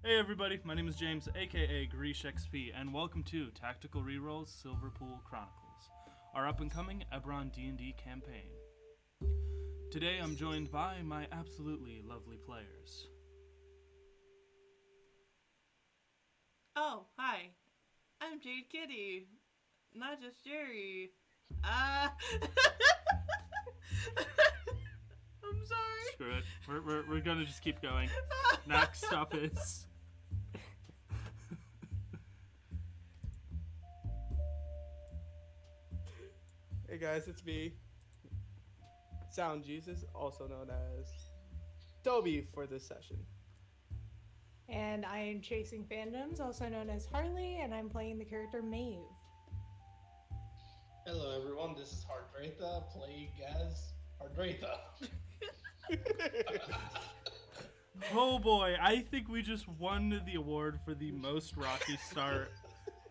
Hey everybody, my name is James, aka Greesh XP, and welcome to Tactical Reroll's Silverpool Chronicles, our up-and-coming Ebron D&D campaign. Today I'm joined by my absolutely lovely players. Oh, hi. I'm Jade Kitty. Not just Jerry. I'm sorry. Screw it, we're gonna just keep going. Next up is... Hey guys, it's me, Sound Jesus, also known as Toby for this session. And I am Chasing Fandoms, also known as Harley, and I'm playing the character Maeve. Hello everyone, this is Hardratha, playing as Hardratha. Oh boy, I think we just won the award for the most rocky start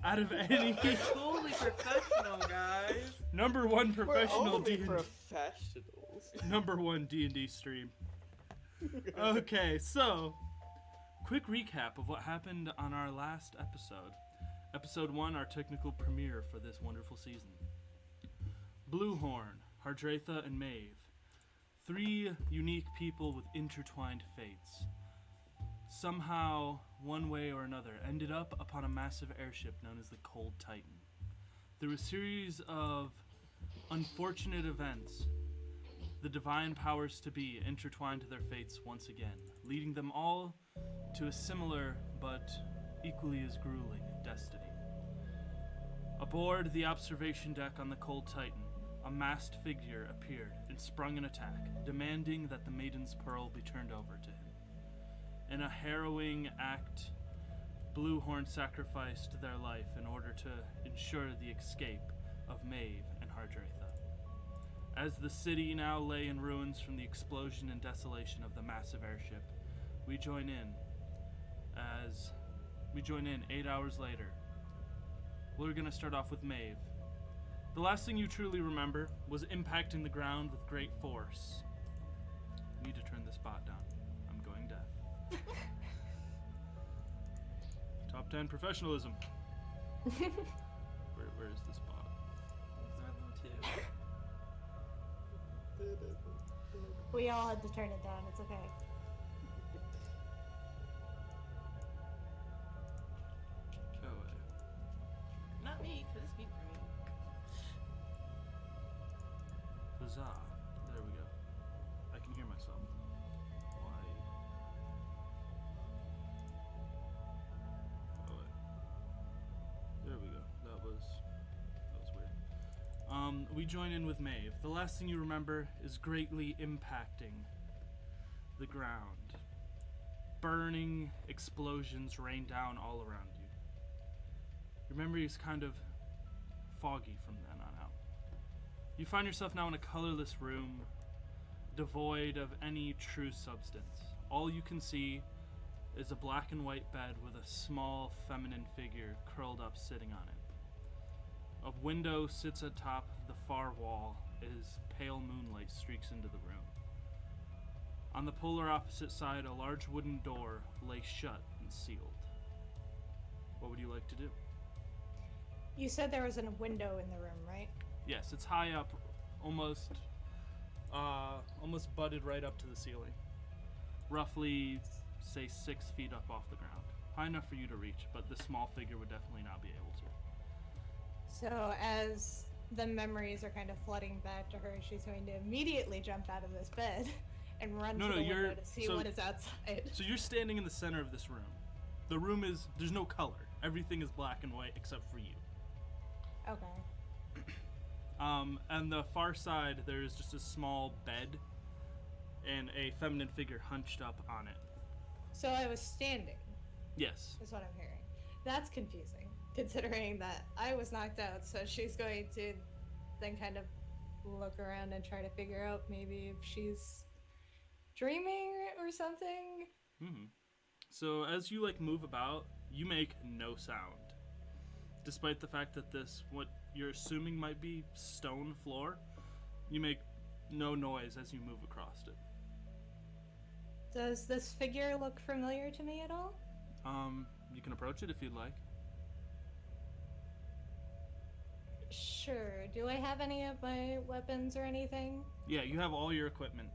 out of any... Totally professional, guys. Number one We're professional only D&D... professionals. Number one D&D stream. Okay, so... Quick recap of what happened on our last episode. Episode 1, our technical premiere for this wonderful season. Bluehorn, Hardratha, and Maeve. 3 unique people with intertwined fates. Somehow, one way or another, ended up upon a massive airship known as the Cold Titan. Through a series of unfortunate events, the divine powers to be intertwined their fates once again, leading them all to a similar but equally as grueling destiny. Aboard the observation deck on the Cold Titan, a masked figure appeared and sprung an attack, demanding that the Maiden's Pearl be turned over to him. In a harrowing act, Bluehorn sacrificed their life in order to ensure the escape of Maeve and Hardratha. As the city now lay in ruins from the explosion and desolation of the massive airship, we join in 8 hours later. We're going to start off with Maeve. The last thing you truly remember was impacting the ground with great force. I need to turn this bot down. I'm going deaf. Top 10 professionalism. Where is this bot? We all had to turn it down, it's okay. Go away. Not me, because it's me for me. Huzzah. There we go. I can hear myself. Why? Oh wait. There we go. That was weird. We join in with Maeve. The last thing you remember is greatly impacting the ground. Burning explosions rain down all around you. Your memory is kind of foggy from then on out. You find yourself now in a colorless room, devoid of any true substance. All you can see is a black and white bed with a small feminine figure curled up sitting on it. A window sits atop the far wall as pale moonlight streaks into the room. On the polar opposite side, a large wooden door lay shut and sealed. What would you like to do? You said there was a window in the room, right? Yes, it's high up, almost butted right up to the ceiling. Roughly, say 6 feet up off the ground. High enough for you to reach, but the small figure would definitely not be able to. So as the memories are kind of flooding back to her, she's going to immediately jump out of this bed and run to the window to see what is outside. So you're standing in the center of this room. The room there's no color. Everything is black and white except for you. Okay. And the far side, there's just a small bed and a feminine figure hunched up on it. So I was standing, Yes. is what I'm hearing. That's confusing, considering that I was knocked out, so she's going to then kind of look around and try to figure out maybe if she's dreaming or something. So as you move about, you make no sound. Despite the fact that what you're assuming might be stone floor, you make no noise as you move across it. Does this figure look familiar to me at all? You can approach it if you'd like. Sure. Do I have any of my weapons or anything? Yeah, you have all your equipment.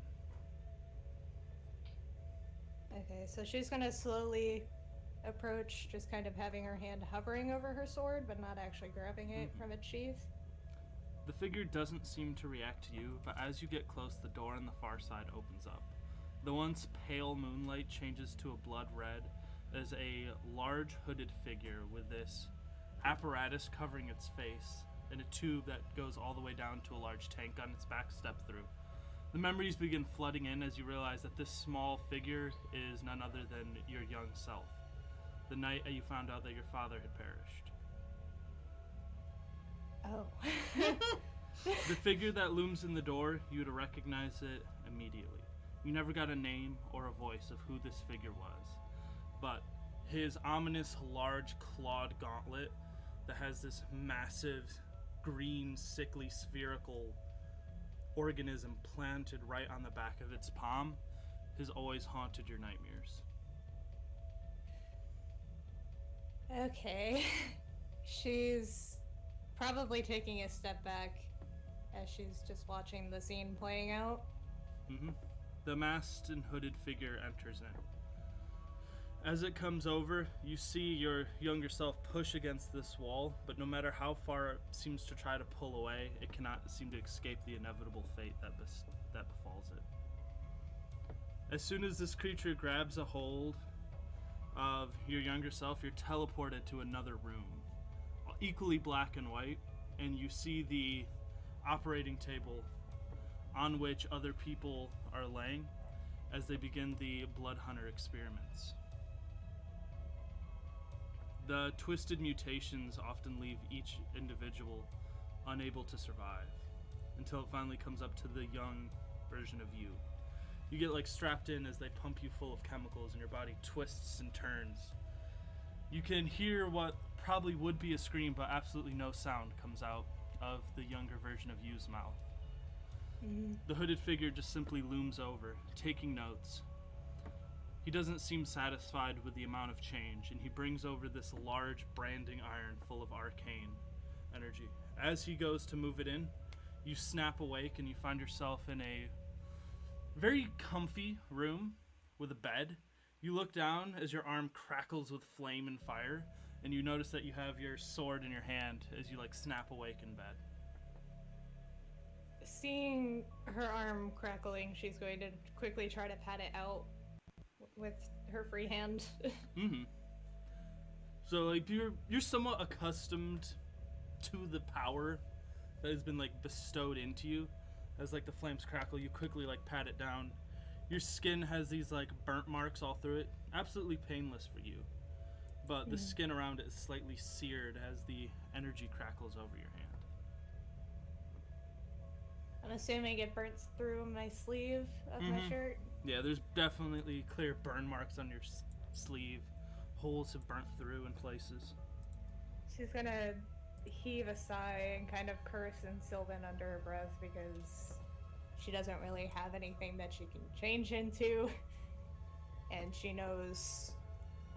Okay, so she's gonna slowly approach, just kind of having her hand hovering over her sword, but not actually grabbing it from its sheath. The figure doesn't seem to react to you, but as you get close, the door on the far side opens up. The once pale moonlight changes to a blood red as a large hooded figure with this apparatus covering its face and a tube that goes all the way down to a large tank on its back step through. The memories begin flooding in as you realize that this small figure is none other than your young self, the night you found out that your father had perished. Oh. The figure that looms in the door, you would recognize it immediately. You never got a name or a voice of who this figure was, but his ominous large clawed gauntlet that has this massive green sickly spherical organism planted right on the back of its palm has always haunted your nightmares. Okay. She's probably taking a step back as she's just watching the scene playing out. The masked and hooded figure enters in. As it comes over, you see your younger self push against this wall, but no matter how far it seems to try to pull away, it cannot seem to escape the inevitable fate that befalls it. As soon as this creature grabs a hold of your younger self, you're teleported to another room, equally black and white, and you see the operating table on which other people are laying as they begin the Blood Hunter experiments. The twisted mutations often leave each individual unable to survive until it finally comes up to the young version of you. You get strapped in as they pump you full of chemicals and your body twists and turns. You can hear what probably would be a scream, but absolutely no sound comes out of the younger version of you's mouth. The hooded figure just simply looms over, taking notes. He doesn't seem satisfied with the amount of change, and he brings over this large branding iron full of arcane energy. As he goes to move it in, you snap awake and you find yourself in a very comfy room with a bed. You look down as your arm crackles with flame and fire, and you notice that you have your sword in your hand as you snap awake in bed. Seeing her arm crackling, she's going to quickly try to pat it out with her free hand. So you're somewhat accustomed to the power that has been bestowed into you. As the flames crackle, you quickly pat it down. Your skin has these burnt marks all through it. Absolutely painless for you. But the skin around it is slightly seared as the energy crackles over your hand. I'm assuming it burns through my sleeve of my shirt. Yeah, there's definitely clear burn marks on your sleeve. Holes have burnt through in places. She's gonna heave a sigh and kind of curse in Sylvan under her breath because she doesn't really have anything that she can change into. And she knows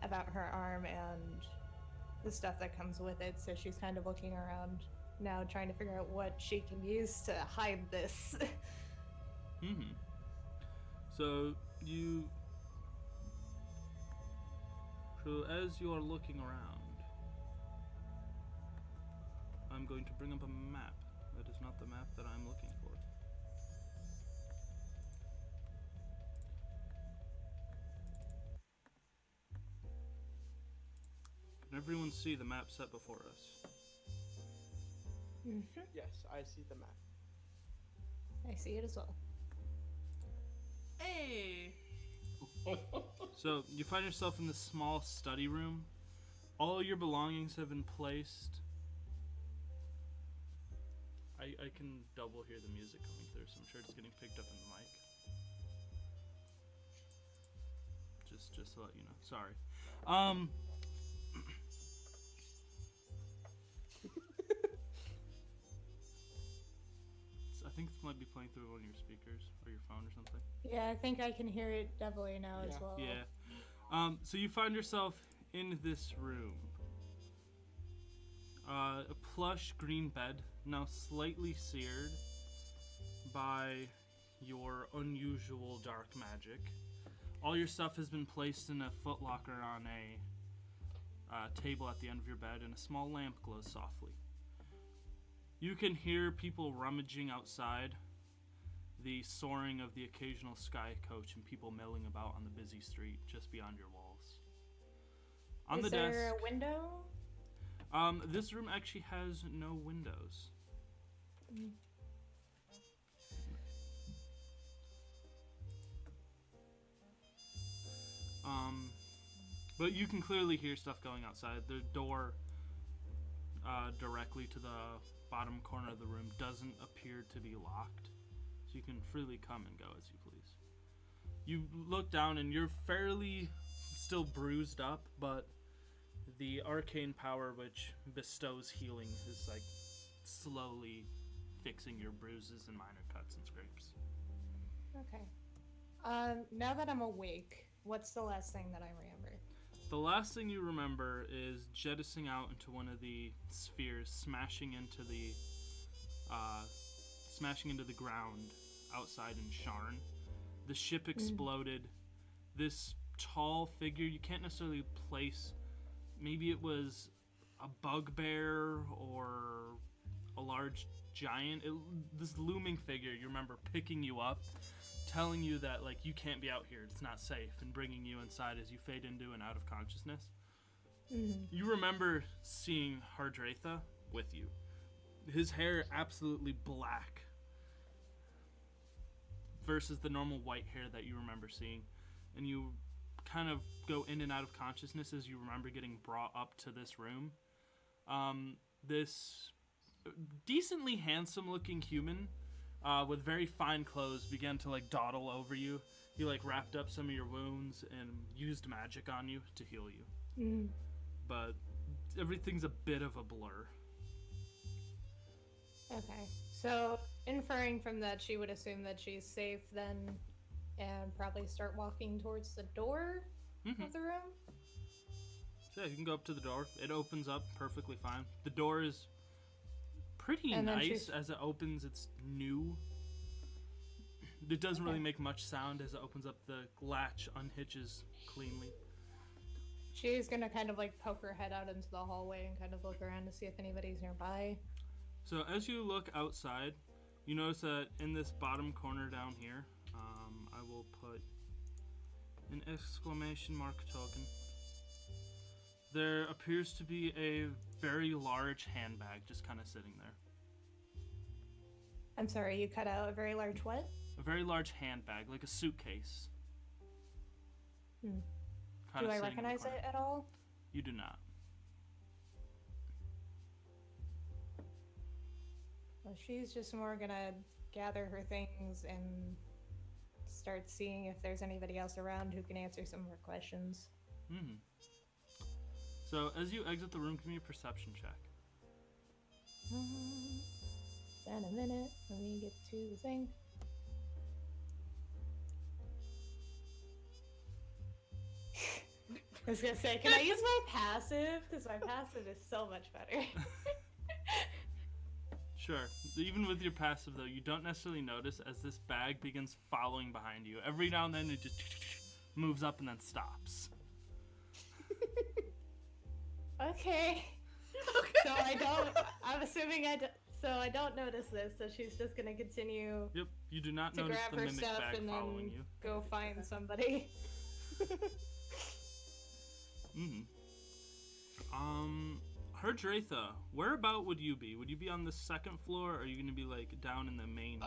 about her arm and the stuff that comes with it, so she's kind of looking around now, trying to figure out what she can use to hide this. So as you are looking around, I'm going to bring up a map. That is not the map that I'm looking for. Can everyone see the map set before us? Yes, I see the map. I see it as well. Hey! So you find yourself in this small study room. All your belongings have been placed. I can double hear the music coming through, so I'm sure it's getting picked up in the mic. Just to let you know. Sorry. I think it might be playing through one of your speakers or your phone or something. Yeah, I think I can hear it definitely now as well. Yeah. So you find yourself in this room. A plush green bed, now slightly seared by your unusual dark magic. All your stuff has been placed in a footlocker on a table at the end of your bed, and a small lamp glows softly. You can hear people rummaging outside, the soaring of the occasional sky coach, and people milling about on the busy street just beyond your walls. On the desk, is there a window? This room actually has no windows. But you can clearly hear stuff going outside. The door directly to the bottom corner of the room doesn't appear to be locked, so you can freely come and go as you please. You look down and you're fairly still bruised up, but the arcane power which bestows healing is like slowly fixing your bruises and minor cuts and scrapes. Okay. Now that I'm awake, what's the last thing that I remember? The last thing you remember is jettisoning out into one of the spheres, smashing into the ground outside in Sharn. The ship exploded. This tall figure, you can't necessarily place, maybe it was a bugbear or a large giant. This looming figure, you remember picking you up, telling you that like you can't be out here, it's not safe, and bringing you inside as you fade into and out of consciousness. You remember seeing Hardratha with you. His hair absolutely black versus the normal white hair that you remember seeing, and you kind of go in and out of consciousness as you remember getting brought up to this room. This decently handsome looking human with very fine clothes began to like dawdle over you. He like wrapped up some of your wounds and used magic on you to heal you. But everything's a bit of a blur. Okay. So, inferring from that, she would assume that she's safe then, and probably start walking towards the door of the room? So yeah, you can go up to the door. It opens up perfectly fine. The door is pretty And then nice as it opens. It's new. It doesn't really make much sound as it opens up. The latch unhitches cleanly. She's gonna kind of like poke her head out into the hallway and kind of look around to see if anybody's nearby. So as you look outside, you notice that in this bottom corner down here, I will put an exclamation mark token. There appears to be a very large handbag just kind of sitting there. I'm sorry, you cut out a very large what? A very large handbag, like a suitcase. Do Kinda I sitting in the recognize corner. it at all? You do not. Well, she's just more gonna gather her things and start seeing if there's anybody else around who can answer some of her questions. So as you exit the room, give me a perception check. In a minute, let me get to the thing. I was gonna say, can I use my passive? Because my passive is so much better. Sure. Even with your passive, though, you don't necessarily notice as this bag begins following behind you. Every now and then it just moves up and then stops. Okay. So I'm assuming so I don't notice this, so she's just gonna continue Yep, you do not to notice grab the her mimic stuff bag and following then you. go find somebody. Herdratha, whereabout would you be? Would you be on the second floor, or are you going to be like down in the main?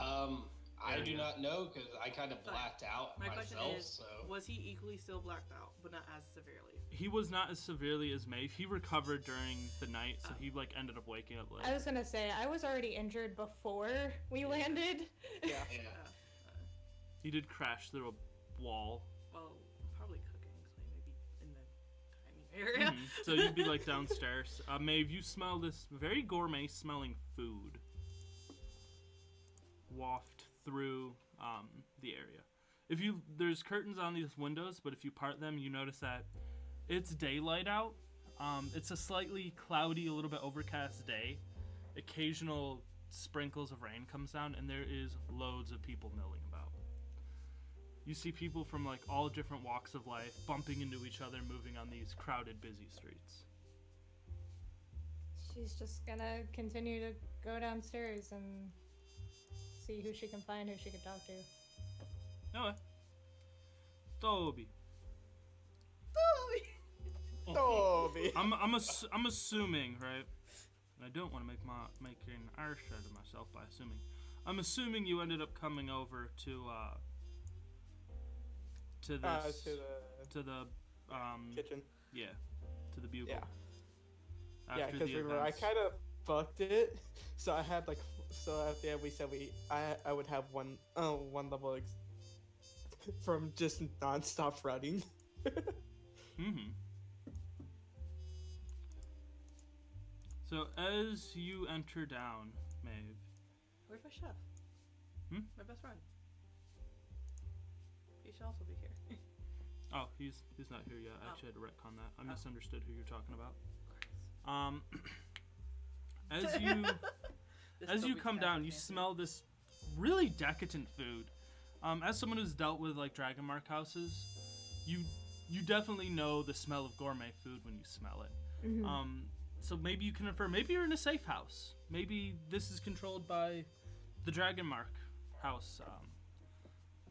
I do not know because I kind of blacked out My myself. question is, So was he equally still blacked out, but not as severely? He was not as severely as Maeve. He recovered during the night, so he like ended up waking up late. I was gonna say, I was already injured before we landed. Yeah. He did crash through a wall. Well, probably cooking, so maybe in the tiny area. So you'd be like downstairs. Maeve, you smell this very gourmet smelling food waft through the area. There's curtains on these windows, but if you part them, you notice that It's daylight out. It's a slightly cloudy, a little bit overcast day. Occasional sprinkles of rain comes down, and there is loads of people milling about. You see people from like all different walks of life bumping into each other, moving on these crowded, busy streets. She's just gonna continue to go downstairs and see who she can find, who she can talk to. Anyway, Toby. Toby. I'm assuming, right? And I don't want to make an arse out of myself by assuming. I'm assuming you ended up coming over to this to the kitchen. Yeah, to the Bugle. Yeah. After Yeah, because the I events. kind of fucked it. So I had so at the end we said I would have one level from just non-stop running. Mm-hmm. So as you enter down, Maeve. Where's my chef? My best friend. He should also be here. Oh, he's not here yet. I actually had to retcon that. I misunderstood who you're talking about. As you come down, you smell this really decadent food. As someone who's dealt with like Dragon Mark houses, you definitely know the smell of gourmet food when you smell it. Mm-hmm. So maybe you can infer, maybe you're in a safe house. Maybe this is controlled by the Dragon Mark house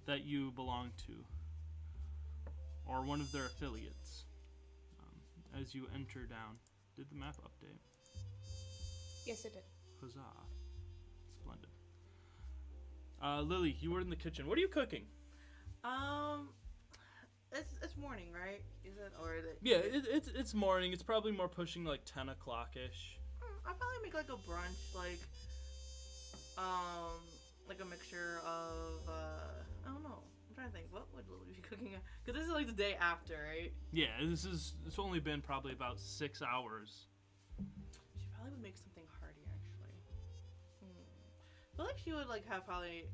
that you belong to, or one of their affiliates. As you enter down, did the map update? Yes, it did. Huzzah. Splendid. Lily, you were in the kitchen. What are you cooking? It's morning, right? Is it or is it? Yeah, it's morning. It's probably more pushing like 10 o'clock ish. I'll probably make like a brunch, like a mixture of I don't know. I'm trying to think. What would Lily be cooking? Because this is like the day after, right? Yeah, it's only been probably about 6 hours. She probably would make something hearty, actually. I feel like she would like have probably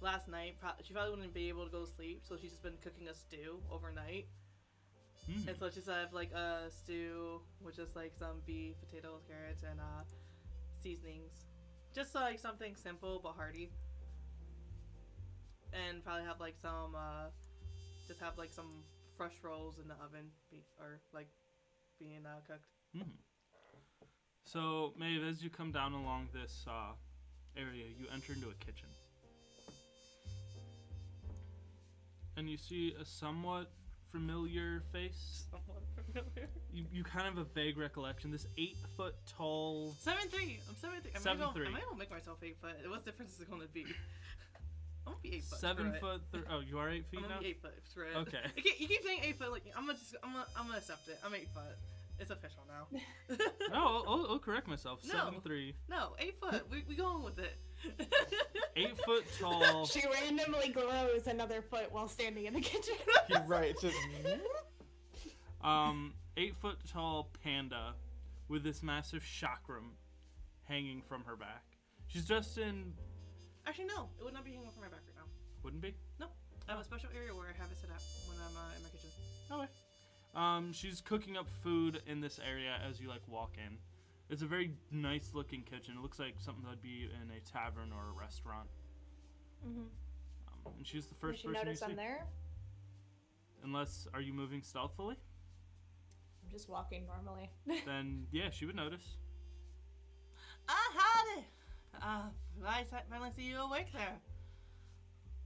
last night. She probably wouldn't be able to go to sleep, so she's just been cooking a stew overnight. And so just have like a stew with just like some beef, potatoes, carrots, and seasonings. Just like something simple but hearty. And probably have like some just have like some fresh rolls in the oven, being cooked. So, Maeve, as you come down along this area, you enter into a kitchen. And you see a somewhat familiar face. Somewhat familiar. You kind of have a vague recollection. This 8-foot tall... 7'3". I'm 7'3". 7'3". I might as well make myself 8 foot. What difference is it going to be? I'm gonna be 8 foot. 7 foot... Oh, you are 8 feet I'm now? gonna be 8 foot. Right? Okay. You keep saying 8 foot. Like I'm gonna accept it. I'm 8 foot. It's official now. No, I'll correct myself. No. 7'3". No, 8 foot. We going with it. 8 foot tall. She randomly grows another foot while standing in the kitchen. You're right. It's just 8 foot tall panda with this massive chakram hanging from her back. She's dressed in... Actually, no. It would not be hanging from my back right now. Wouldn't be? No. I have a special area where I have it set up when I'm in my kitchen. Okay. She's cooking up food in this area as you like walk in. It's a very nice looking kitchen. It looks like something that'd be in a tavern or a restaurant. And she's the first Did you person notice you see. I'm there? Unless, are you moving stealthily? I'm just walking normally. Then yeah, she would notice. Howdy! Nice finally see you awake there.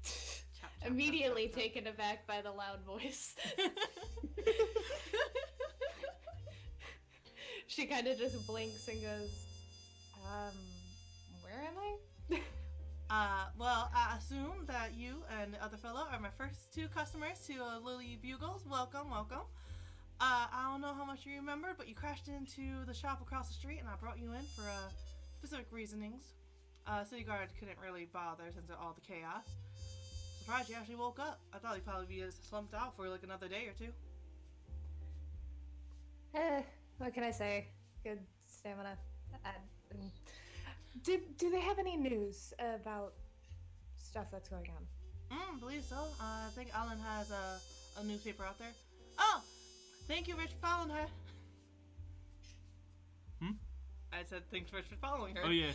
Chop, chop, Immediately chop, chop, taken aback by the loud voice. She kind of just blinks and goes, where am I? Well, I assume that you and the other fellow are my first 2 customers to Lily Bugles. Welcome, welcome. I don't know how much you remember, but you crashed into the shop across the street, and I brought you in for specific reasonings. City guard couldn't really bother since of all the chaos. Surprised you actually woke up. I thought you'd probably be slumped out for like another day or 2. What can I say? Good stamina. Do they have any news about stuff that's going on? Believe so. I think Alan has a newspaper out there. Oh, thank you, Rich, for following her. I said thanks, Rich, for following her. Oh yeah.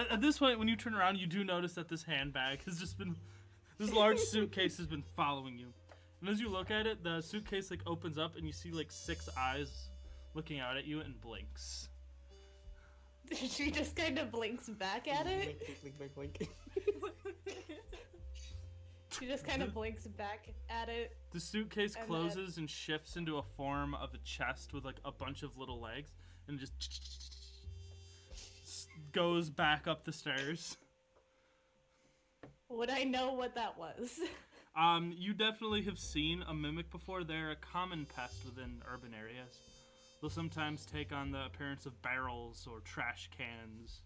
At this point, when you turn around, you do notice that this handbag has just been, this large suitcase has been following you. And as you look at it, the suitcase like opens up, and you see like 6 eyes looking out at you and blinks. She just kind of blinks back at it. Blink, blink, blink. She just kind of blinks back at it. The suitcase And closes and shifts into a form of a chest with like a bunch of little legs, and just goes back up the stairs. Would I know what that was? You definitely have seen a mimic before. They're a common pest within urban areas. They'll sometimes take on the appearance of barrels or trash cans,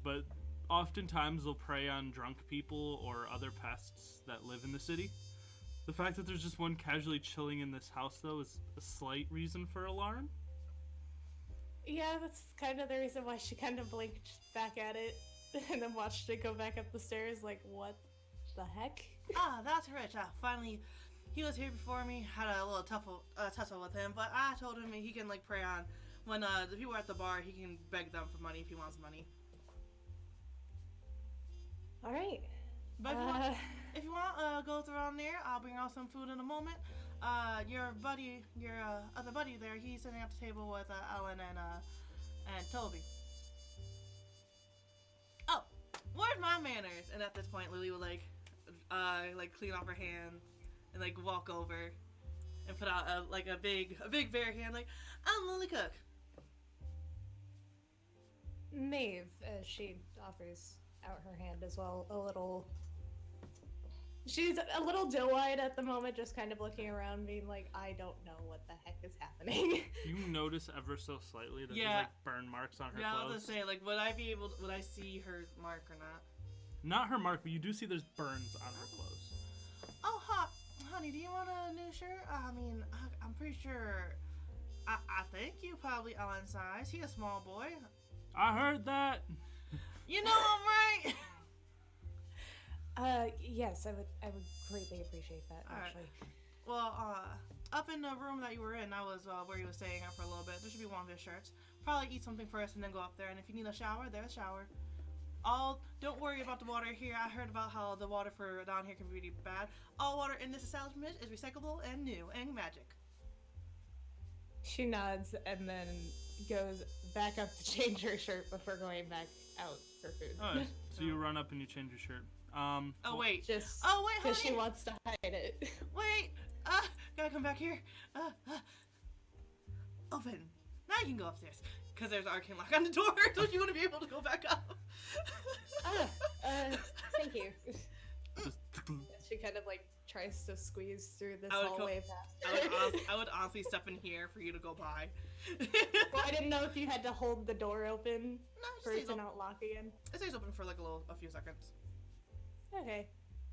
but oftentimes they'll prey on drunk people or other pests that live in the city. The fact that there's just one casually chilling in this house, though, is a slight reason for alarm. Yeah, that's kind of the reason why she kind of blinked back at it and then watched it go back up the stairs like, what the heck? Ah, that's Rich. Finally, he was here before me. Had a little tussle with him, but I told him he can like prey on when the people are at the bar. He can beg them for money if he wants money. All right. But if you want, go around there. I'll bring out some food in a moment. Your other buddy there, he's sitting at the table with Ellen and Toby. Oh, where's my manners? And at this point, Lily will like clean off her hands and like walk over and put out a big bare hand like, I'm Lily Cook. Maeve, as she offers out her hand as well, she's a little doe-eyed at the moment, just kind of looking around, being like, I don't know what the heck is happening. You notice ever so slightly that Yeah. there's like burn marks on her Yeah, I clothes. was gonna say, like, would I see her mark or not? Not her mark, but you do see there's burns on her clothes. Oh, honey, do you want a new shirt? I mean, I'm pretty sure. I think you probably Ellen's size. He's a small boy. I heard that. You know I'm right. Yes, I would greatly appreciate that, All right. actually. Well, up in the room that you were in, that was where you were staying at for a little bit. There should be one of his shirts. Probably eat something first and then go up there. And if you need a shower, there's a shower. Don't worry about the water here. I heard about how the water for down here can be really bad. All water in this establishment is recyclable and new and magic. She nods and then goes back up to change her shirt before going back out for food. Alright, so you run up and you change your shirt. Oh wait. Just Oh wait, because she honey. wants to hide it. Wait. Gotta come back here. Open. Now you can go upstairs. Cause there's an arcane lock on the door. Don't you want to be able to go back up? Thank you. Just She kind of like tries to squeeze through this I would hallway past her. I would honestly step in here for you to go by. Well, I didn't know if you had to hold the door open No, for it it stays to open. not lock again. It stays open for like a few seconds. Okay.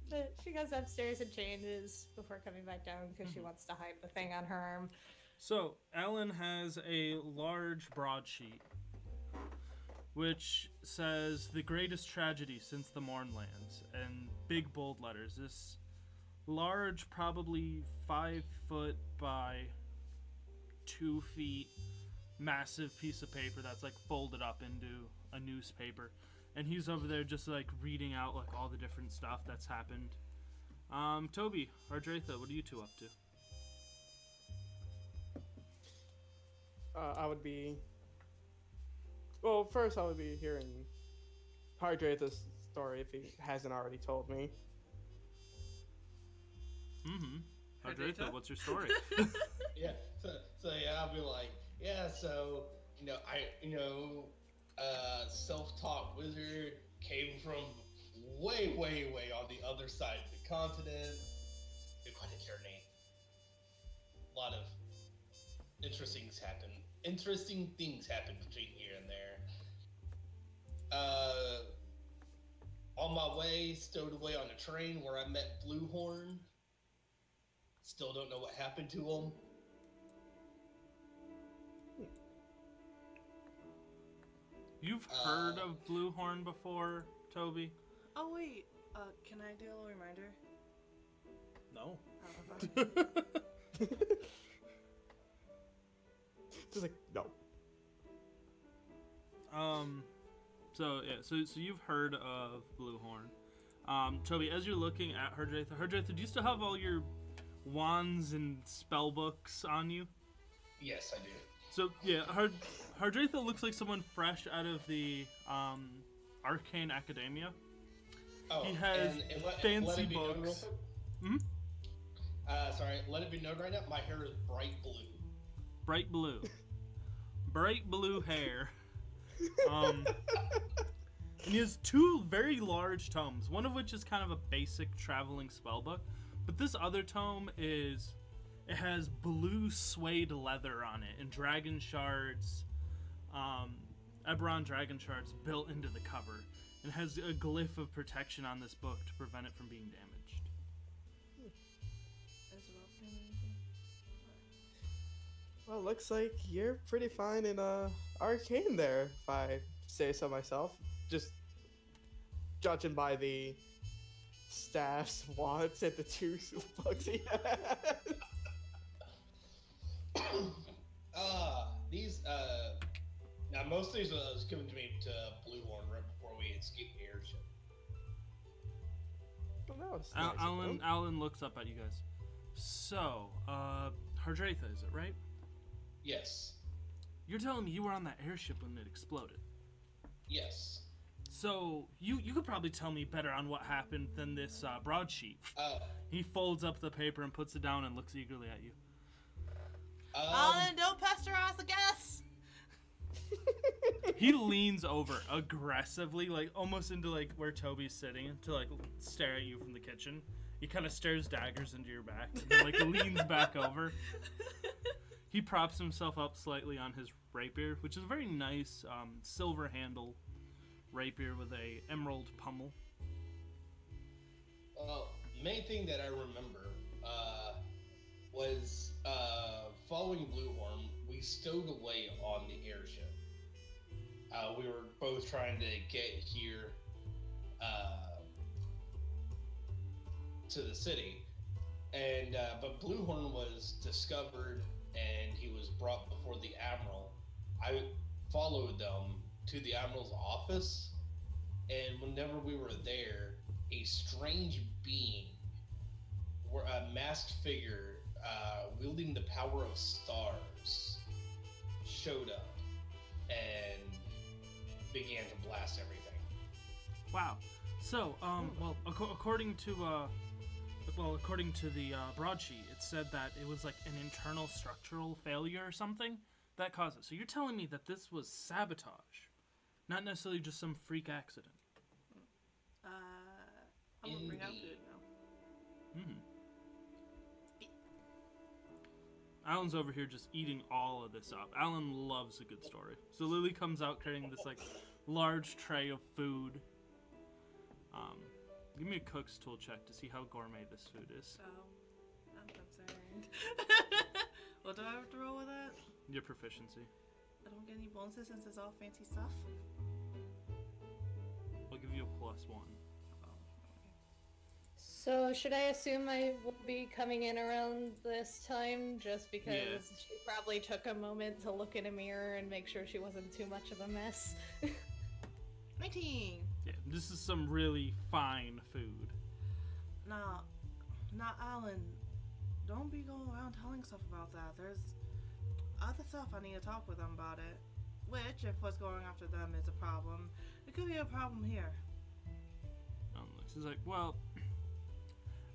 So she goes upstairs and changes before coming back down because she wants to hide the thing on her arm. So, Ellen has a large broadsheet which says the greatest tragedy since the Mournlands, and big bold letters. This large, probably 5 foot by 2 feet, massive piece of paper that's like folded up into a newspaper. And he's over there just like reading out like all the different stuff that's happened. Toby, Ardratha, what are you two up to? I would be. Well, first I would be hearing Hardratha's story if he hasn't already told me. Ardratha, Ardratha? what's your story? Yeah. So yeah, I'll be like, yeah. So self-taught wizard came from way on the other side of the continent. Been quite a journey. A lot of interesting things happen between here and there. On my way, stowed away on a train where I met Bluehorn. Still don't know what happened to him. You've heard of Bluehorn before, Toby? Oh wait. Can I do a little reminder? No. Oh, okay. So you've heard of Bluehorn. Toby, as you're looking at Herdratha, do you still have all your wands and spell books on you? Yes, I do. So yeah, Herdratha looks like someone fresh out of the Arcane Academia. Oh, he has let fancy it be known real books. quick. Sorry, let it be known right now. My hair is bright blue. Bright blue. Bright blue hair. And he has two very large tomes, one of which is kind of a basic traveling spellbook, but this other tome it has blue suede leather on it and dragon shards, Eberron dragon shards built into the cover, and has a glyph of protection on this book to prevent it from being damaged. Well, looks like you're pretty fine in Arcane there, if I say so myself. Just judging by the staffs, wands, and the two books he has. Now most of these was given to me to Bluehorn right before we escaped the airship. Well, that was nice of him. Alan looks up at you guys. So, Herdratha, is it right? Yes. You're telling me you were on that airship when it exploded. Yes. So, you could probably tell me better on what happened than this broadsheet. He folds up the paper and puts it down and looks eagerly at you. Alan, don't pester us, I guess. He leans over aggressively, like almost into like where Toby's sitting, to like stare at you from the kitchen. He kind of stares daggers into your back, and then like leans back over. He props himself up slightly on his rapier, which is a very nice silver handle rapier with a emerald pummel. Main thing that I remember was following Bluehorn, we stowed away on the airship. We were both trying to get here to the city, and but Bluehorn was discovered and he was brought before the Admiral. I followed them to the Admiral's office, and whenever we were there, a strange being, or a masked figure wielding the power of stars, showed up and began to blast everything. Wow. So, according to the broadsheet, it said that it was like an internal structural failure or something that caused it. So you're telling me that this was sabotage, not necessarily just some freak accident. I'm gonna bring out food now. Alan's over here just eating all of this up. Alan loves a good story. So Lily comes out carrying this like large tray of food. Give me a cook's tool check to see how gourmet this food is. Oh, I'm concerned. What do I have to roll with that? Your proficiency. I don't get any bonuses since it's all fancy stuff. I'll give you a +1. So should I assume I will be coming in around this time just because she probably took a moment to look in a mirror and make sure she wasn't too much of a mess? 19! Yeah, this is some really fine food. Now, Alan, don't be going around telling stuff about that. There's other stuff I need to talk with them about it. Which, if what's going after them is a problem, it could be a problem here. She's like, well,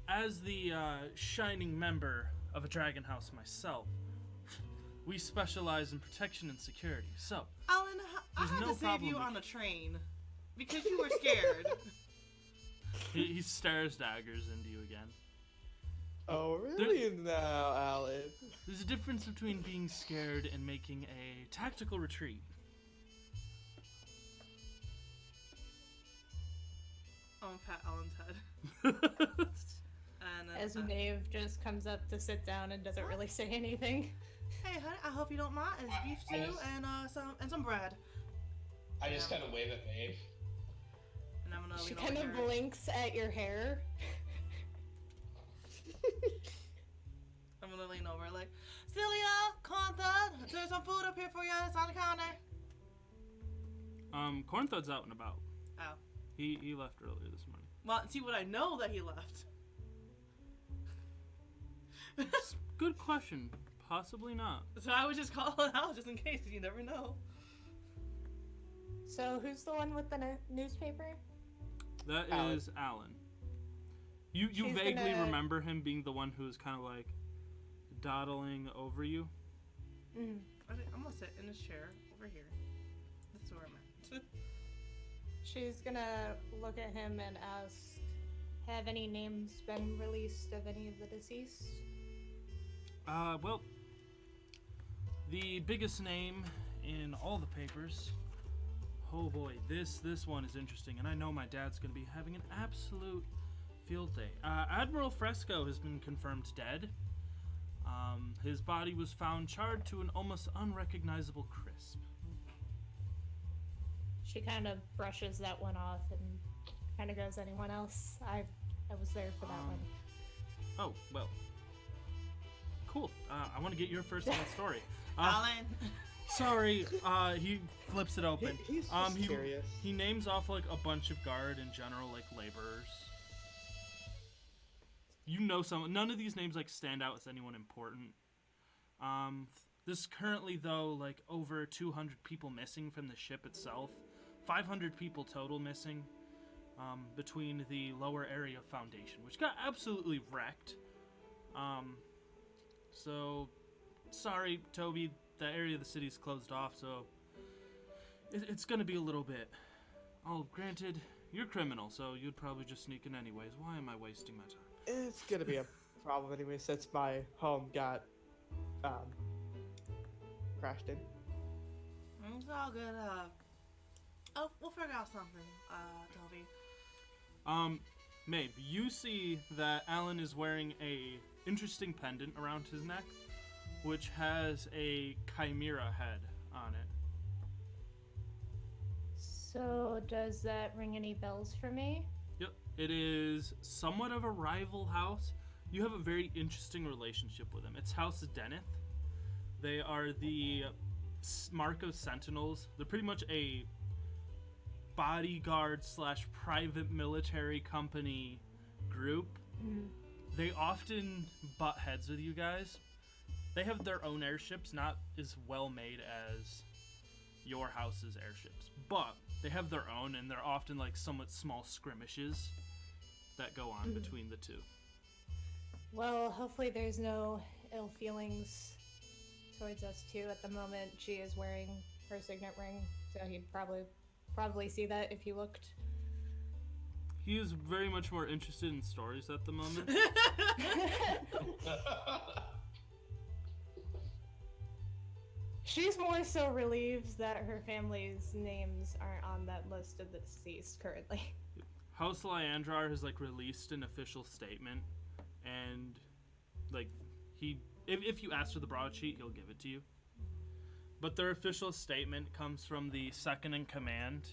as the shining member of a dragon house myself, we specialize in protection and security. So, Alan, I had to save you on a train because you were scared. he stares daggers into you again. Oh, really now, Alan? There's a difference between being scared and making a tactical retreat. I'm gonna pat Alan's head. And As Maeve just comes up to sit down and doesn't really say anything. Hey, honey, I hope you don't mind. It's beef stew and some bread. I just kind of wave at Maeve. And I'm gonna She lean kind over of her. blinks at your hair. I'm gonna lean over like, Celia, Contha, there's some food up here for you. It's on the counter. Cornthud's out and about. Oh. He left earlier this morning. Well, see what I know that he left. Good question. Possibly not. So I would just call it out just in case. You never know. So who's the one with the newspaper? That Alan. is Alan. You She's vaguely gonna- remember him being the one who was kind of like dawdling over you. Mm. I'm gonna sit in his chair over here. This is where I'm at. She's gonna look at him and ask, have any names been released of any of the deceased? Well, the biggest name in all the papers. Oh boy, this one is interesting, and I know my dad's gonna be having an absolute field day. Admiral Fresco has been confirmed dead. His body was found charred to an almost unrecognizable crisp. She kind of brushes that one off and kind of goes, anyone else? I was there for that one. Oh, well. Cool. I want to get your first on the story. Alan. Sorry, he flips it open. He's just curious. He names off like a bunch of guard in general, like laborers. You know some. None of these names like stand out as anyone important. There's currently though like over 200 people missing from the ship itself. 500 people total missing. Between the lower area foundation, which got absolutely wrecked. So sorry, Toby. That area of the city's closed off, so it's gonna be a little bit. Oh, granted, you're criminal, so you'd probably just sneak in anyways. Why am I wasting my time? It's gonna be a problem anyway since my home got crashed in. It's all good. Oh, we'll figure out something, Toby. Maeve, you see that Alan is wearing a interesting pendant around his neck, which has a chimera head on it. So does that ring any bells for me? Yep, it is somewhat of a rival house. You have a very interesting relationship with them. It's House Deneth. They are the Marco Sentinels. They're pretty much a bodyguard / private military company group. Mm. They often butt heads with you guys. They have their own airships, not as well made as your house's airships, but they have their own, and they're often like somewhat small skirmishes that go on between the two. Well, hopefully there's no ill feelings towards us too. At the moment, she is wearing her signet ring, so he'd probably see that if he looked. He is very much more interested in stories at the moment. She's more so relieved that her family's names aren't on that list of the deceased currently. House Lyandrar has like released an official statement, and like if you ask for the broadsheet, he'll give it to you. But their official statement comes from the second in command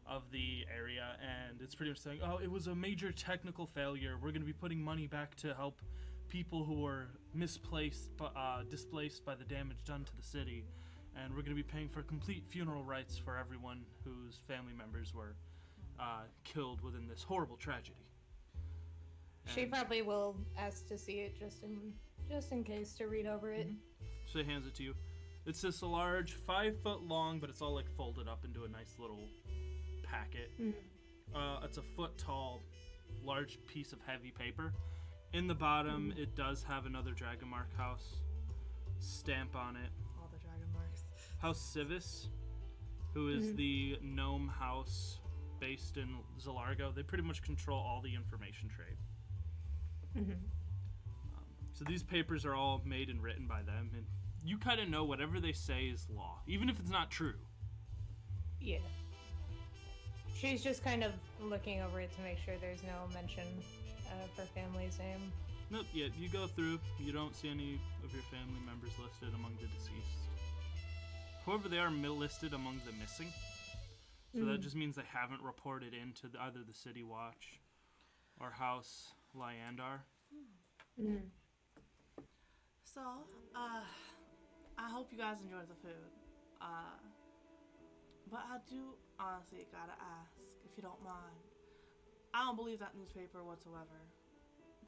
of the area, and it's pretty much saying, oh, it was a major technical failure. We're going to be putting money back to help people who were displaced by the damage done to the city, and we're going to be paying for complete funeral rites for everyone whose family members were killed within this horrible tragedy. She And probably will ask to see it just in case to read over it. so he hands it to you. It's this large 5 foot long, but it's all like folded up into a nice little packet. It's a foot tall, large piece of heavy paper. In the bottom, it does have another Dragonmark house stamp on it. All the dragon marks. House Civis, who is the gnome house based in Zalargo. They pretty much control all the information trade. So these papers are all made and written by them, and you kind of know whatever they say is law, even if it's not true. Yeah. She's just kind of looking over it to make sure there's no mention of her family's name. Nope, yeah, you go through, you don't see any of your family members listed among the deceased. However, they are listed among the missing, so that just means they haven't reported into either the City Watch or House Lyandar. So, I hope you guys enjoyed the food. But I do honestly gotta ask, if you don't mind. I don't believe that newspaper whatsoever.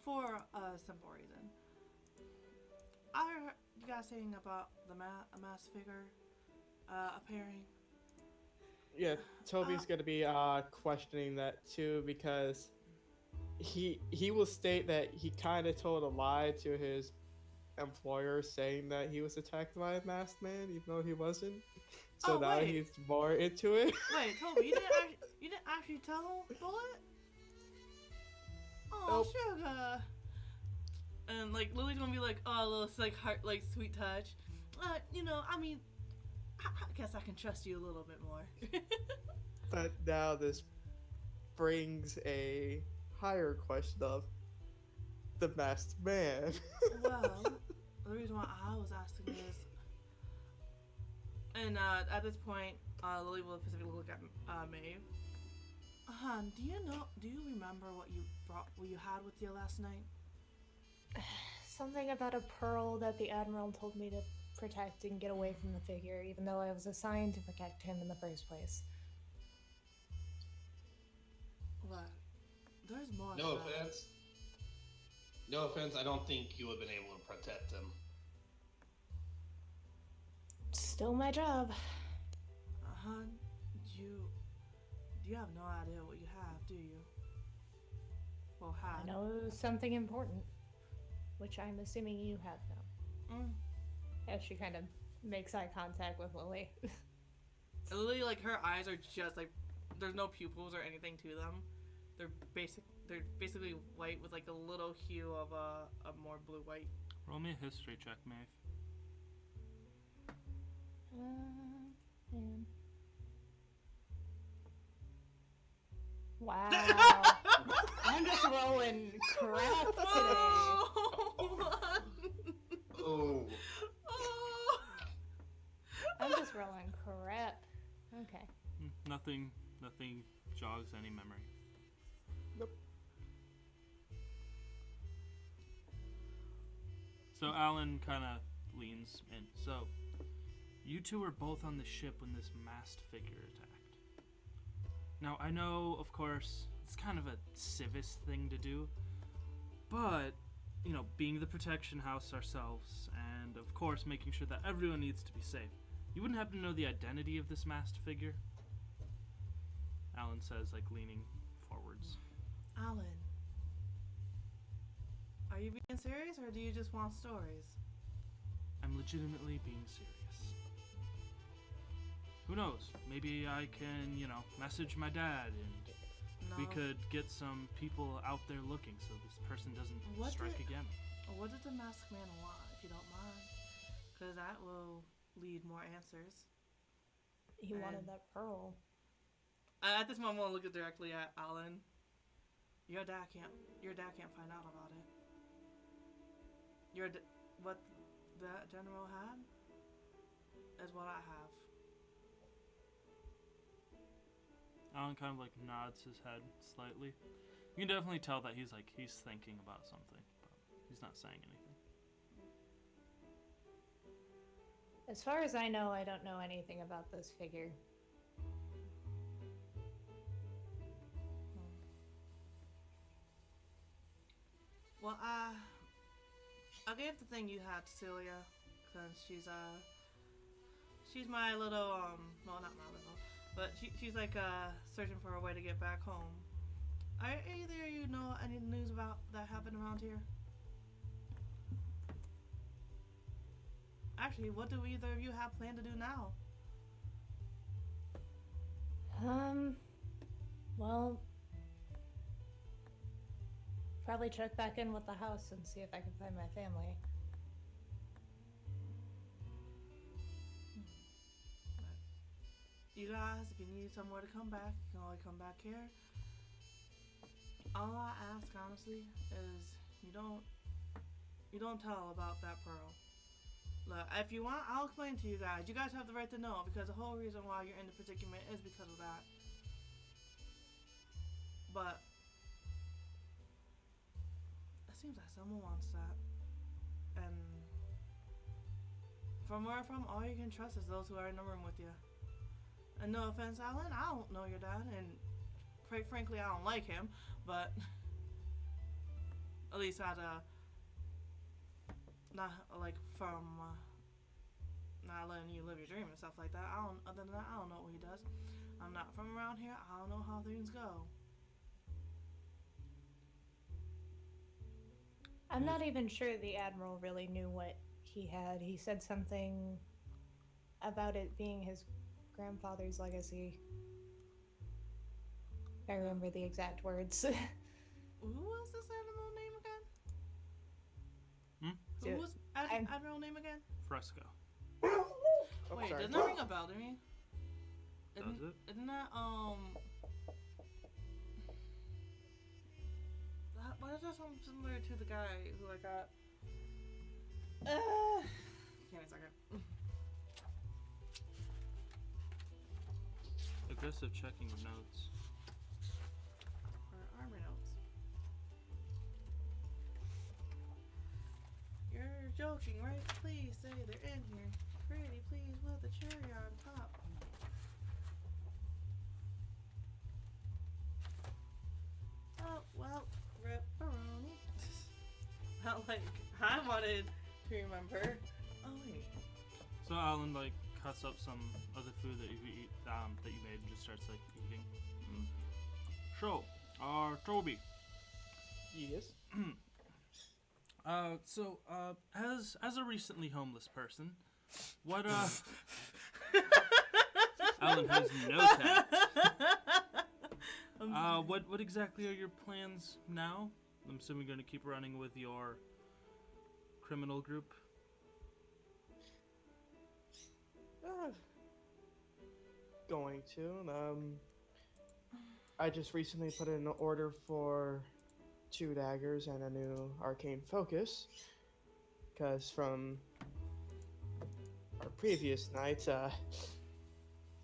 For a simple reason. I heard you guys saying about the masked figure appearing. Yeah, Toby's gonna be questioning that too because he will state that he kind of told a lie to his employer saying that he was attacked by a masked man, even though he wasn't. So now wait. he's more into it. Wait, Toby, you didn't actually tell him, Bullet? Oh, Nope. sugar. And like Lily's gonna be like, oh, a little like heart, like sweet touch. You know, I mean, I guess I can trust you a little bit more. But now this brings a higher question of the masked man. Well, the reason why I was asking is, and at this point, Lily will specifically look at Maeve. Hon, do you remember what you had with you last night? Something about a pearl that the Admiral told me to protect and get away from the figure, even though I was assigned to protect him in the first place. What? There's more. No offense. No offense, I don't think you would have been able to protect him. Still my job. Hon, you have no idea what you have, do you? Well, had. I know it was something important, which I'm assuming you have now. As she kind of makes eye contact with Lily. Lily, like, her eyes are just like, there's no pupils or anything to them. They're basically white with like a little hue of a more blue white. Roll me a history check, Maeve. Man. Wow. I'm just rolling crap today. Oh. I'm just rolling crap. Okay. Nothing jogs any memory. Nope. So Alan kind of leans in. So, you two were both on the ship when this masked figure attacked. Now, I know, of course, it's kind of a civis thing to do, but, you know, being the protection house ourselves, and, of course, making sure that everyone needs to be safe, you wouldn't happen to know the identity of this masked figure? Alan says, like, leaning forwards. Alan, are you being serious or do you just want stories? I'm legitimately being serious. Who knows? Maybe I can, you know, message my dad and No. we could get some people out there looking so this person doesn't strike again. What did the masked man want, if you don't mind? Because that will lead more answers. He wanted that pearl. At this moment, I'm gonna look directly at Alan. Your dad can't find out about it. What the general had is what I have. Alan kind of like nods his head slightly. You can definitely tell that he's thinking about something, but he's not saying anything. As far as I know, I don't know anything about this figure. Well, I gave the thing you had to Celia, because she's my little, well, not my little, but she's like, searching for a way to get back home. Are either of you know any news about that happened around here? Actually, what do either of you have planned to do now? Well, probably check back in with the house and see if I can find my family. You guys, if you need somewhere to come back, you can always come back here. All I ask, honestly, is you don't tell about that pearl. Look, if you want, I'll explain to you guys. You guys have the right to know, because the whole reason why you're in the predicament is because of that. But it seems like someone wants that. And from where I'm from, all you can trust is those who are in the room with you. And no offense, Alan, I don't know your dad, and quite frankly, I don't like him, but at least not like from not letting you live your dream and stuff like that. Other than that, I don't know what he does. I'm not from around here. I don't know how things go. I'm not even sure the Admiral really knew what he had. He said something about it being his grandfather's legacy. I remember the exact words. Who was this animal name again? Hmm? Who was Admiral name again? Fresco. Oh, Wait, sorry. didn't that ring a bell to me? Does it? Isn't that why does that sound similar to the guy who I got? Give me a second. Aggressive checking of notes. Where are my notes? You're joking, right? Please say they're in here. Pretty please with a cherry on top. Oh, well, ripperoni. Not like I wanted to remember. Oh, wait. So Alan like cuts up some of the food that you that you made and just starts like eating. So, Toby. Yes. As a recently homeless person, what Alan has no tact. What exactly are your plans now? I'm assuming you're gonna keep running with your criminal group. Going to. I just recently put in an order for 2 daggers and a new arcane focus. Because from our previous nights,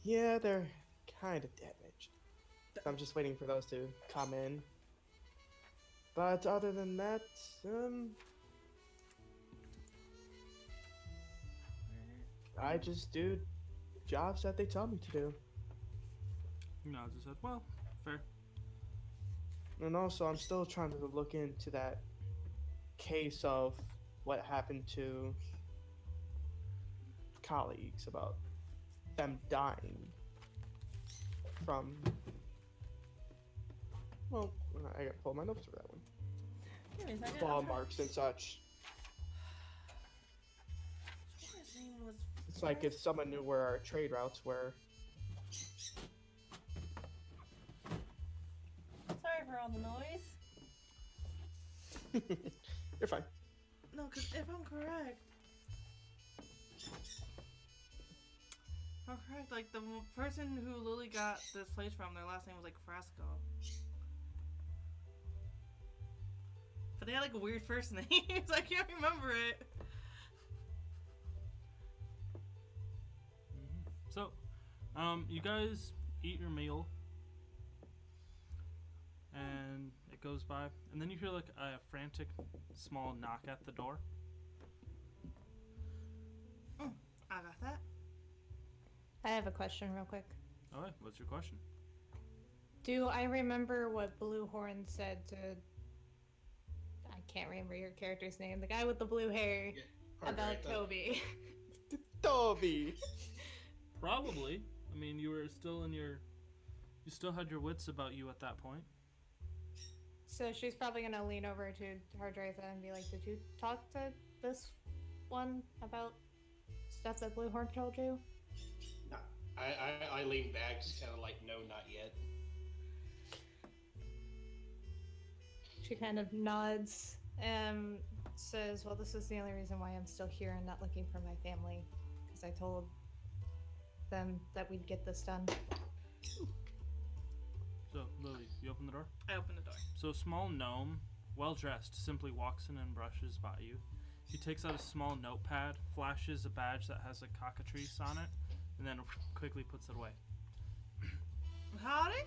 yeah, they're kind of damaged. I'm just waiting for those to come in. But other than that, I just do jobs that they tell me to do. No, I just said, well, fair. And also, I'm still trying to look into that case of what happened to colleagues about them dying from. Well, I gotta pull my notes for that one. Give me a second. Claw marks and such. His name was. It's like if someone knew where our trade routes were. Sorry for all the noise. You're fine. No, because if I'm correct, like the person who Lily got this place from, their last name was like Frasco. But they had like a weird first name, so I can't remember it. So, you guys eat your meal, and it goes by, and then you hear like a frantic, small knock at the door. I got that. I have a question real quick. All right, what's your question? Do I remember what Bluehorn said to... I can't remember your character's name. The guy with the blue hair about Toby. Toby! Probably. I mean, you were still in your... You still had your wits about you at that point. So she's probably going to lean over to Hardratha and be like, did you talk to this one about stuff that Bluehorn told you? No, I lean back, just kind of like, no, not yet. She kind of nods and says, well, this is the only reason why I'm still here and not looking for my family. Because I told them that we'd get this done. So, Lily, you open the door? I opened the door. So a small gnome, well-dressed, simply walks in and brushes by you. He takes out a small notepad, flashes a badge that has a cockatrice on it, and then quickly puts it away. Howdy?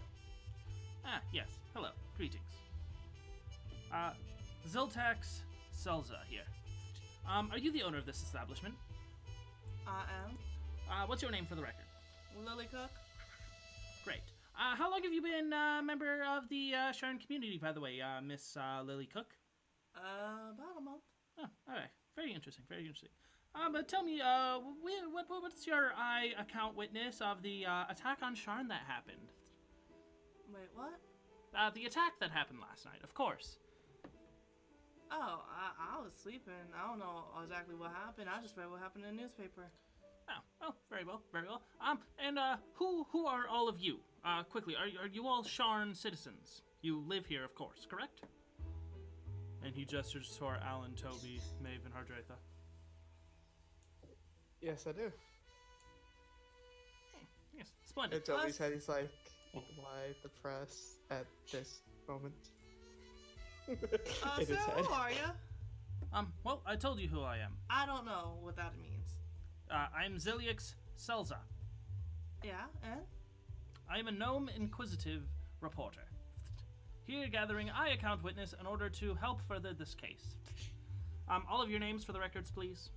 Ah, yes. Hello. Greetings. Ziltax Selza here. Are you the owner of this establishment? I am What's your name for the record? Lily Cook. Great. How long have you been a member of the Sharn community, by the way, Miss Lily Cook? About a month. Oh, all right. Very interesting. Very interesting. But tell me, what's your eye account witness of the attack on Sharn that happened? Wait, what? The attack that happened last night, of course. Oh, I was sleeping. I don't know exactly what happened. I just read what happened in the newspaper. Oh, well, very well, very well. And who are all of you? Quickly, are you all Sharn citizens? You live here, of course, correct? And he gestures toward Alan, Toby, Maeve, and Hardratha. Yes, I do. Yes, splendid. And Toby's head is like, why the press at this moment? In his So head. who are you? Well, I told you who I am. I don't know what that means. I'm Ziliux Selza. Yeah, and? I am a gnome inquisitive reporter. Here gathering eye account witness in order to help further this case. All of your names for the records, please.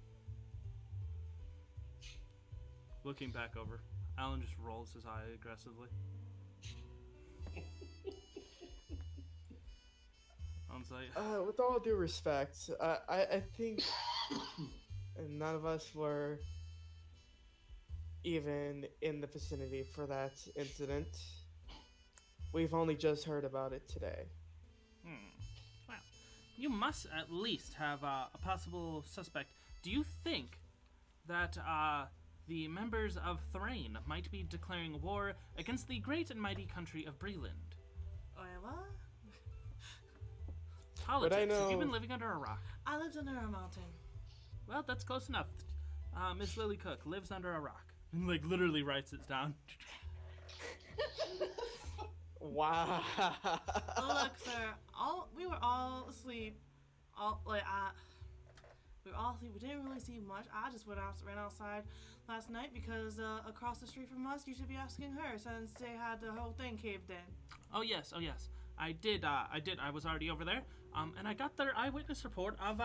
Looking back over, Alan just rolls his eye aggressively. Alan's like, With all due respect, I think none of us were even in the vicinity for that incident. We've only just heard about it today. Well, you must at least have a possible suspect. Do you think that the members of Thrain might be declaring war against the great and mighty country of Breland? Wait, what? Politics. I know- Have you been living under a rock? I lived under a mountain. Well, that's close enough. Miss Lily Cook lives under a rock. And, like, literally writes it down. Wow. Look, sir, we were all asleep. We were all asleep. We didn't really see much. I just ran outside last night because across the street from us, you should be asking her since they had the whole thing caved in. Oh, yes. I did. I was already over there. And I got their eyewitness report of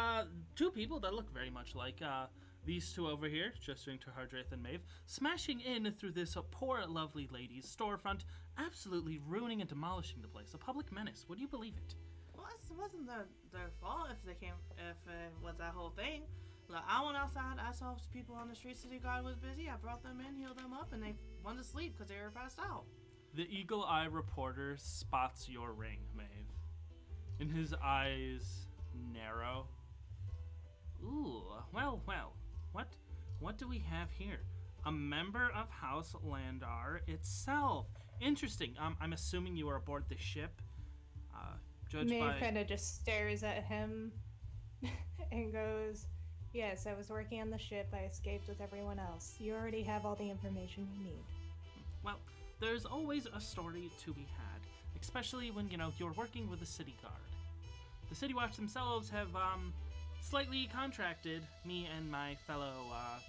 two people that look very much like these two over here, gesturing to Hardraith and Maeve, smashing in through this poor, lovely lady's storefront, absolutely ruining and demolishing the place. A public menace. Would you believe it? Well, it wasn't their fault if it was that whole thing. Look, I went outside. I saw people on the street. City guard was busy. I brought them in, healed them up, and they went to sleep because they were passed out. The eagle eye reporter spots your ring, Maeve. And his eyes narrow. Ooh, well. What do we have here? A member of House Landar itself. Interesting. I'm assuming you are aboard the ship. Judged Maeve by... kind of just stares at him and goes, "Yes, I was working on the ship. I escaped with everyone else. You already have all the information you need." Well, there's always a story to be had, especially when, you're working with the City Guard. The City Watch themselves have, slightly contracted me and my fellow,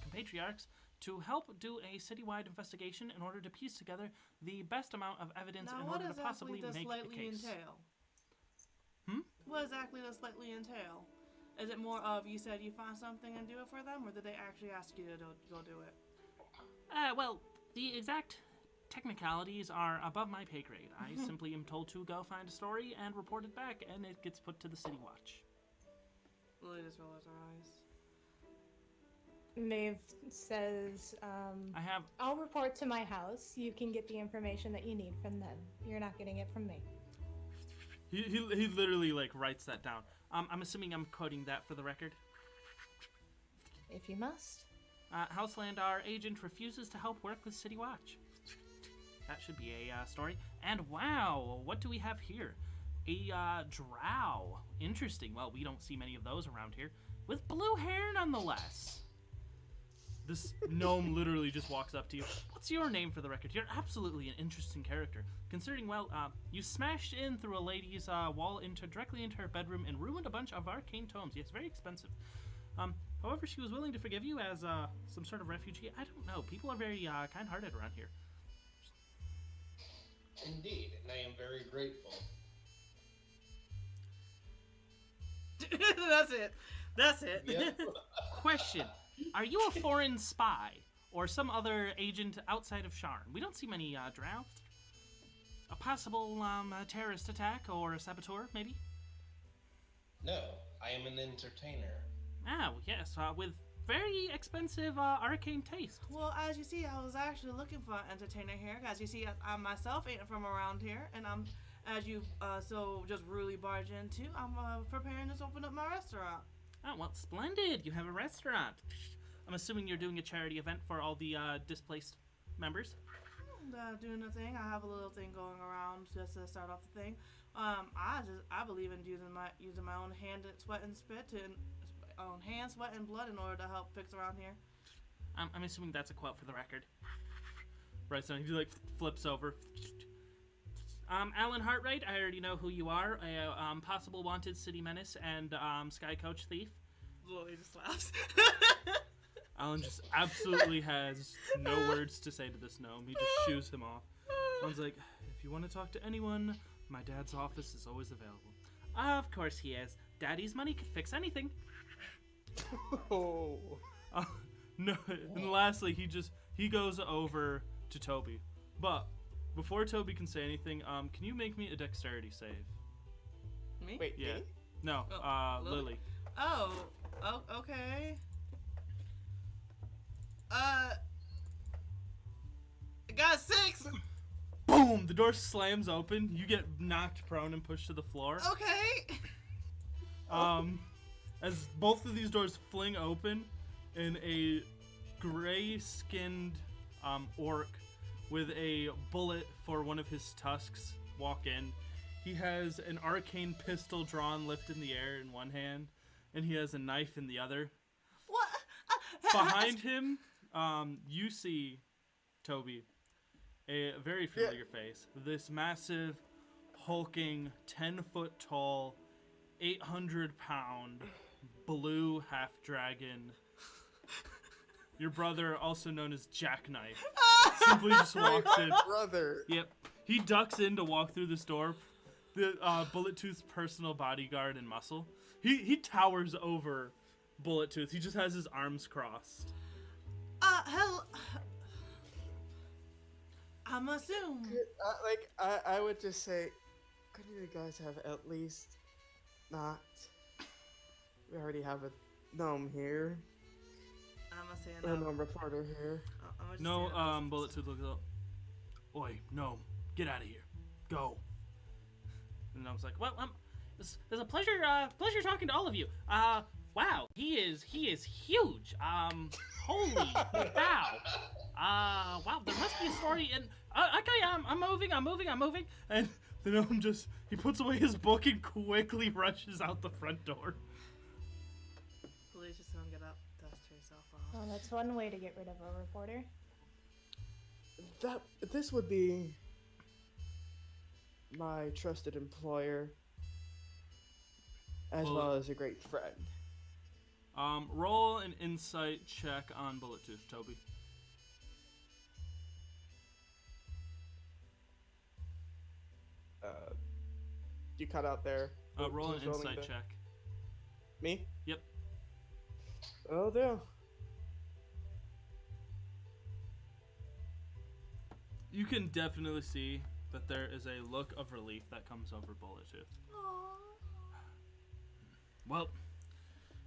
compatriots to help do a citywide investigation in order to piece together the best amount of evidence Now, in what order to exactly possibly does make slightly the case. entail? Hmm? What exactly does slightly entail? Is it more of you said you find something and do it for them, or did they actually ask you to go do it? Well, the exact technicalities are above my pay grade. I simply am told to go find a story and report it back, and it gets put to the City Watch. Lily just rolls her eyes. Maeve says, I'll report to my house. You can get the information that you need from them. You're not getting it from me. He literally, writes that down. I'm assuming I'm quoting that for the record. If you must. House Landar agent refuses to help work with City Watch. That should be a story. And wow, what do we have here? A drow. Interesting. Well, we don't see many of those around here. With blue hair, nonetheless. This gnome literally just walks up to you. What's your name for the record? You're absolutely an interesting character. Considering, you smashed in through a lady's wall directly into her bedroom and ruined a bunch of arcane tomes. Yes, very expensive. However, she was willing to forgive you as some sort of refugee. I don't know. People are very kind-hearted around here. Indeed, and I am very grateful. That's it. Yep. Question. Are you a foreign spy or some other agent outside of Sharn? We don't see many drow. a possible terrorist attack or a saboteur, maybe? No, I am an entertainer. Oh, yes, with very expensive arcane taste. Well, as you see, I was actually looking for an entertainer here. As you see, I myself ain't from around here, and I'm, as you so just really barge into, I'm preparing to open up my restaurant. Oh, well, splendid. You have a restaurant. I'm assuming you're doing a charity event for all the displaced members. Doing a thing. I have a little thing going around just to start off the thing. I believe in using my own hand, sweat, and spit own hand, sweat, and blood in order to help fix around here. I'm assuming that's a quote for the record. Right, so he like flips over. Alan Hartright, I already know who you are. A possible wanted city menace and sky coach thief. Lily just laughs. Alan just absolutely has no words to say to this gnome. He just shoos him off. Alan's like, if you want to talk to anyone, my dad's office is always available. Of course he is. Daddy's money could fix anything. Oh. No, and lastly, he goes over to Toby. But before Toby can say anything, can you make me a dexterity save? Me? Wait, Yeah. me? No, Lily. Oh, okay. I got 6. Boom! The door slams open. You get knocked prone and pushed to the floor. Okay. As both of these doors fling open, and a gray-skinned orc with a bullet for one of his tusks walk in. He has an arcane pistol drawn, lifted in the air in one hand, and he has a knife in the other. What? Behind him, you see, Toby, a very familiar face. This massive, hulking, 10-foot-tall, 800-pound, blue half-dragon. Your brother, also known as Jackknife, simply just walks in. Brother. Yep. He ducks in to walk through this door. The Bullet Tooth's personal bodyguard and muscle. He towers over Bullet Tooth. He just has his arms crossed. Hell. I'm assuming. I would just say, couldn't you guys have at least not? We already have a gnome here. I'm gonna say A no. gnome reporter here. No, Bullet Tooth looks up. Oi, no, get out of here. Go. And I was like, well, it's a pleasure talking to all of you. Wow, he is huge. Holy cow. Wow, there must be a story in. Okay, I'm moving. And the gnome he puts away his book and quickly rushes out the front door. Please just don't get up. Dust yourself off. Well, that's one way to get rid of a reporter. This would be my trusted employer, as well as a great friend. Roll an insight check on Bullet Tooth, Toby. You cut out there. Roll an Who's rolling insight the- check. Me? Yep. Oh, do. You can definitely see that there is a look of relief that comes over Bullet Tooth. Well,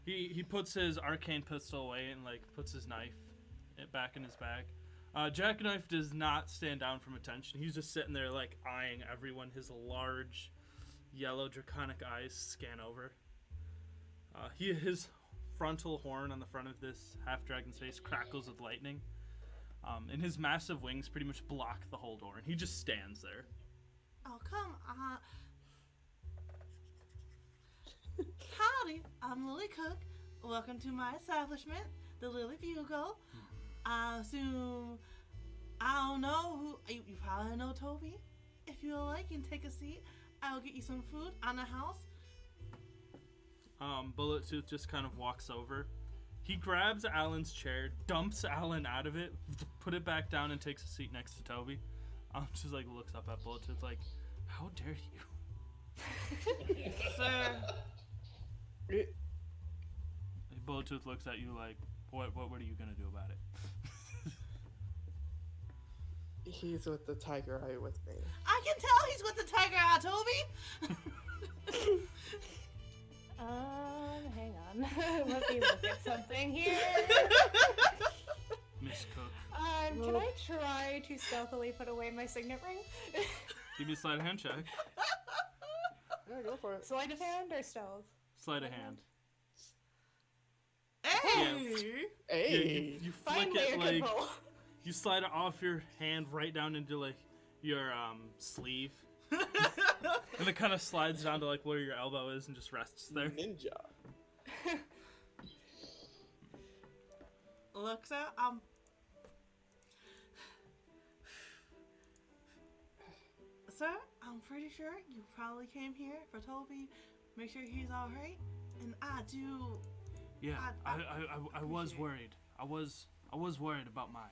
he puts his arcane pistol away and puts his knife back in his bag. Jackknife does not stand down from attention. He's just sitting there eyeing everyone. His large yellow draconic eyes scan over. His frontal horn on the front of this half dragon's face crackles with lightning. And his massive wings pretty much block the whole door, and he just stands there. Oh, come on. Howdy, I'm Lily Cook. Welcome to my establishment, the Lily Bugle. I assume, I don't know who, you probably know Toby. If you like, you can take a seat. I'll get you some food on the house. Bullet Tooth just kind of walks over. He grabs Alan's chair, dumps Alan out of it, put it back down, and takes a seat next to Toby. Just looks up at Bullet Tooth how dare you? Sir. Bullet Tooth looks at you what are you gonna do about it? He's with the tiger eye with me. I can tell he's with the tiger eye, Toby. Hang on. Let me look at something here. Miss Cook. Can I try to stealthily put away my signet ring? Give me a sleight of hand check. Yeah, go for it. Sleight of hand or stealth? Sleight of hand. Hey! Hey! You flick Finally, it a like good roll. you slide it off your hand right down into like your sleeve, and it kind of slides down to like where your elbow is and just rests there. Ninja. Looks out. Sir, I'm pretty sure you probably came here for Toby. Make sure he's all right. And I do. Yeah, I was appreciate it. worried. I was worried about my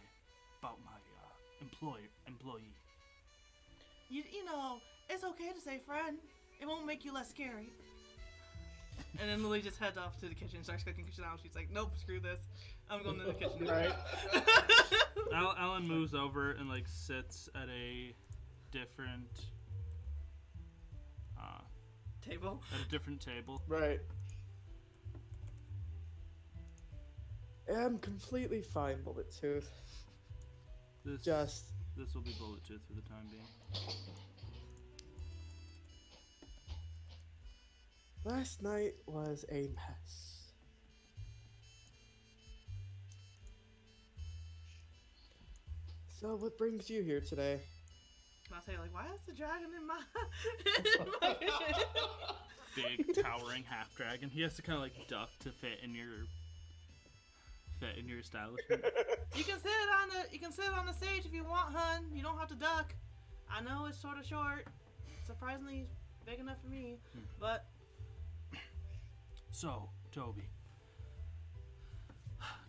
employee. You know, it's okay to say friend. It won't make you less scary. And then Lily just heads off to the kitchen, starts cooking now. She's like, nope, screw this. I'm going to the kitchen. Right. Alan moves over and like sits at a different Table. table. Right. I'm completely fine, Bullet Tooth. This will be Bullet Tooth for the time being. Last night was a mess. So what brings you here today? And I'll say, like, why is the dragon in my kitchen? Big towering half dragon. He has to kind of like duck to fit in your establishment. You can sit on the stage if you want, hun. You don't have to duck. I know it's sort of short. Surprisingly big enough for me, but So, Toby,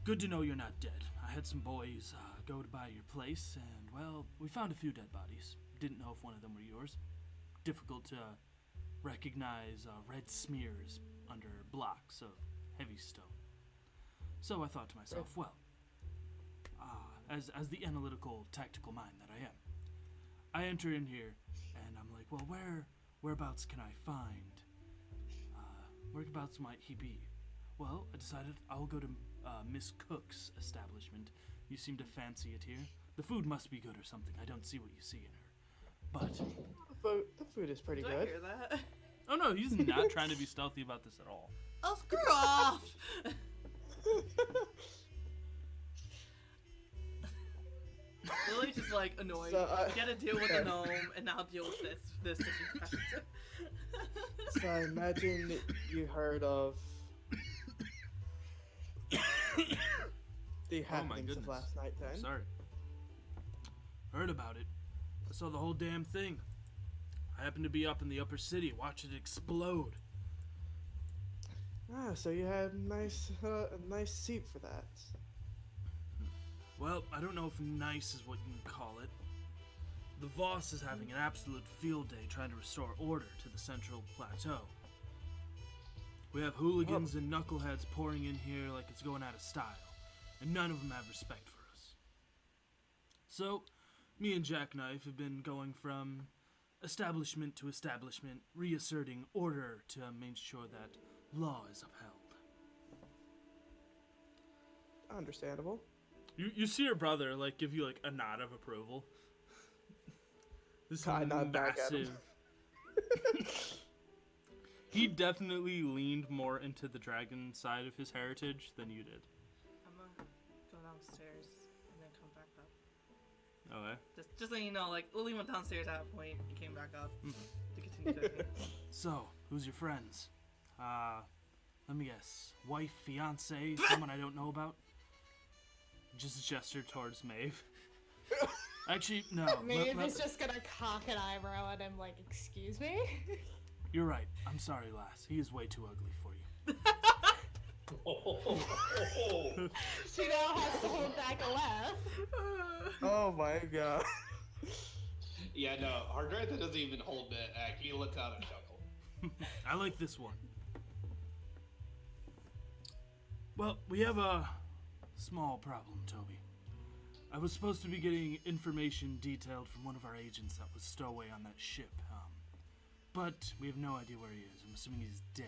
good to know you're not dead. I had some boys go by your place, and well, we found a few dead bodies. Didn't know if one of them were yours. Difficult to recognize red smears under blocks of heavy stone. So I thought to myself, well, as the analytical, tactical mind that I am, I enter in here, and I'm like, well, whereabouts can I find? Whereabouts might he be? Well, I decided I'll go to Miss Cook's establishment. You seem to fancy it here. The food must be good or something. I don't see what you see in her. But The food is pretty did I good. hear that? oh no, he's not trying to be stealthy about this at all. Oh, screw off! Lily's just like annoyed. So, Gotta deal with the gnome, and now deal with this disrespect. So I imagine you heard of the happenings of goodness. last night then. Sorry. Heard about it. I saw the whole damn thing. I happened to be up in the upper city, watching it explode. Ah, so you had a nice seat for that. Well, I don't know if nice is what you can call it. The Voss is having an absolute field day trying to restore order to the Central Plateau. We have hooligans and knuckleheads pouring in here like it's going out of style, and none of them have respect for us. So, me and Jackknife have been going from establishment to establishment, reasserting order to make sure that law is upheld. Understandable. You see your brother like give you like a nod of approval. This I nod back at him. massive. He definitely leaned more into the dragon side of his heritage than you did. I'm gonna go downstairs and then come back up. Okay. Just so you know, like Lily went downstairs at a point and came back up to continue cooking. So, who's your friends? Let me guess. Wife, fiance, someone I don't know about? Just gesture towards Maeve. Actually, no. Maeve is just gonna cock an eyebrow at him like, excuse me? You're right. I'm sorry, lass. He is way too ugly for you. She now has to hold back a laugh. Oh my god. Yeah, no, Hardratha doesn't even hold back. He lets out a chuckle. I like this one. Well, we have a small problem, Toby. I was supposed to be getting information detailed from one of our agents that was stowaway on that ship, but we have no idea where he is. I'm assuming he's dead.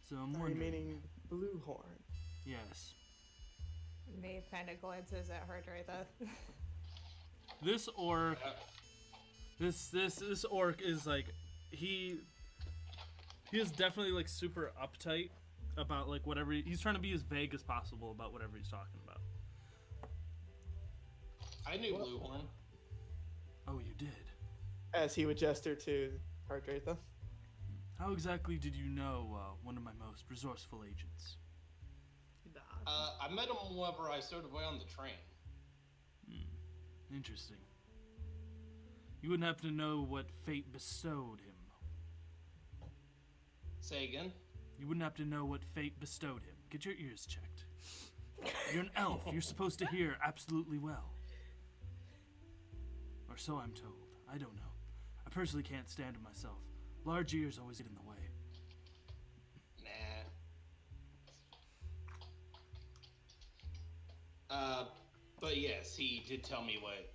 So I'm Are you wondering. meaning Bluehorn? Yes. Maeve kind of glances at her right there. This orc. This orc is like he is definitely like super uptight about like whatever he's trying to be as vague as possible about whatever he's talking about. I knew Bluehorn. Oh, you did? As he would gesture to Hardratha. How exactly did you know one of my most resourceful agents? I met him whenever I stowed away on the train. Interesting. You wouldn't happen to know what fate bestowed him? Say again? You wouldn't happen to know what fate bestowed him? Get your ears checked. You're an elf. You're supposed to hear absolutely well. Or so I'm told. I don't know. I personally can't stand it myself. Large ears always get in the way. Nah. But yes, he did tell me what...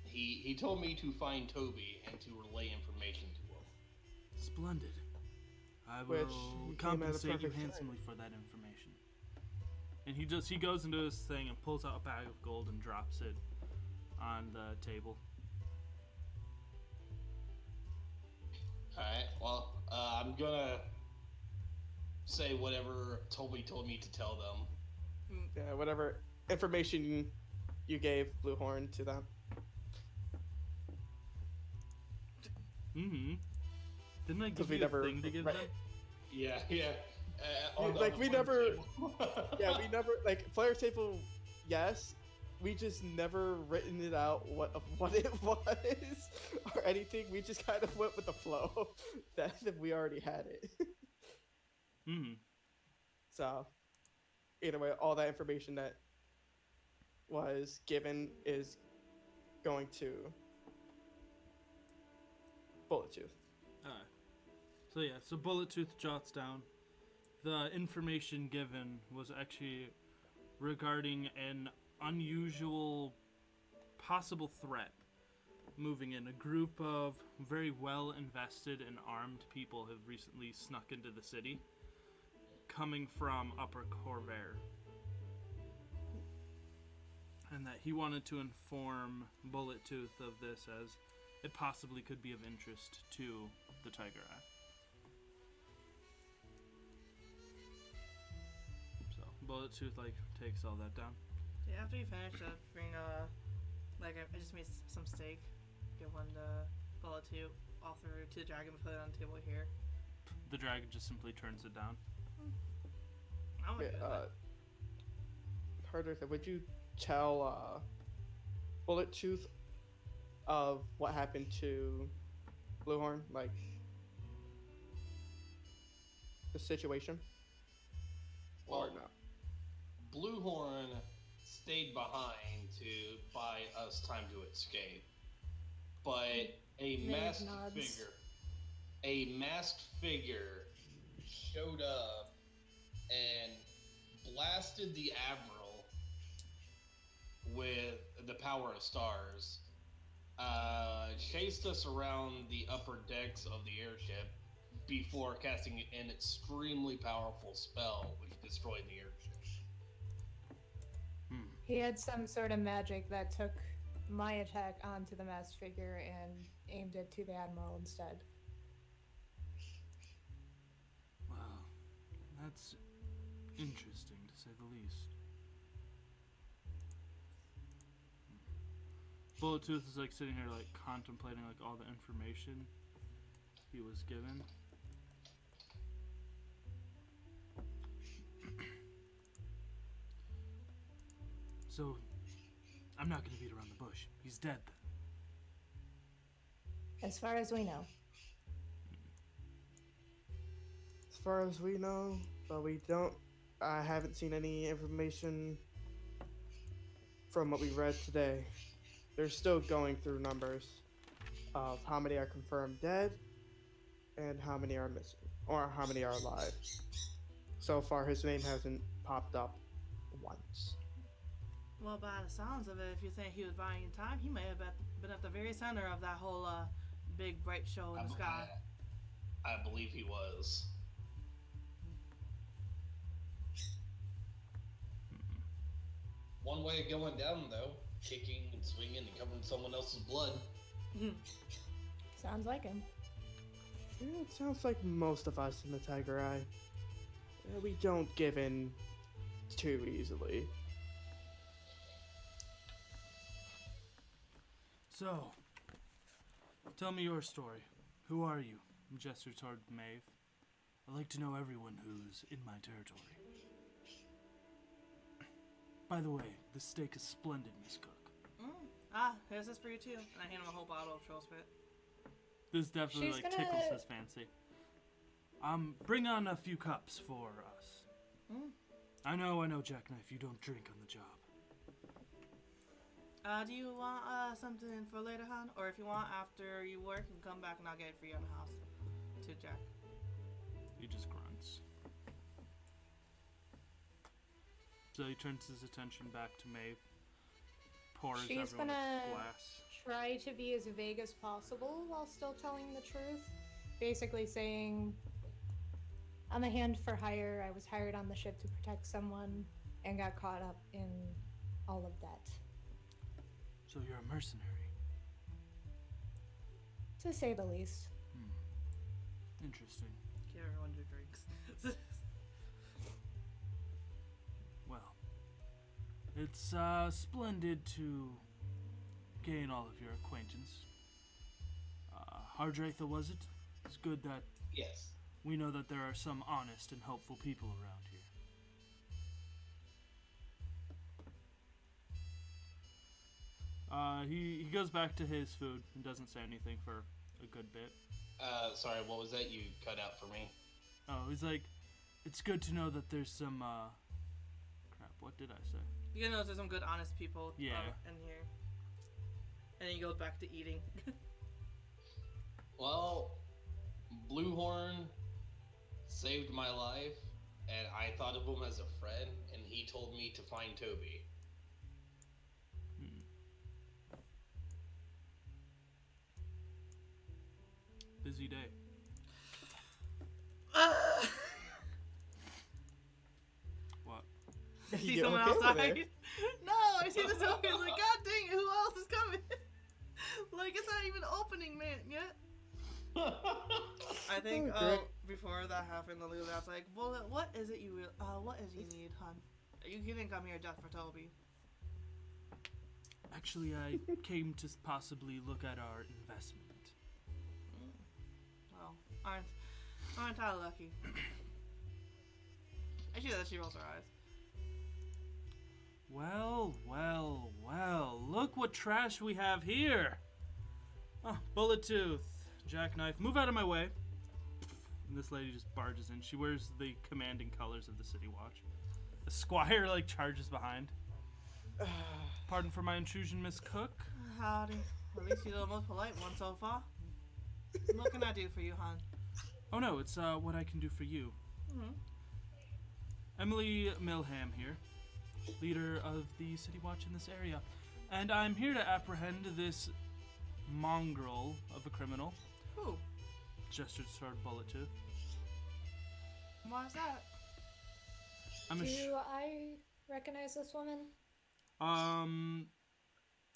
He told me to find Toby and to relay information to him. Splendid. I Which will came at a compensate you perfect time. handsomely for that information. And he goes into his thing and pulls out a bag of gold and drops it on the table. Alright, well, I'm gonna say whatever Toby told me to tell them. Yeah, whatever information you gave Bluehorn to them. Mm-hmm. Didn't I give we you never- a thing to give right. them? Yeah. Like, we never- Yeah, we never, like, player table, yes. We just never written it out what it was or anything. We just kind of went with the flow that we already had it. Mm-hmm. So, either way, all that information that was given is going to Bullet Tooth. Alright. So yeah, so Bullet Tooth jots down. The information given was actually regarding an unusual possible threat moving in. A group of very well invested and armed people have recently snuck into the city, coming from Upper Corvair. And that he wanted to inform Bullet Tooth of this as it possibly could be of interest to the Tiger Eye. So Bullet Tooth takes all that down. Yeah, after you finish, bring I just made some steak. Give one to Bullet to offer to the dragon, put it on the table here. The dragon just simply turns it down. I'm gonna do that. Hardratha, would you tell Bullet Tooth of what happened to Bluehorn, like the situation? Well, Or no? Bluehorn stayed behind to buy us time to escape, but a Maeve nods. masked figure showed up and blasted the Admiral with the power of stars, chased us around the upper decks of the airship before casting an extremely powerful spell which destroyed the airship. He had some sort of magic that took my attack onto the masked figure and aimed it to the Admiral instead. Wow, that's interesting to say the least. Bullet Tooth is sitting here contemplating all the information he was given. So, I'm not going to beat around the bush. He's dead then. As far as we know. As far as we know, but we don't. I haven't seen any information from what we read today. They're still going through numbers of how many are confirmed dead and how many are missing, or how many are alive. So far, his name hasn't popped up once. Well, by the sounds of it, if you think he was buying time, he may have been at the very center of that whole big bright show in the sky. I believe he was. One way of going down, though, kicking and swinging and covering someone else's blood. Sounds like him. Yeah, it sounds like most of us in the Tiger Eye. We don't give in too easily. So, tell me your story. Who are you? Gesture toward Maeve. I like to know everyone who's in my territory. By the way, the steak is splendid, Miss Cook. Here's this for you too. And I hand him a whole bottle of troll spit. This definitely She's tickles gonna- his fancy. Bring on a few cups for us. I know, Jackknife, you don't drink on the job. Do you want something for later, hon? Or if you want, after you work, you can come back and I'll get it for you in the house. To Jack. He just grunts. So he turns his attention back to Maeve. Pours She's everyone a gonna glass. try to be as vague as possible while still telling the truth. Basically saying, I'm a hand for hire. I was hired on the ship to protect someone and got caught up in all of that. So you're a mercenary. To say the least. Interesting. Give everyone your drinks. Well, it's splendid to gain all of your acquaintance. Hardratha, was it? It's good that Yes. we know that there are some honest and helpful people around here. He goes back to his food and doesn't say anything for a good bit. Sorry, what was that you cut out for me? Oh, he's like, it's good to know that there's some, crap, what did I say? You know, there's some good, honest people Yeah. in here. And then he goes back to eating. Well, Bluehorn saved my life, and I thought of him as a friend, and he told me to find Toby. Busy day. What? I see You someone okay over outside. there? No, I see the door. Like, God dang it, who else is coming? Like, it's not even opening, man, yet. I think Oh, great. before that happened, the leader was like, "Bullet, what is it you need, hon? You didn't come here just for Toby." Actually, I came to possibly look at our investment. Well, aren't I lucky? I see that she rolls her eyes. Well, look what trash we have here. Oh, Bullet Tooth, Jackknife, move out of my way. And this lady just barges in. She wears the commanding colors of the City Watch. The squire, like, charges behind. Pardon for my intrusion, Miss Cook. Howdy. At least you're the most polite one so far. What can I do for you, hon? Oh no, it's what I can do for you. Mm-hmm. Emily Milham here, leader of the City Watch in this area. And I'm here to apprehend this mongrel of a criminal. Who? Gestured toward Bullet Tooth. Why's that? Do I recognize this woman?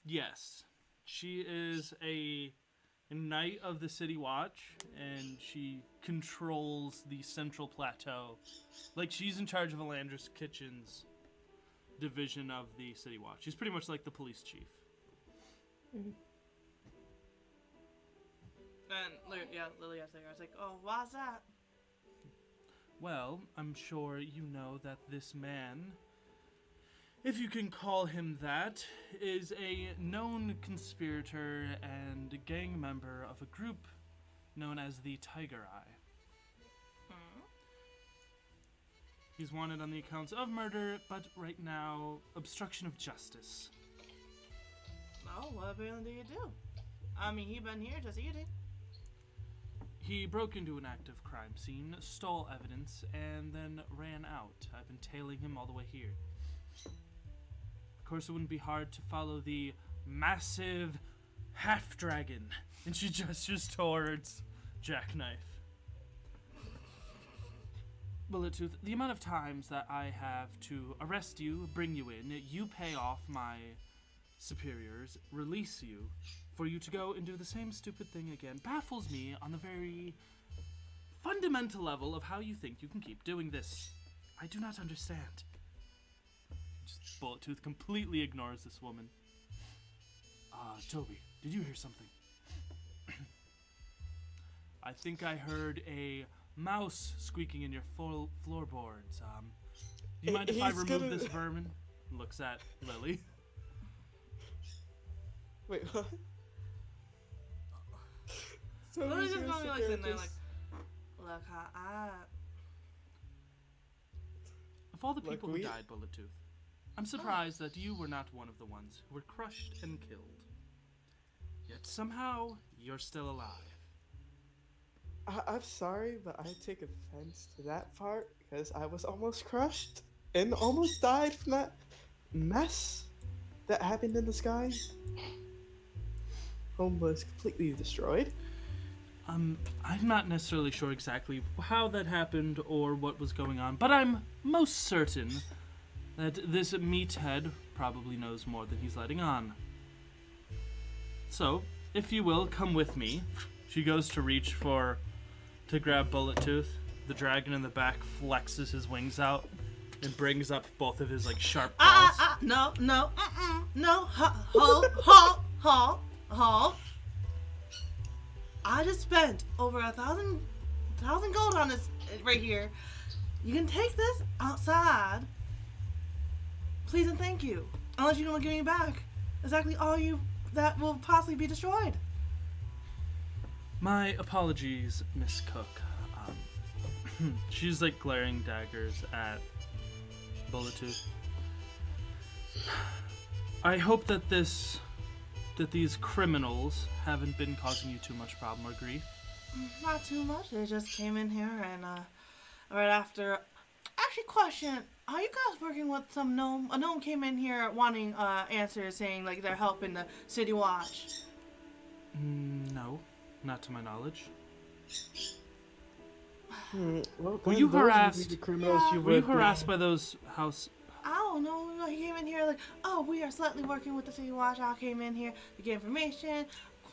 Yes. She is a knight of the City Watch, and she controls the Central Plateau. Like, she's in charge of Elandris Kitchen's division of the City Watch. She's pretty much like the police chief. Mm-hmm. And Lily asked her. I was like, "Oh, why's that?" Well, I'm sure you know that this man, if you can call him that, is a known conspirator and gang member of a group known as the Tiger Eye. He's wanted on the accounts of murder, but right now, obstruction of justice. Oh, what apparently do you do? I mean, he been here just eating. He broke into an active crime scene, stole evidence, and then ran out. I've been tailing him all the way here. Of course, it wouldn't be hard to follow the massive half-dragon. And she gestures towards Jackknife. Bullet-Tooth, the amount of times that I have to arrest you, bring you in, you pay off my superiors, release you, for you to go and do the same stupid thing again, baffles me on the very fundamental level of how you think you can keep doing this. I do not understand. Just Bullet-Tooth completely ignores this woman. Toby, did you hear something? I think I heard a mouse squeaking in your floorboards. Do you mind if I remove this vermin? Looks at Lily. Wait, what? Lily's just gonna be like sitting there like, look, Of all the people who we- died, Bullet-Tooth, I'm surprised that you were not one of the ones who were crushed and killed. Yet somehow, you're still alive. I'm sorry, but I take offense to that part because I was almost crushed and almost died from that mess that happened in the sky. Home was completely destroyed. I'm not necessarily sure exactly how that happened or what was going on, but I'm most certain that this meathead probably knows more than he's letting on. So, if you will, come with me. She goes to reach to grab Bullet-Tooth. The dragon in the back flexes his wings out and brings up both of his, sharp claws. no, halt. I just spent over 1,000 gold on this right here. You can take this outside. Please and thank you. Unless you're gonna give me back exactly all that will possibly be destroyed. My apologies, Miss Cook. She's glaring daggers at Bullet-Tooth. I hope that these criminals haven't been causing you too much problem or grief. Not too much. They just came in here and right after. Actually, question: are you guys working with some gnome? A gnome came in here wanting answers, saying they're helping the city watch. No, not to my knowledge. Well, Were you those would be harassed? the criminals Yeah. you Were you would- harassed by those house? I don't know. He came in here oh, we are slightly working with the city watch. I came in here to get information.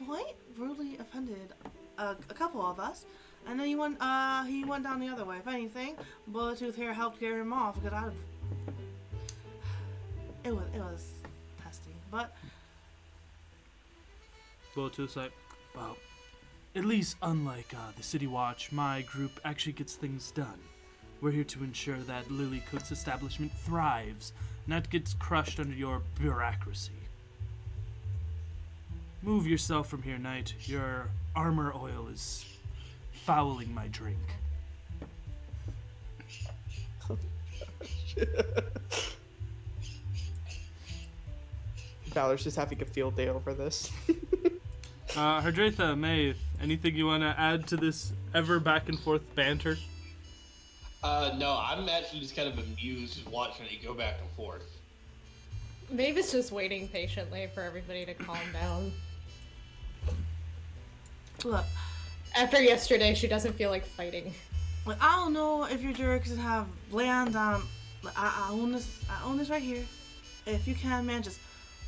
Quite rudely offended a couple of us, and then he went down the other way. If anything, Bullet-Tooth here helped get him off because it was testing, but Bullet-Tooth's like, well, at least unlike the City Watch, my group actually gets things done. We're here to ensure that Lily Cook's establishment thrives, not gets crushed under your bureaucracy. Move yourself from here, Knight. Your armor oil is fouling my drink. Valor's just having a field day over this. Herdratha, Maeve, anything you want to add to this ever back and forth banter? No, I'm actually just kind of amused just watching it go back and forth. Maeve is just waiting patiently for everybody to calm down. look. After yesterday, she doesn't feel like fighting. I don't know if your jerks have land on. I own this. I own this right here. If you can, man, just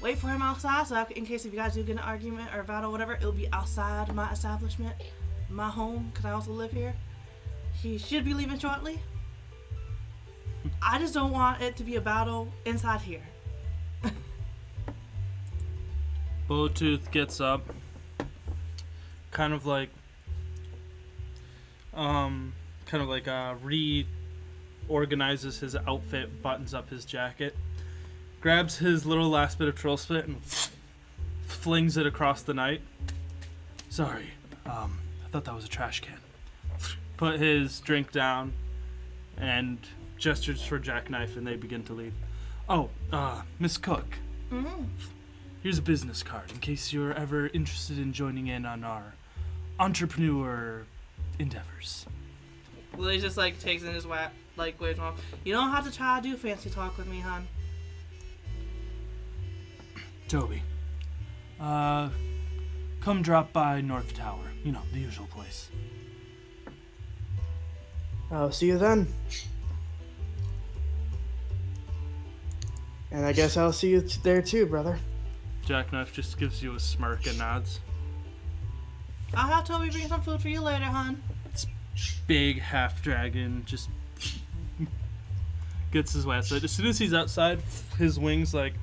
wait for him outside. So in case if you guys do get an argument or a battle, or whatever, it'll be outside my establishment, my home, because I also live here. He should be leaving shortly. I just don't want it to be a battle inside here. Bullet-Tooth gets up, reorganizes his outfit, buttons up his jacket, grabs his little last bit of troll spit and flings it across the night. Sorry, I thought that was a trash can. Put his drink down and gestures for Jackknife, and they begin to leave. Oh, Miss Cook. Mm-hmm. Here's a business card in case you're ever interested in joining in on our entrepreneur endeavors. Lily just like takes in his waves him off. You don't have to try to do fancy talk with me, hon. Toby, come drop by North Tower. You know, the usual place. I'll see you then. And I guess I'll see you there too, brother. Jackknife just gives you a smirk and nods. I'll have Toby bring some food for you later, hon. Big half dragon just gets his way outside. As soon as he's outside, his wings like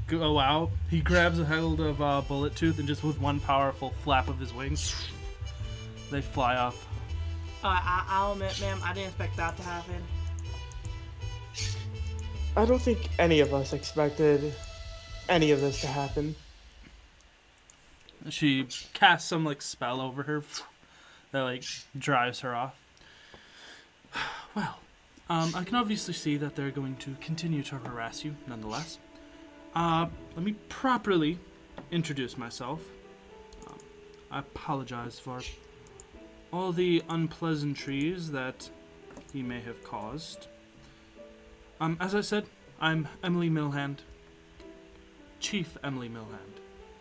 go out. He grabs a hold of Bullet Tooth and just with one powerful flap of his wings, they fly up. I'll admit, ma'am, I didn't expect that to happen. I don't think any of us expected any of this to happen. She casts some like spell over her that like drives her off. Well, I can obviously see that they're going to continue to harass you nonetheless. Let me properly introduce myself. I apologize for all the unpleasantries that he may have caused. As I said, I'm Emily Millhand, Chief Emily Millhand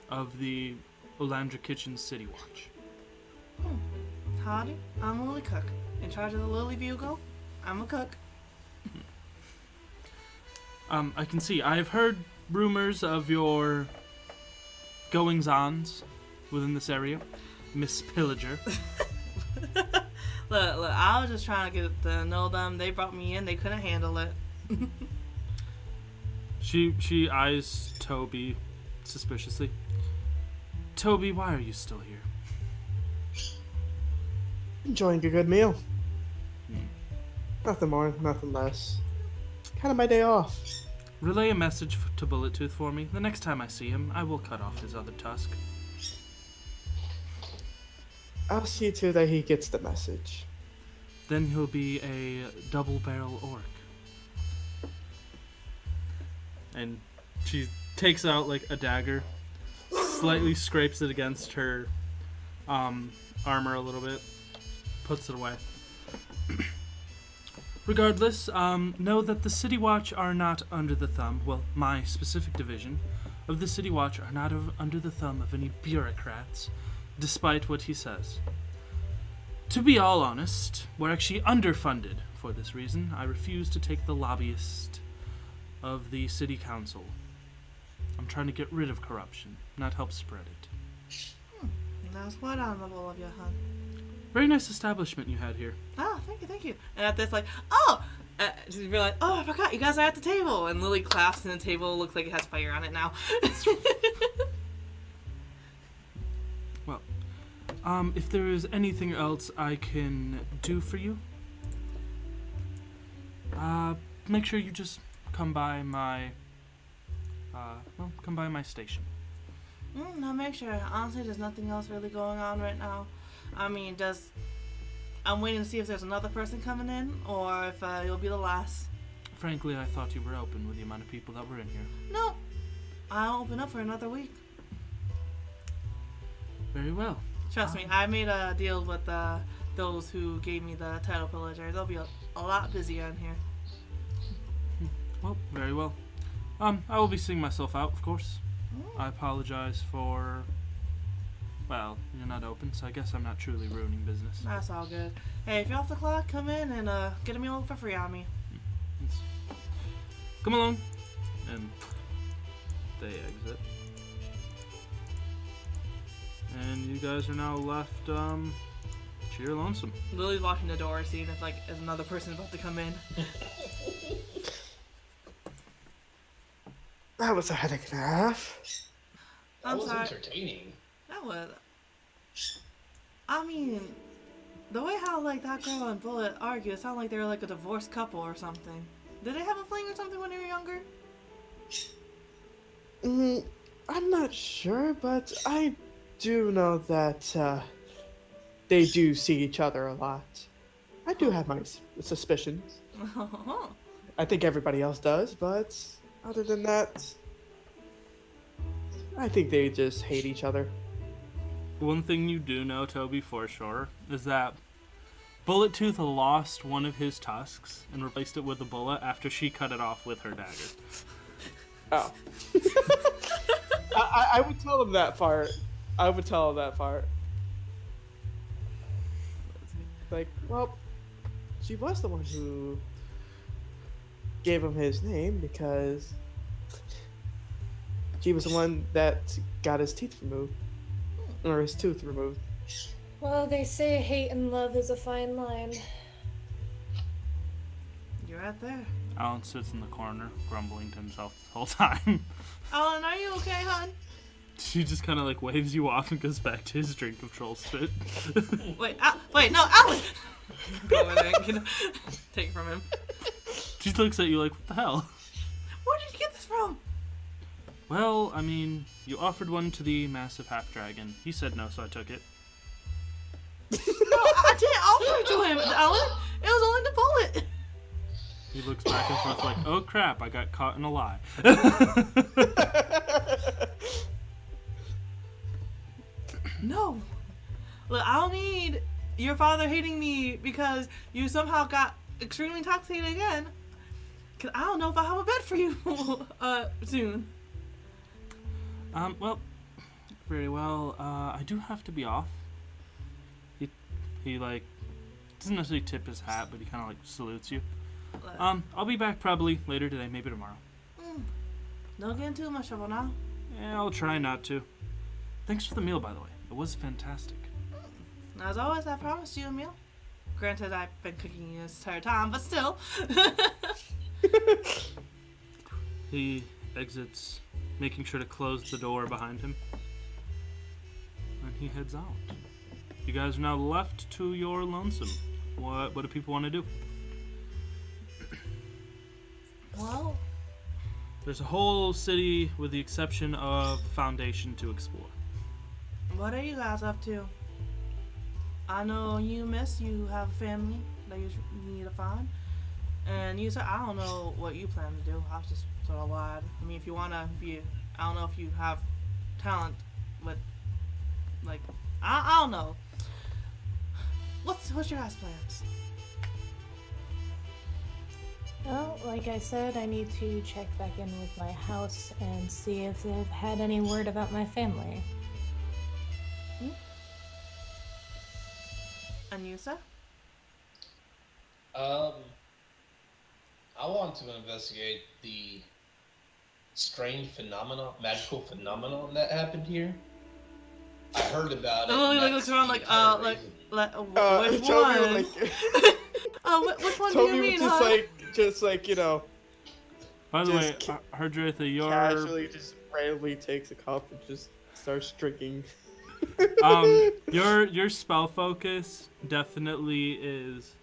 of the Olandra Kitchen City Watch. Howdy, I'm Lily Cook. In charge of the Lily Bugle, I'm a cook. I can see. I've heard rumors of your goings-ons within this area, Miss Pillager. Look, I was just trying to get to know them. They brought me in. They couldn't handle it. She eyes Toby suspiciously. Toby, why are you still here? Enjoying a good meal. Nothing more, nothing less. Kind of my day off. Relay a message to Bullet Tooth for me. The next time I see him, I will cut off his other tusk. I'll see to that he gets the message. Then he'll be a double-barrel orc. And she takes out like a dagger, slightly scrapes it against her armor a little bit, puts it away. Regardless, know that the City Watch are not under the thumb, well, my specific division of the City Watch are not under the thumb of any bureaucrats, despite what he says. To be all honest, we're actually underfunded for this reason. I refuse to take the lobbyist of the City Council. I'm trying to get rid of corruption, not help spread it. That's quite honorable of you, hon. Very nice establishment you had here. Oh, thank you. And at this, like, just realize, I forgot, you guys are at the table. And Lily claps, and the table looks like it has fire on it now. Well, if there is anything else I can do for you, make sure you just come by my, station. No, make sure. Honestly, there's nothing else really going on right now. I mean, I'm waiting to see if there's another person coming in, or if you'll be the last. Frankly, I thought you were open with the amount of people that were in here. No, I'll open up for another week. Very well. Trust me, I made a deal with those who gave me the title pillager. They'll be a lot busier in here. Well, very well. I will be seeing myself out, of course. I apologize for... Well, you're not open, so I guess I'm not truly ruining business. That's all good. Hey, if you're off the clock, come in and get a meal for free on me. Come along. And they exit. And you guys are now left, to your lonesome. Lily's watching the door, seeing if is another person about to come in. That was a headache and a half. That was sorry. entertaining. That was. I mean, the way how that girl and Bullet argue, it sounded like they were a divorced couple or something. Did they have a fling or something when they were younger? I'm not sure, but I do know that they do see each other a lot. I do have my suspicions. I think everybody else does, but other than that, I think they just hate each other. One thing you do know, Toby, for sure, is that Bullet Tooth lost one of his tusks and replaced it with a bullet after she cut it off with her dagger. Oh. I would tell him that part. I would tell him that part. Like, well, she was the one who gave him his name because she was the one that got his teeth removed. Or his tooth removed. Well, they say hate and love is a fine line. You're right there. Alan sits in the corner, grumbling to himself the whole time. Alan, are you okay, hon? She just kind of like waves you off and goes back to his drink of troll spit. Wait, no, Alan! Go over there and take it from him. She looks at you like, what the hell? Where did you get this from? Well, I mean, you offered one to the massive half dragon. He said no, so I took it. No, I didn't offer it to him, Alan. It was only the bullet. He looks back and forth like, oh crap, I got caught in a lie. No. Look, I don't need your father hating me because you somehow got extremely intoxicated again. Cause I don't know if I have a bed for you soon. Well, very well. I do have to be off. He like doesn't necessarily tip his hat, but he kind of like salutes you. I'll be back probably later today, maybe tomorrow. Don't get in too much trouble now. Yeah, I'll try not to. Thanks for the meal, by the way. It was fantastic. As always, I promised you a meal. Granted, I've been cooking this entire time, but still. He exits, making sure to close the door behind him. And he heads out. You guys are now left to your lonesome. What do people want to do? Well, There's a whole city with the exception of Foundation to explore. What are you guys up to? I know you, miss, you have a family that you need to find. And you said, I don't know what you plan to do. I was just sort of wide. I mean, if you want to be, I don't know if you have talent with, like, I don't know. What's your guys' plans? well, like I said, I need to check back in with my house and see if they've had any word about my family. And you, sir? I want to investigate the strange magical phenomenon that happened here. I heard about it. Lily and looks that's around the like, entire reason. which Toby one? was Which one do Toby you was mean, just like, you know, By the way, Just Hardratha, your casually just randomly takes a cup and just starts drinking. your spell focus definitely is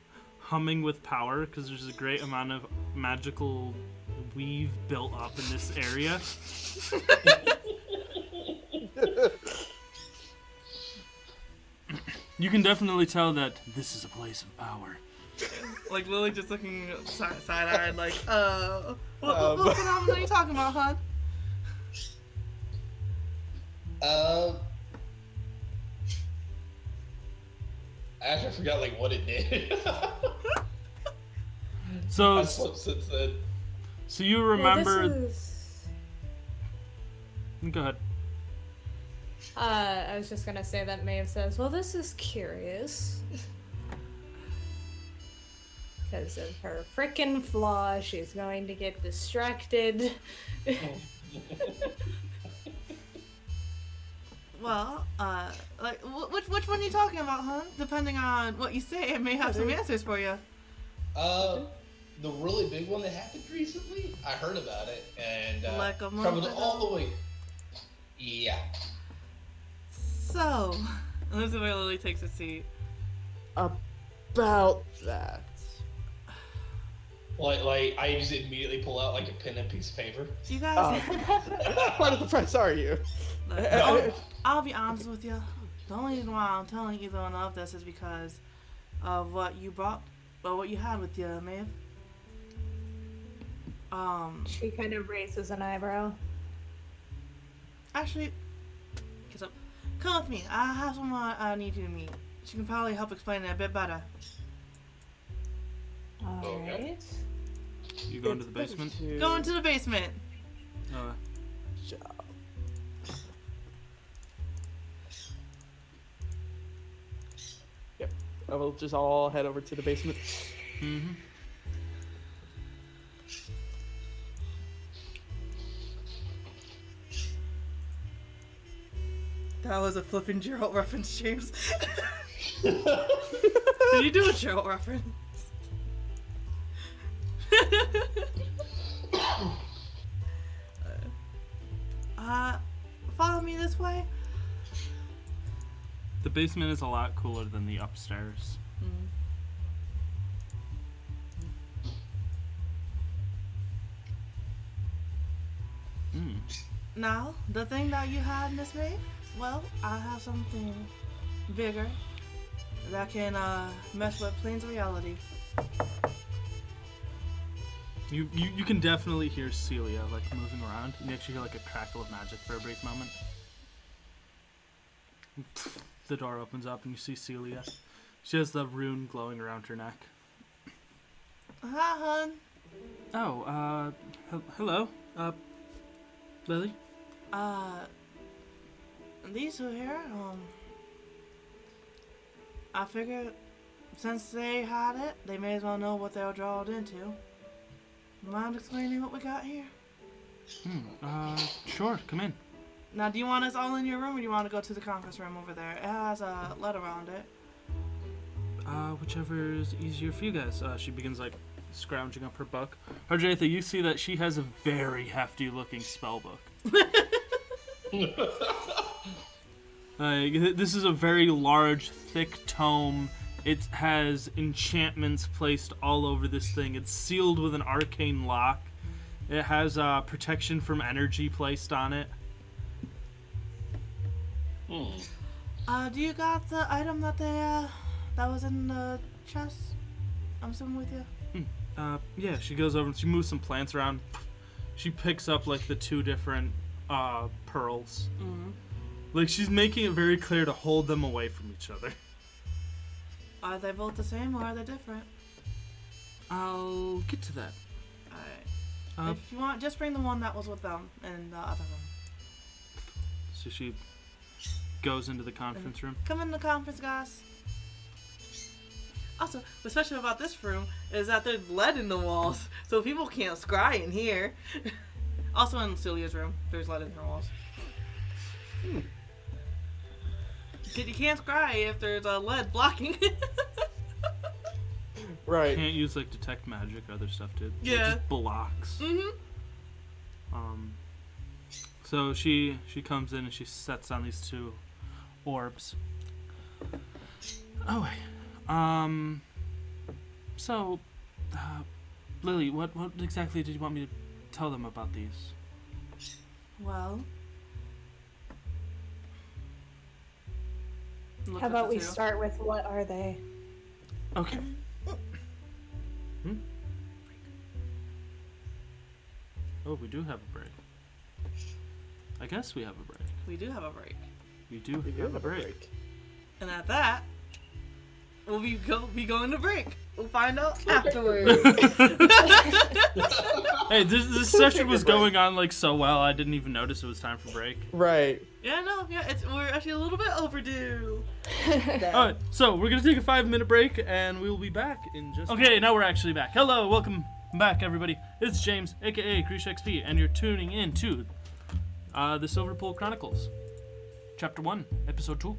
humming with power because there's a great amount of magical weave built up in this area. You can definitely tell that this is a place of power. Like Lily just looking side-eyed, like, what phenomenon are you talking about, hon? Actually, I forgot like what it did. So, I've slept since then. so you remember? Well, Go ahead. I was just gonna say that Maeve says, well, this is curious. Because of her frickin' flaw, she's going to get distracted. Well, like, which one are you talking about, hon? Depending on what you say, it may have some answers for you. The really big one that happened recently, I heard about it and Like a month traveled ago? all the way. Yeah. So, this is where Lily takes a seat. About that. Like I just immediately pull out like a pen and piece of paper. You guys, What of the press are you? look, I'll be honest with you. The only reason why I'm telling either one of this is because of what you brought, or what you had with you, Maeve. She kind of raises an eyebrow. Actually, Come with me. I have someone I need you to meet. She can probably help explain it a bit better. Alright. You go into the basement? Go into the basement. Job. Yep. I will just all head over to the basement. Mm-hmm. That was a flipping Gerald reference, James. Did you do a Gerald reference? Follow me this way. The basement is a lot cooler than the upstairs. Now, the thing that you had in this raid, well, I have something bigger that can mess with planes of reality. You can definitely hear Celia like moving around. You actually hear like a crackle of magic for a brief moment. The door opens up and you see Celia. She has the rune glowing around her neck. Hi, hun. Oh, hello, Lily. These two here, I figured since they had it, they may as well know what they were drawn into. Mind explaining what we got here? Sure, come in. Now, do you want us all in your room, or do you want to go to the conference room over there? It has a letter around it. Whichever is easier for you guys. She begins like scrounging up her book. Harjatha, you see that she has a very hefty looking spell book. This is a very large, thick tome. It has enchantments placed all over this thing. It's sealed with an arcane lock. It has protection from energy placed on it. Do you got the item that that was in the chest? I'm assuming with you. Yeah, she goes over and she moves some plants around. She picks up like the two different pearls. Like she's making it very clear to hold them away from each other. Are they both the same or are they different? I'll get to that. Alright. If you want, just bring the one that was with them in the other room. So she goes into the conference room. Come in the conference, guys. Also, what's special about this room is that there's lead in the walls, so people can't scry in here. Also in Celia's room, there's lead in her walls. You can't scry if there's lead blocking. Right. Can't use like detect magic or other stuff too. Yeah. It just blocks. So she comes in and she sets on these two orbs. Oh wait. So Lily, what exactly did you want me to tell them about these? Well, How about we start with what are they? Okay. Oh, we do have a break. I guess we have a break. We do have a break. We do have a break. And at that, we'll be going to break. We'll find out afterwards. Hey, this session was going on like so well, I didn't even notice it was time for break. Right. Yeah, no, yeah, we're actually a little bit overdue. Alright, so we're gonna take a 5-minute break and we'll be back in just Okay, now we're actually back. Hello, welcome back everybody. It's James, aka Krish XP, and you're tuning in to the Silverpool Chronicles. Chapter 1, Episode 2.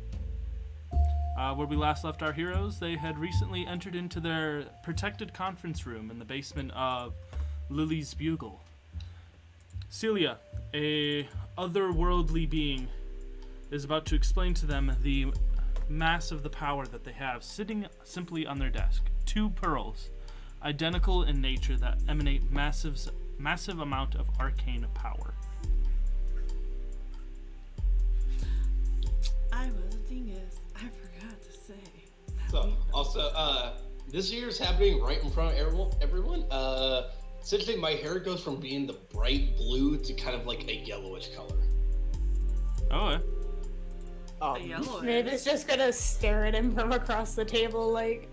Where we last left our heroes, they had recently entered into their protected conference room in the basement of Lily's Bugle. Celia, a otherworldly being, is about to explain to them the mass of the power that they have sitting simply on their desk. 2 pearls, identical in nature, that emanate massive amount of arcane power. I was a dingus. I forgot to say. So, also, this year is happening right in front of everyone. Essentially, my hair goes from being the bright blue to kind of like a yellowish color. Oh, yeah. yellow Maeve hair. is just gonna stare at him from across the table, like,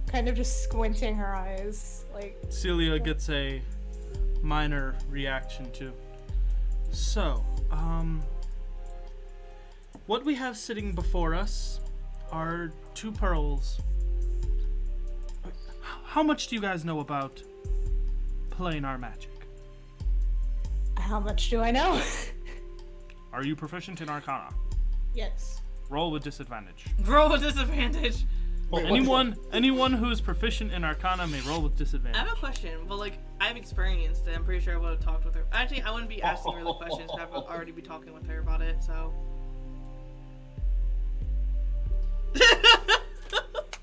kind of just squinting her eyes, like. Celia gets a minor reaction too. So, what we have sitting before us are 2 pearls. How much do you guys know about planar magic? How much do I know? Are you proficient in Arcana? Yes. Roll with disadvantage. Roll with disadvantage. Wait, Anyone who is proficient in Arcana may roll with I disadvantage. have a question. Well, like, I've experienced it. I'm pretty sure I would have talked with her. Actually, I wouldn't be asking her the questions. I would already be talking with her about it, so.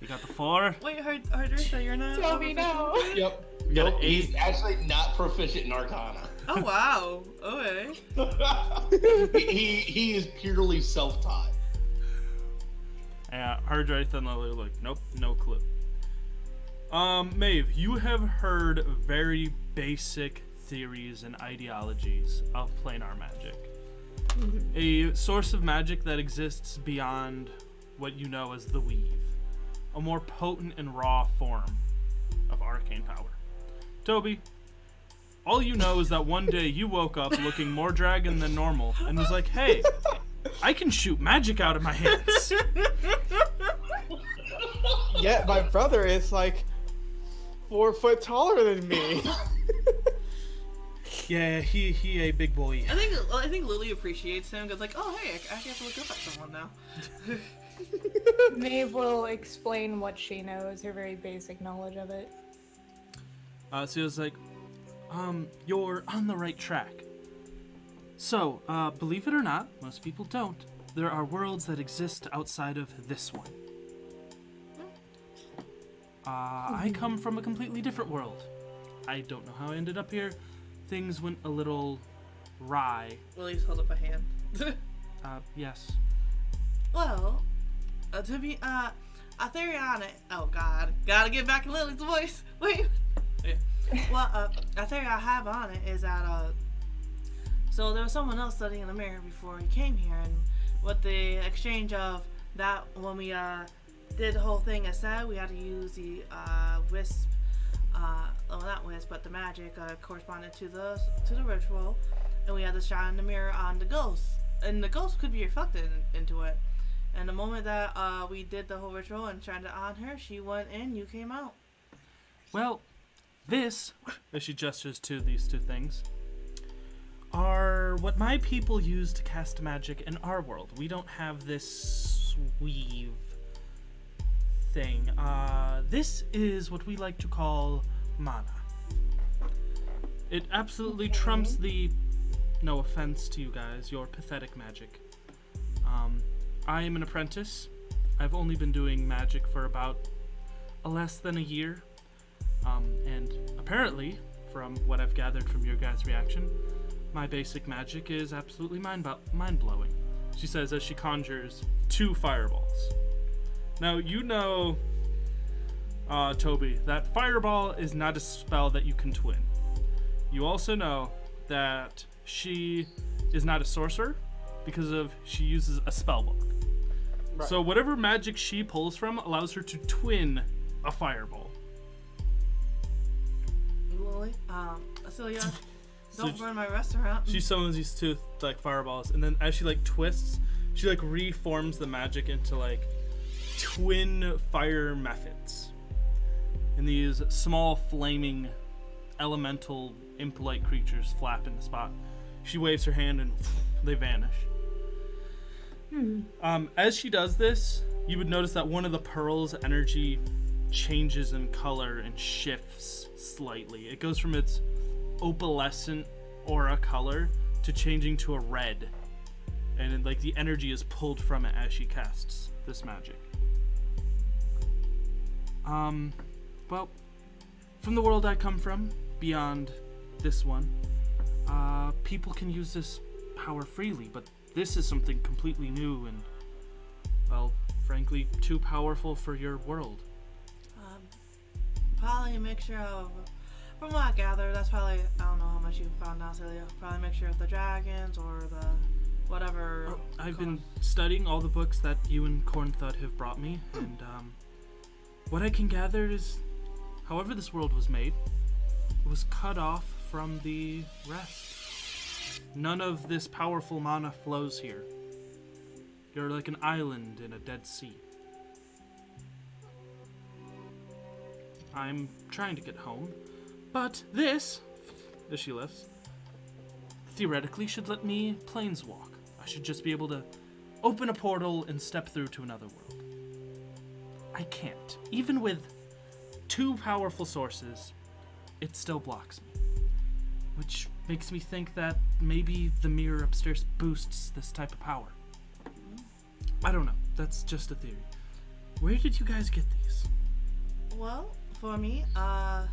You got the 4. Wait, Hardrissa, you're not. Tell me no. Yep. You got an Nope, 8. he's actually not proficient in Arcana. Oh, wow. Okay. he is purely self-taught. Yeah, Hardrith and Lily are like, nope, no clue. Maeve, you have heard very basic theories and ideologies of planar magic. A source of magic that exists beyond what you know as the weave. A more potent and raw form of arcane power. Toby, all you know is that one day you woke up looking more dragon than normal and was like, hey, I can shoot magic out of my hands. Yet my brother is like 4 foot taller than me. Yeah, he a big boy. I think Lily appreciates him because, like, oh, hey, I actually have to look up at someone now. Maeve will explain what she knows, her very basic knowledge of it. So he was like, you're on the right track. So, believe it or not, most people don't. There are worlds that exist outside of this one. I come from a completely different world. I don't know how I ended up here. Things went a little awry. Lily's held up a hand. Yes. Well, to be, a theory on it. Oh, God. Gotta get back in Lily's voice. Wait. Yeah. Well, a theory I have on it is that, so there was someone else studying the mirror before he came here, and with the exchange of that, when we, did the whole thing as said, we had to use the, wisp, well, not wisp, but the magic, corresponded to the ritual, and we had to shine the mirror on the ghost, and the ghost could be reflected into it. And the moment that we did the whole ritual and shined it on her, she went in, you came out. Well, this, as she gestures to these 2 things, are what my people use to cast magic in our world. We don't have this weave thing. This is what we like to call mana. It absolutely trumps the, no offense to you guys, your pathetic magic. I am an apprentice. I've only been doing magic for about less than a year. And apparently, from what I've gathered from your guys' reaction, my basic magic is absolutely mind-blowing. She says as she conjures 2 fireballs. Now, you know, Toby, that fireball is not a spell that you can twin. You also know that she is not a sorcerer because she uses a spell book. Right. So whatever magic she pulls from allows her to twin a fireball. Lily, Celia, So don't burn my restaurant. She summons these 2 like fireballs, and then as she like twists, she like reforms the magic into like twin fire methods. And these small flaming elemental imp-like creatures flap in the spot. She waves her hand and they vanish. As she does this, you would notice that one of the pearls' energy changes in color and shifts slightly. It goes from its opalescent aura color to changing to a red. And then, like, the energy is pulled from it as she casts this magic. Well, from the world I come from, beyond this one, people can use this power freely, but this is something completely new and, well, frankly, too powerful for your world. Probably a mixture of, from what I gather, that's probably, I don't know how much you found out, Celia, probably a mixture of the dragons or the whatever. I've been studying all the books that you and Cornthud have brought me, and what I can gather is, however this world was made, it was cut off from the rest. None of this powerful mana flows here. You're like an island in a dead sea. I'm trying to get home, but this, as she lifts, theoretically should let me planeswalk. I should just be able to open a portal and step through to another world. I can't. Even with 2 powerful sources, it still blocks me. Which makes me think that maybe the mirror upstairs boosts this type of power. I don't know. That's just a theory. Where did you guys get these? Well, for me, I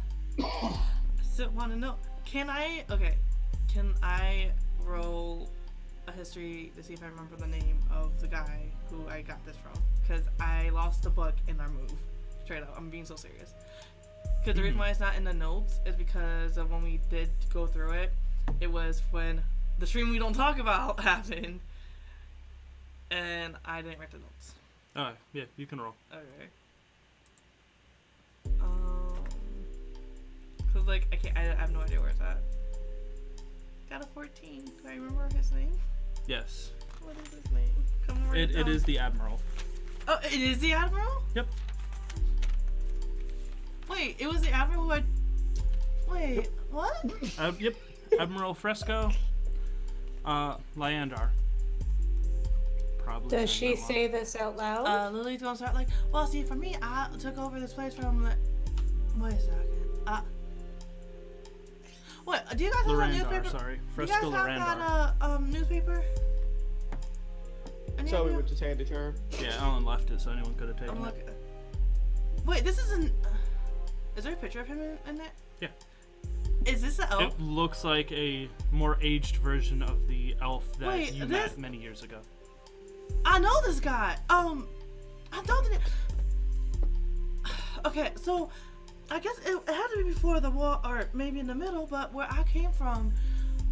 still want to know. Can I roll a history to see if I remember the name of the guy who I got this from? Because I lost the book in our move. Straight up, I'm being so serious. Because the reason why it's not in the notes is because of when we did go through it, it was when the stream we don't talk about happened, and I didn't write the notes. Oh, yeah, you can roll. Okay. Cause like I have no idea where it's at. Got a 14. Do I remember his name? Yes. What is his name? Come on, It is the Admiral. Oh, it is the Admiral? Yep. Wait, it was the Admiral who I... Wait, Yep. what? Yep. Admiral Fresco. Lyandar. Probably. Does she saying that say this out loud? Lily's gonna start like, well, see, for me, I took over this place from... Wait a second. What? Do you guys have a Lorandar, newspaper? sorry. Do you Fresco guys have Lorandar. that newspaper? Any So of we you? would just hand it to her. Yeah, Alan left it, so anyone could have taken I'm it. looking. Wait, this isn't. Is there a picture of him in it? Yeah. Is this the elf? It looks like a more aged version of the elf that Wait, you this- met many years ago. I know this guy. I don't think. Okay, so I guess it had to be before the war, or maybe in the middle. But where I came from,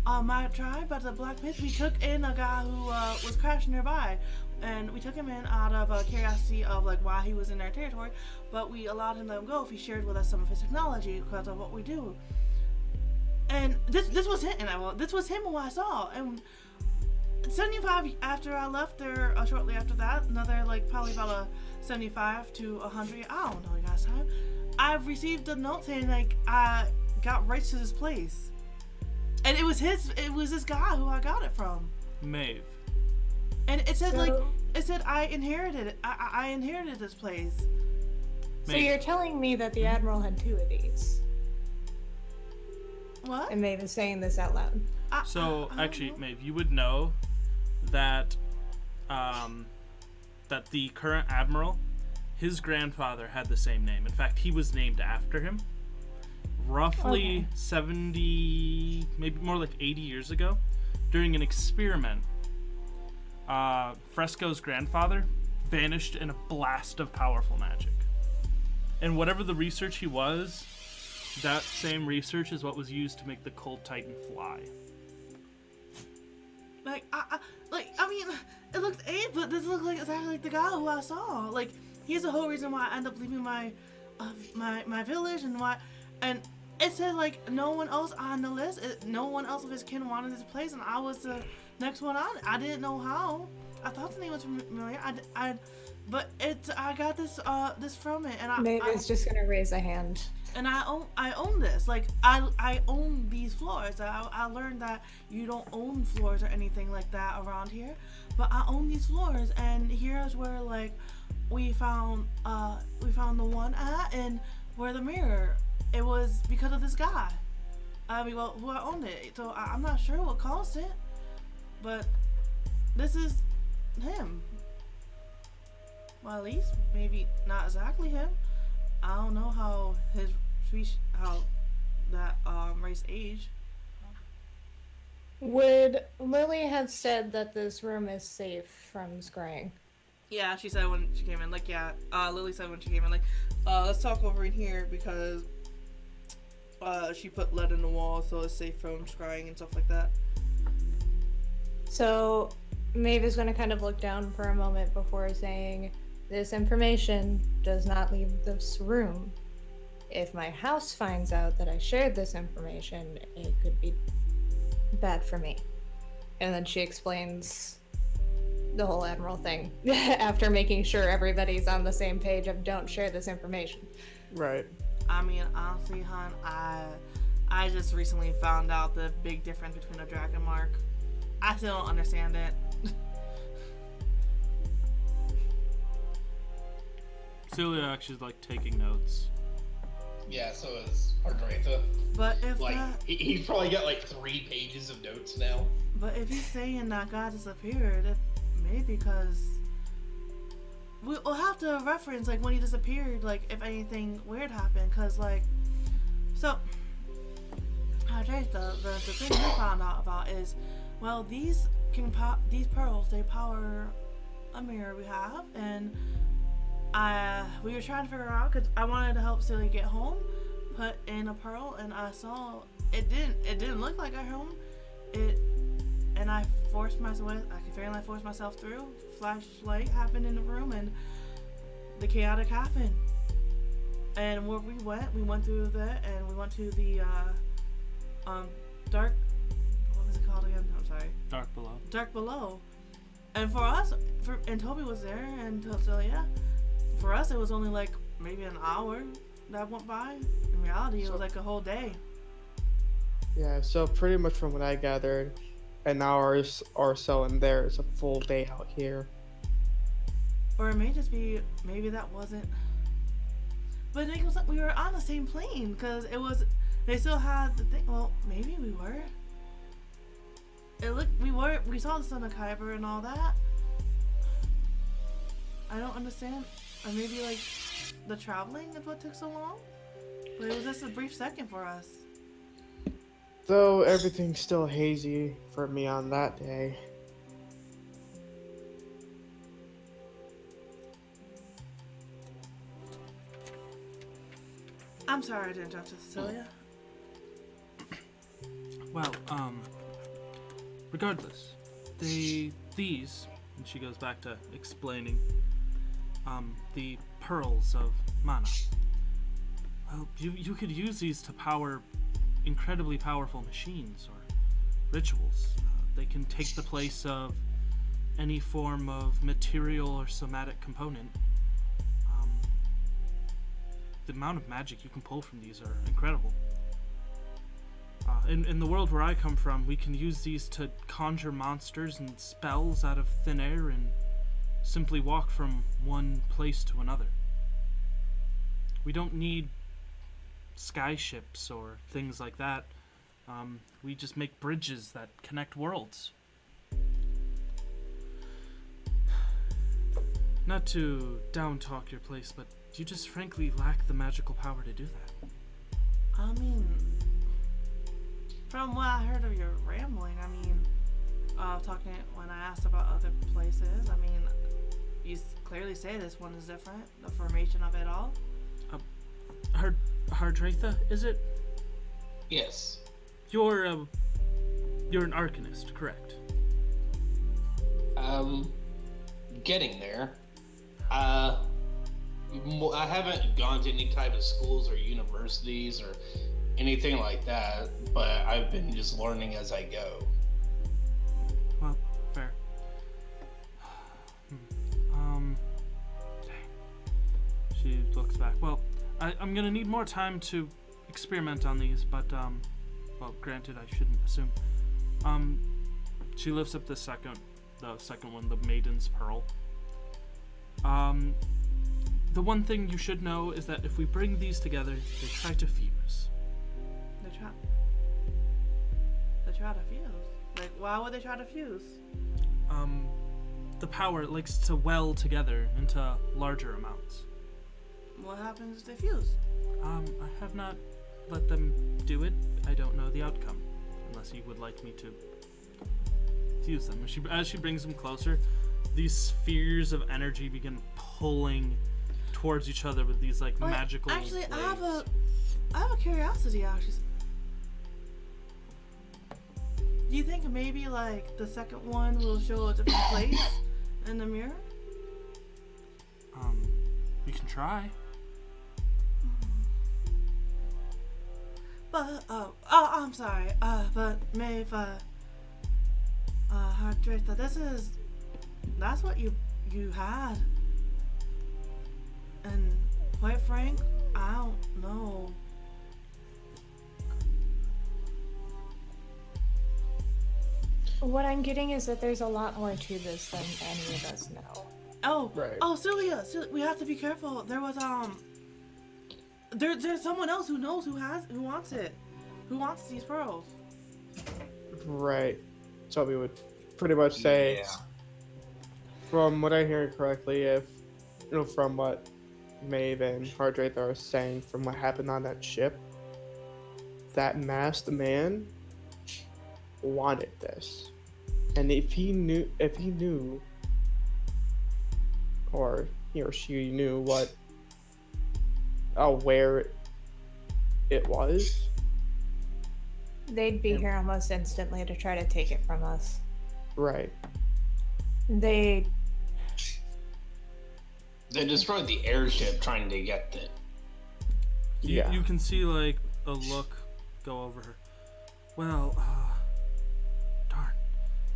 my tribe, but the Black Pit, we took in a guy who was crashing nearby, and we took him in out of curiosity of like why he was in our territory. But we allowed him to let him go if he shared with us some of his technology because of what we do. And this was him, this was him who I saw. And 75 after I left there, shortly after that, another like probably about a 75 to 100. I don't know, you guys' time. I've received a note saying like I got rights to this place, and it was this guy who I got it from. Maeve. And it said like So- it said I inherited it. I inherited this place. So Maeve. you're telling me that the Admiral had 2 of these? What? And Maeve is saying this out loud. So I don't actually, know. Maeve, you would know that that the current admiral, his grandfather had the same name. In fact, he was named after him. Roughly Okay. 70, maybe more like 80 years ago, during an experiment, Fresco's grandfather vanished in a blast of powerful magic. And whatever the research he was, that same research is what was used to make the Cold Titan fly. Like I mean, it looked age, but this looked like exactly like the guy who I saw. Like he's the whole reason why I ended up leaving my village and why. And it said like no one else on the list, no one else of his kin wanted this place, and I was the next one on. I didn't know how. I thought the name was familiar. But I got this from it, and Maeve is just gonna raise a hand. and I own this. Like I own these floors. I learned that you don't own floors or anything like that around here, but I own these floors. And here's where like we found the one at, and where the mirror. It was because of this guy. I mean, well, who I owned it. So I'm not sure what caused it, but this is him. Well, at least maybe not exactly him. I don't know how his species, how that race age. Would Lily have said that this room is safe from scrying? Yeah, she said when she came in. Like, yeah, Lily said when she came in. Like, let's talk over in here because she put lead in the wall so it's safe from scrying and stuff like that. So Maeve is going to kind of look down for a moment before saying, this information does not leave this room. If my house finds out that I shared this information, it could be bad for me. And then she explains the whole Admiral thing after making sure everybody's on the same page of don't share this information. Right. I mean, honestly, hon, I just recently found out the big difference between a dragon mark. I still don't understand it. Celia actually is like taking notes. Yeah, so is Ardratha. But if Like, he's probably got like 3 pages of notes now. but if he's saying that God disappeared, it may because we'll have to reference like when he disappeared, like if anything weird happened, cause like so. The thing we found out about is, well, these pearls, they power a mirror we have, and we were trying to figure out because I wanted to help Silly get home, put in a pearl, and I saw it didn't look like a home, and I forced myself. I could feel like force myself through. Flashlight happened in the room, and the chaotic happened. And where we went through that, and we went to the dark. What was it called again? I'm sorry. Dark below. Dark below. And for us, and Toby was there, and Celia. For us, it was only like maybe an hour that went by. In reality, it was like a whole day. Yeah, so pretty much from what I gathered, an hour or so in there is a full day out here. Or it may just be, maybe that wasn't. But it was like we were on the same plane, because it was, they still had the thing. Well, maybe we were. We saw the Son of Kyber and all that. I don't understand. Or maybe like the traveling is what took so long. But it was just a brief second for us. Though everything's still hazy for me on that day. I'm sorry I didn't interrupt you, Cecilia. Well, regardless, these, and she goes back to explaining, the pearls of mana. Well, you could use these to power incredibly powerful machines or rituals. They can take the place of any form of material or somatic component. The amount of magic you can pull from these are incredible. In the world where I come from, we can use these to conjure monsters and spells out of thin air and simply walk from one place to another. We don't need skyships or things like that. We just make bridges that connect worlds. Not to down-talk your place, but you just frankly lack the magical power to do that. I mean, from what I heard of your rambling, I mean, talking when I asked about other places, I mean, you clearly say this one is different, the formation of it all. Hardratha, is it? Yes. You're an arcanist, correct? Getting there. I haven't gone to any type of schools or universities or anything like that, but I've been just learning as I go. Well, fair. She looks back. Well, I'm gonna need more time to experiment on these, but well, granted, I shouldn't assume. She lifts up the second one, the Maiden's Pearl. The one thing you should know is that if we bring these together, they try to fuse. They try to fuse. Like, why would they try to fuse? The power likes to well together into larger amounts. What happens if they fuse? I have not let them do it. I don't know the outcome, unless you would like me to fuse them. As she brings them closer, these spheres of energy begin pulling towards each other with these like magical Actually, waves. I have a curiosity. Actually, Do you think maybe like the second one will show a different place in the mirror? We can try. But I'm sorry. But Maeve, Hardrita, that's what you had. And quite frank, I don't know. What I'm getting is that there's a lot more to this than any of us know. Oh, Right. oh, Celia, we have to be careful. There was there's someone else who knows who wants it, who wants these pearls. Right. So we would pretty much say, Yeah. from what I hear correctly, if from what Maeve and Hardrath are saying, from what happened on that ship, that masked man wanted this, and if he knew, or he or she knew where it was, They'd be here almost instantly to try to take it from us. right? They destroyed the airship trying to get it. Yeah. You can see like a look go over her. Well, darn.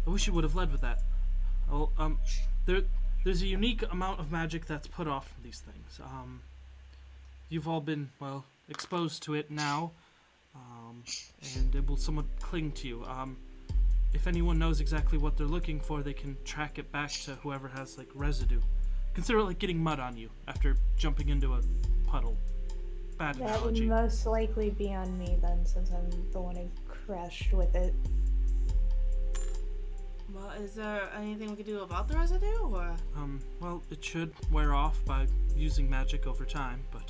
I wish you would have led with that. Oh, there's a unique amount of magic that's put off from these things. You've all been, well, exposed to it now, and it will somewhat cling to you. If anyone knows exactly what they're looking for, they can track it back to whoever has, like, residue. Consider it like getting mud on you after jumping into a puddle. Bad That would analogy. most likely be on me then, since I'm the one who crashed with it. Well, is there anything we could do about the residue, or? Well, it should wear off by using magic over time, but,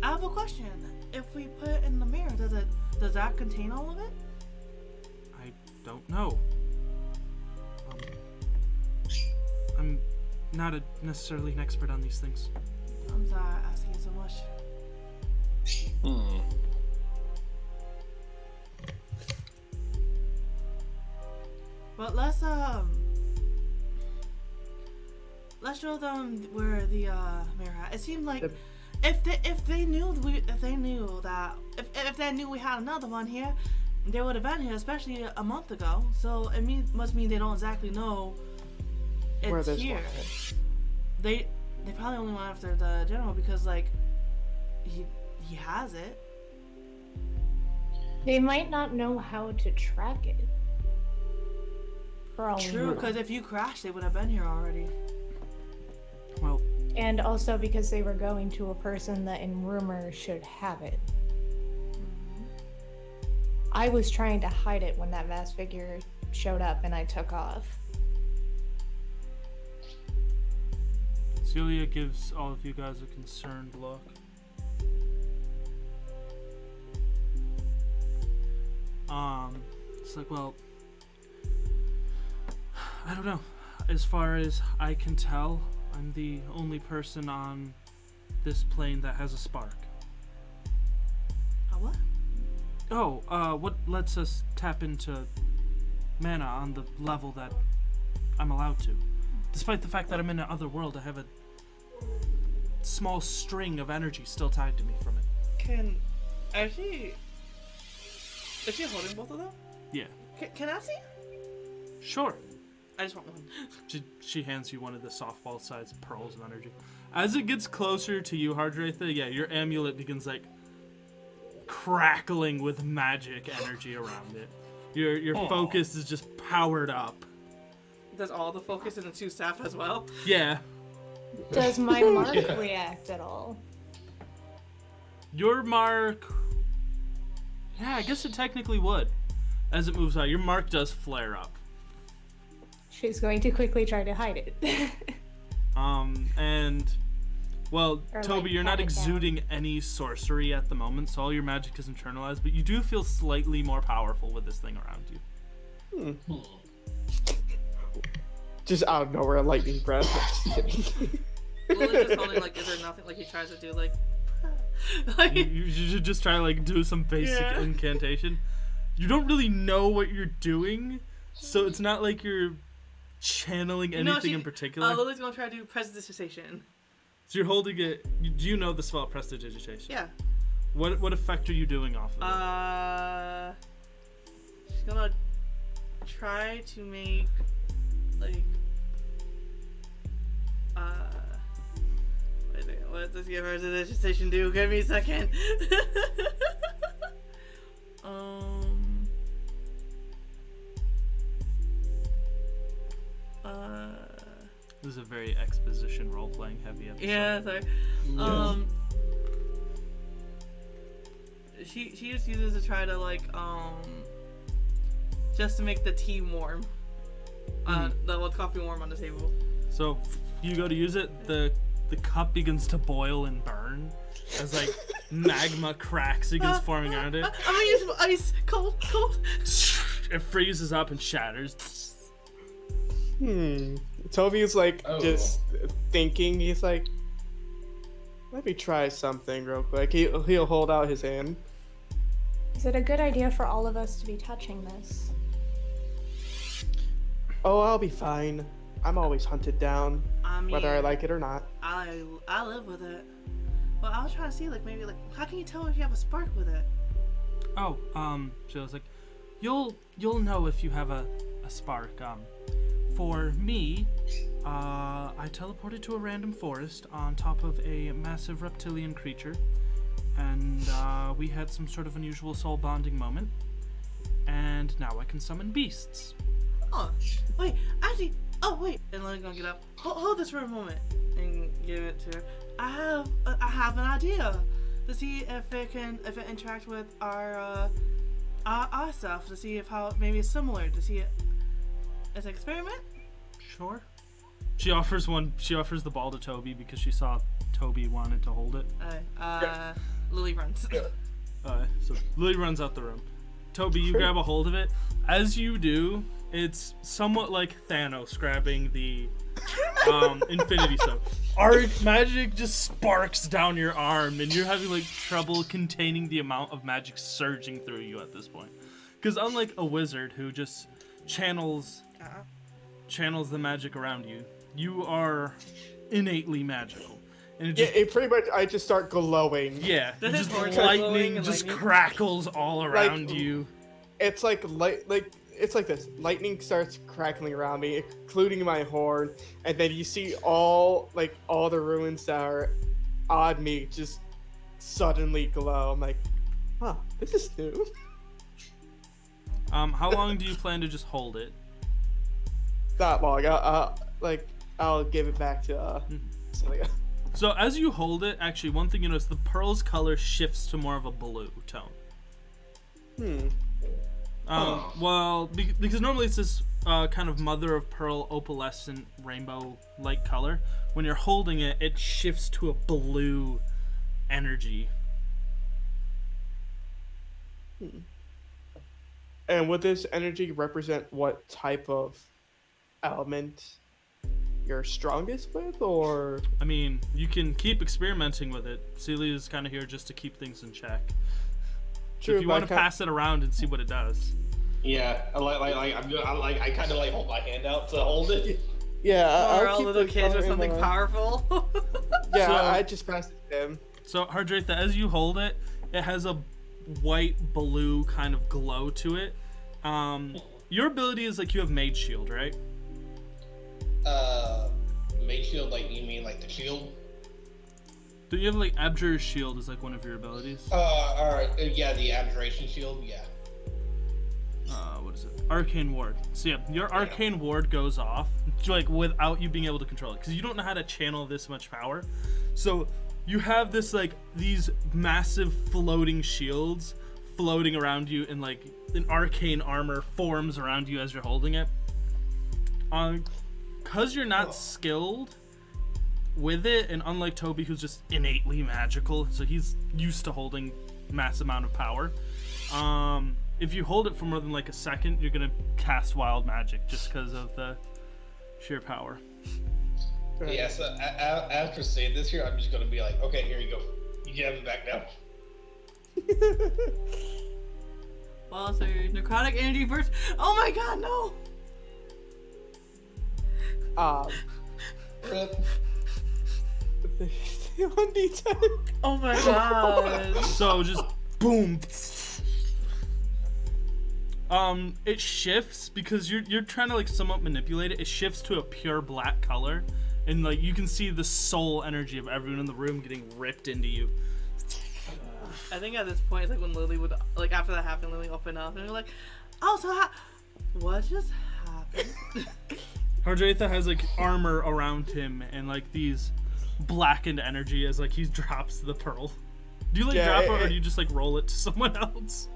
I have a question. If we put it in the mirror, does that contain all of it? I don't know. I'm not necessarily an expert on these things. I'm sorry asking so much. But let's show them where the mirror at. It seemed like if they knew we had another one here, they would have been here, especially a month ago. So it must mean they don't exactly know it's Where this here. one is. They probably only went after the general because like he has it. They might not know how to track it. For all we True, know. because if you crashed, they would have been here already. Well, And also because they were going to a person that in rumor should have it. I was trying to hide it when that vast figure showed up and I took off. Celia gives all of you guys a concerned look. It's like, well, I don't know. As far as I can tell, I'm the only person on this plane that has a spark. A what? Oh, what lets us tap into mana on the level that I'm allowed to. Despite the fact that I'm in another world, I have a small string of energy still tied to me from it. Is she holding both of them? Yeah. Can I see? Sure. I just want one. She hands you one of the softball-sized pearls of energy. As it gets closer to you, Hardratha, yeah, your amulet begins, like, crackling with magic energy around it. Your focus is just powered up. Does all the focus in the two staff as well? Yeah. Does my mark react at all? Your mark... Yeah, I guess it technically would. As it moves out, your mark does flare up. She's going to quickly try to hide it. And... Well, Or, Toby, like, you're not pat it down. exuding any sorcery at the moment, so all your magic is internalized, but you do feel slightly more powerful with this thing around you. Just out of nowhere, a lightning breath. Lily's just holding like, is there nothing like he tries to do like You should just try to, like, do some basic Yeah. incantation. you don't really know what you're doing, so it's not like you're channeling anything in particular. Lily's gonna try to do prestidigitation. So you're holding it. Do you know the spell prestidigitation? Yeah. What effect are you doing off of it? She's gonna try to make like wait a second, what does your prestidigitation do? Give me a second. This is a very exposition role-playing heavy episode. Yeah, sorry. She just uses to try to like just to make the tea warm. The coffee warm on the table. So you go to use it, the cup begins to boil and burn as like magma cracks begins forming around it. I'm gonna use some ice, cold. It freezes up and shatters. Toby's like just thinking. He's like, let me try something real quick. He'll hold out his hand. Is it a good idea for all of us to be touching this? Oh, I'll be fine. I'm always hunted down, I mean, whether I like it or not. I live with it. But I was trying to see like maybe like how can you tell if you have a spark with it? Oh, so it's like, you'll know if you have a spark. For me, I teleported to a random forest on top of a massive reptilian creature, and we had some sort of unusual soul bonding moment, and now I can summon beasts. Oh, wait, actually, and Lily's gonna get up. Hold this for a moment and give it to her. I have an idea to see if it interact with our stuff, to see if how maybe it's similar, to see it as an experiment. Sure. She offers the ball to Toby because she saw Toby wanted to hold it. Lily runs. So Lily runs out the room. Toby, you grab a hold of it. As you do, it's somewhat like Thanos grabbing the Infinity Stone. Our magic just sparks down your arm, and you're having like trouble containing the amount of magic surging through you at this point. Because unlike a wizard who just channels the magic around you, you are innately magical. And it pretty much, I just start glowing. Yeah, Does just it start glowing lightning and just lightning? crackles all around you. It's like it's like this. Lightning starts crackling around me, including my horn, and then you see all the ruins that are on me just suddenly glow. I'm like, huh, this is new. How long do you plan to just hold it? Not long. I'll give it back to Celia. So as you hold it, actually, one thing you notice, the pearl's color shifts to more of a blue tone. Well, because normally it's this kind of mother of pearl opalescent rainbow-like color. When you're holding it, it shifts to a blue energy. And would this energy represent what type of element you're strongest with, or? I mean, you can keep experimenting with it. Celia's kind of here just to keep things in check. So if you want to pass it around and see what it does. Yeah, I kind of like hold my hand out to hold it. Yeah, Or all little kids or something powerful. Yeah, So- I just passed it to him. So Hardratha, as you hold it, it has a white blue kind of glow to it. Your ability is like you have Mage Shield, right? Mage shield, like you mean like the shield? Do you have like Abjurer's Shield is like one of your abilities? Alright, yeah, the abjuration shield, yeah. What is it? Arcane Ward. So yeah, your Arcane Ward goes off like without you being able to control it because you don't know how to channel this much power. So you have this like these massive floating shields floating around you, and like an arcane armor forms around you as you're holding it. Because you're not skilled with it, and unlike Toby, who's just innately magical, so he's used to holding mass amount of power. If you hold it for more than like a second, you're gonna cast wild magic just because of the sheer power. Yeah, so after saying this here, I'm just gonna be like, okay, here you go. You can have it back now. Well, monster. Necrotic energy burst. Oh my god, no! Rip. 1d10. Oh my god. So just boom. It shifts because you're trying to like somewhat manipulate it. It shifts to a pure black color, and like you can see the soul energy of everyone in the room getting ripped into you. I think at this point it's like when Lily would, like after that happened, Lily opened up and they're like, oh, so what just happened? Hardratha has like armor around him and like these blackened energy as like he drops the pearl. Do you like drop it or do you just like roll it to someone else?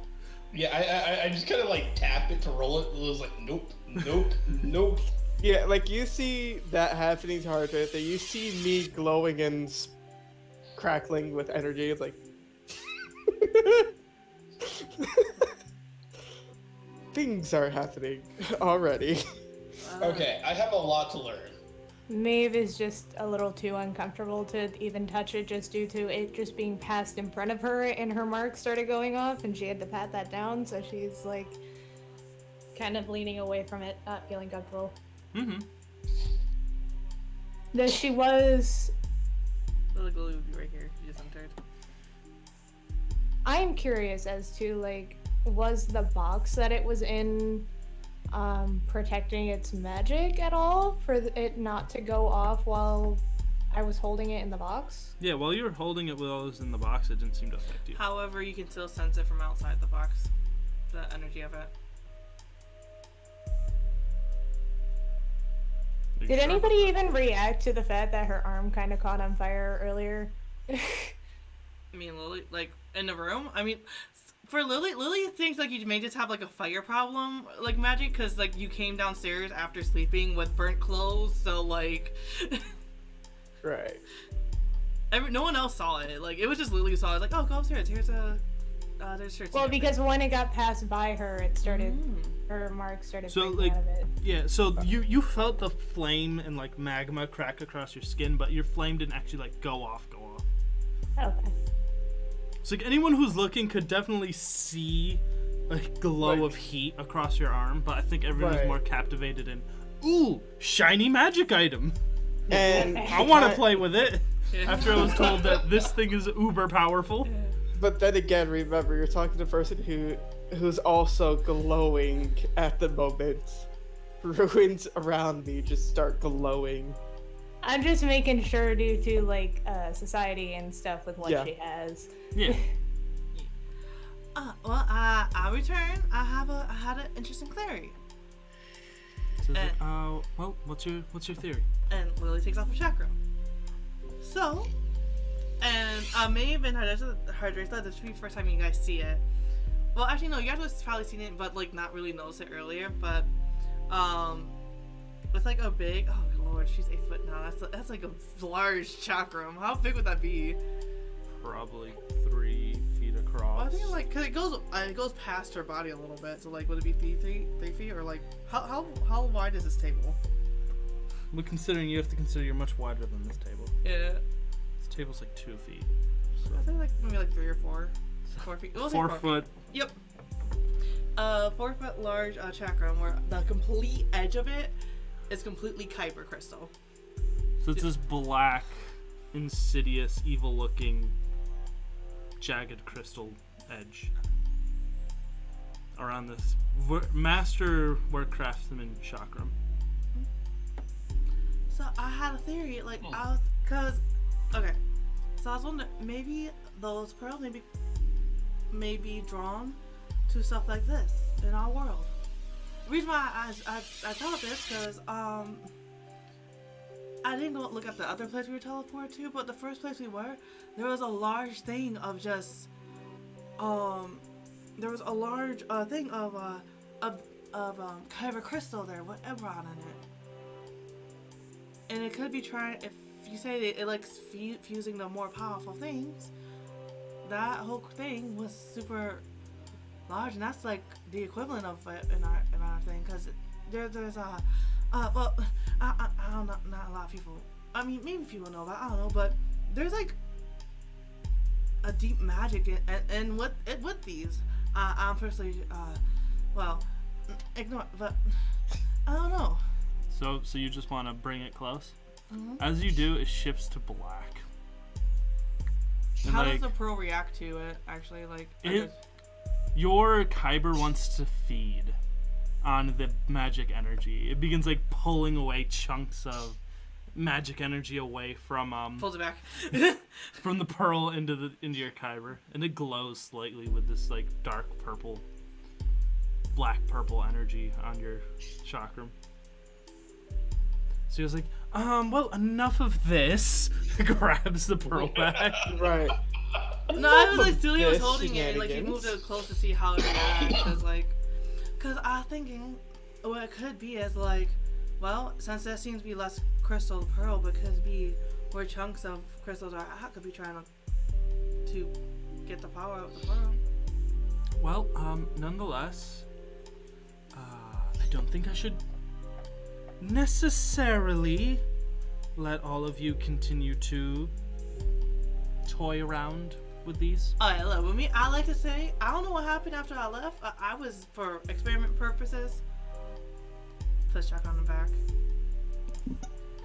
Yeah, I just kind of like tap it to roll it. It was like, nope. Yeah, like you see that happening to Hardratha. You see me glowing and crackling with energy. It's like. Things are happening already. Okay, I have a lot to learn. Maeve is just a little too uncomfortable to even touch it just due to it just being passed in front of her and her mark started going off and she had to pat that down, so she's like kind of leaning away from it, not feeling comfortable. Mm-hmm. Though she was... Lily would be right here. She just entered. I'm curious as to, like, was the box that it was in protecting its magic at all for it not to go off while I was holding it in the box? Yeah, while you were holding it while it was in the box, it didn't seem to affect you. However, you can still sense it from outside the box. The energy of it. Are you Did sure about anybody that? even react to the fact that her arm kind of caught on fire earlier? I mean, Lily, like, in the room? I mean, for Lily thinks, like, you may just have, like, a fire problem, like, magic, because, like, you came downstairs after sleeping with burnt clothes, so, like... Right. No one else saw it. Like, it was just Lily who saw it. Like, oh, go upstairs. There's shirts. Well, because when it got passed by her, it started... Her mark started So, breaking like, out of it. yeah, so you felt the flame and, like, magma crack across your skin, but your flame didn't actually, like, go off. Okay. So like, anyone who's looking could definitely see a glow of heat across your arm, but I think everyone was more captivated in, ooh, shiny magic item. And I want to play with it after I was told that this thing is uber powerful. But then again, remember, you're talking to a person who's also glowing at the moment. Ruins around me just start glowing. I'm just making sure due to, like, society and stuff with what she has. Yeah. Well, I'll return. I had an interesting theory. So it's like, well, what's your theory? And Lily takes off her chakra. So, and Maeve and Hardratha, this should be the first time you guys see it. Well, actually, no, you guys have probably seen it, but, like, not really noticed it earlier. But, it's like a big, oh lord, she's 8 foot now. That's like a large chakram. How big would that be? Probably 3 feet across. Well, I think like, cause it goes past her body a little bit. So like, would it be 3 feet, or like how wide is this table? But considering you have to consider you're much wider than this table. Yeah. This table's like 2 feet. So. I think like maybe like 3 or 4. 4 feet. We'll say 4 foot. Yep. 4 foot large chakram where the complete edge of it is completely kyber crystal. So it's this black, insidious, evil-looking, jagged crystal edge around this master work craftsman chakram. So I had a theory, like okay. So I was wondering, maybe those pearls may be drawn to stuff like this in our world. The reason why I thought this because I didn't go look at the other place we were teleported to, but the first place we were, there was a large thing of just there was a large thing of kyber crystal there with Ebron in it, and it could be trying. If you say it likes fusing the more powerful things, that whole thing was super large, and that's like the equivalent of it in our thing, because there's well, I don't know, not a lot of people. I mean, maybe people know, but I don't know. But there's like a deep magic and with these, I'm personally, well, ignore, but I don't know. So you just want to bring it close? Mhm. As you do, it shifts to black. And How like, does the pearl react to it? Actually, like, your Kyber wants to feed on the magic energy. It begins like pulling away chunks of magic energy away from pulls it back. from the pearl into your Kyber, and it glows slightly with this like dark purple, black purple energy on your chakram. So he was like, well, enough of this. Grabs the pearl back. Right. No, I was like, Celia was This holding it, and like he moved shenanigans. it close to see how it reacts, cause I was thinking what it could be is like, well, since there seems to be less crystal to pearl, but could be where chunks of crystals are at, could be trying to get the power out of the pearl. Well, nonetheless, I don't think I should necessarily let all of you continue to toy around with these. Alright, look, with me, I like to say, I don't know what happened after I left. I was, for experiment purposes, let's check on the back.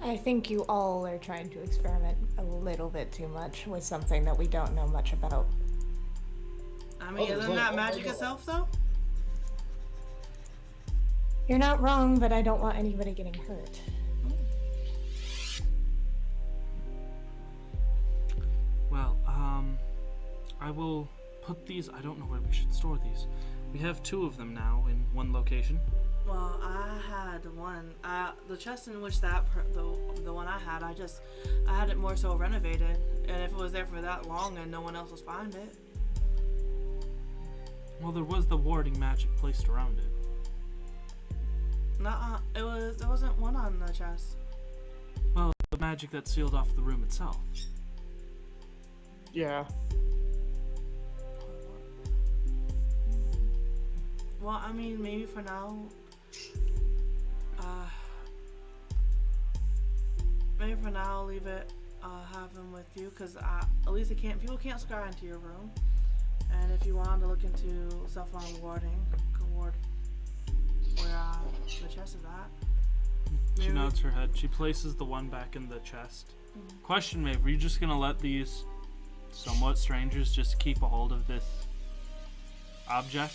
I think you all are trying to experiment a little bit too much with something that we don't know much about. I mean, isn't that magic itself, though? You're not wrong, but I don't want anybody getting hurt. Well, I will put these. I don't know where we should store these. We have 2 of them now in one location. Well, I had one. The chest in which the one I had, I had it more so renovated, and if it was there for that long and no one else was find it. Well, there was the warding magic placed around it. Nuh-uh, there wasn't one on the chest. Well, the magic that sealed off the room itself. Yeah. Well, I mean, maybe for now, I'll leave it, have them with you, because at least people can't scry into your room. And if you wanted to look into self-harm warding, ward where the chest is at. She nods her head. She places the one back in the chest. Mhm. Question, Maeve, were you just gonna let these somewhat strangers just keep a hold of this object?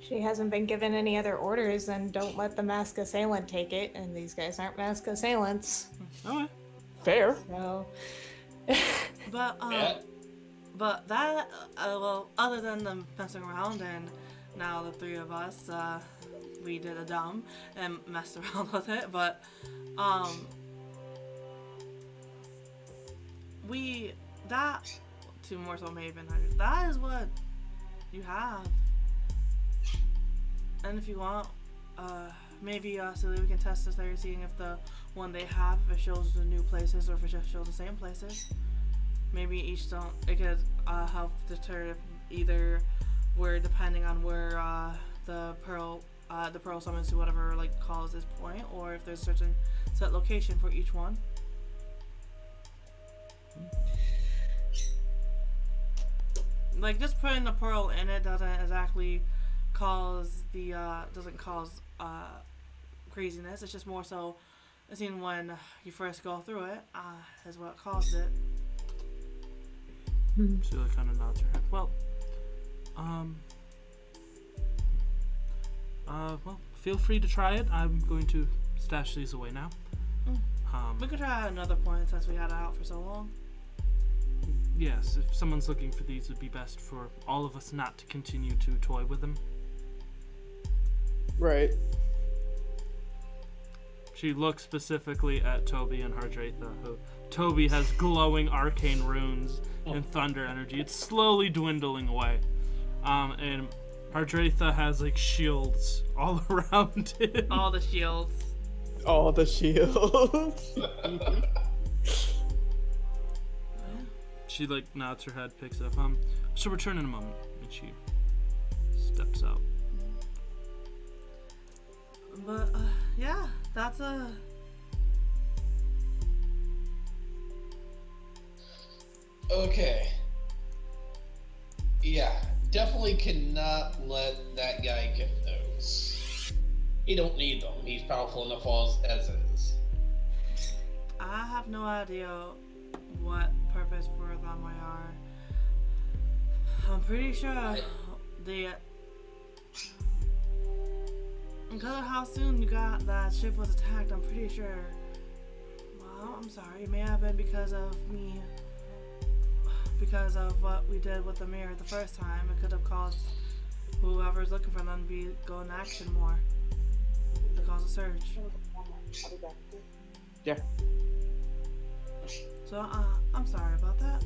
She hasn't been given any other orders, and don't let the masked assailant take it, and these guys aren't masked assailants. Okay. Fair. So... But Yeah. but that well, other than them messing around, and now the 3 of us, we did a dumb and messed around with it. But that 2 more so Maven, that is what you have. And if you want, maybe Celia, we can test this later, seeing if the one they have, if it shows the new places or if it just shows the same places. Maybe each don't. It could help deter either where, depending on where the pearl summons to whatever like calls this point, or if there's a certain set location for each one. Like just putting the pearl in it doesn't exactly cause craziness. It's just more so, I seen when you first go through it is what caused it. Sheila kind of nods her head. Well, well, feel free to try it. I'm going to stash these away now. We could try another point since we had it out for so long. Yes, if someone's looking for these, it would be best for all of us not to continue to toy with them. Right. She looks specifically at Toby and Hardratha, who Toby has glowing arcane runes and thunder energy. It's slowly dwindling away. And Hardratha has like shields all around it. All the shields. All the shields. She like nods her head, picks it up. She'll return in a moment, and she steps out. But yeah, that's a. Okay. Yeah, definitely cannot let that guy get those. He don't need them. He's powerful enough as is. I have no idea what purpose for them are. I'm pretty sure because of how soon you got that ship was attacked, I'm pretty sure. Well, I'm sorry. It may have been because of me. Because of what we did with the mirror the first time. It could have caused whoever's looking for them to go in action more. To cause a surge. Yeah. So, I'm sorry about that.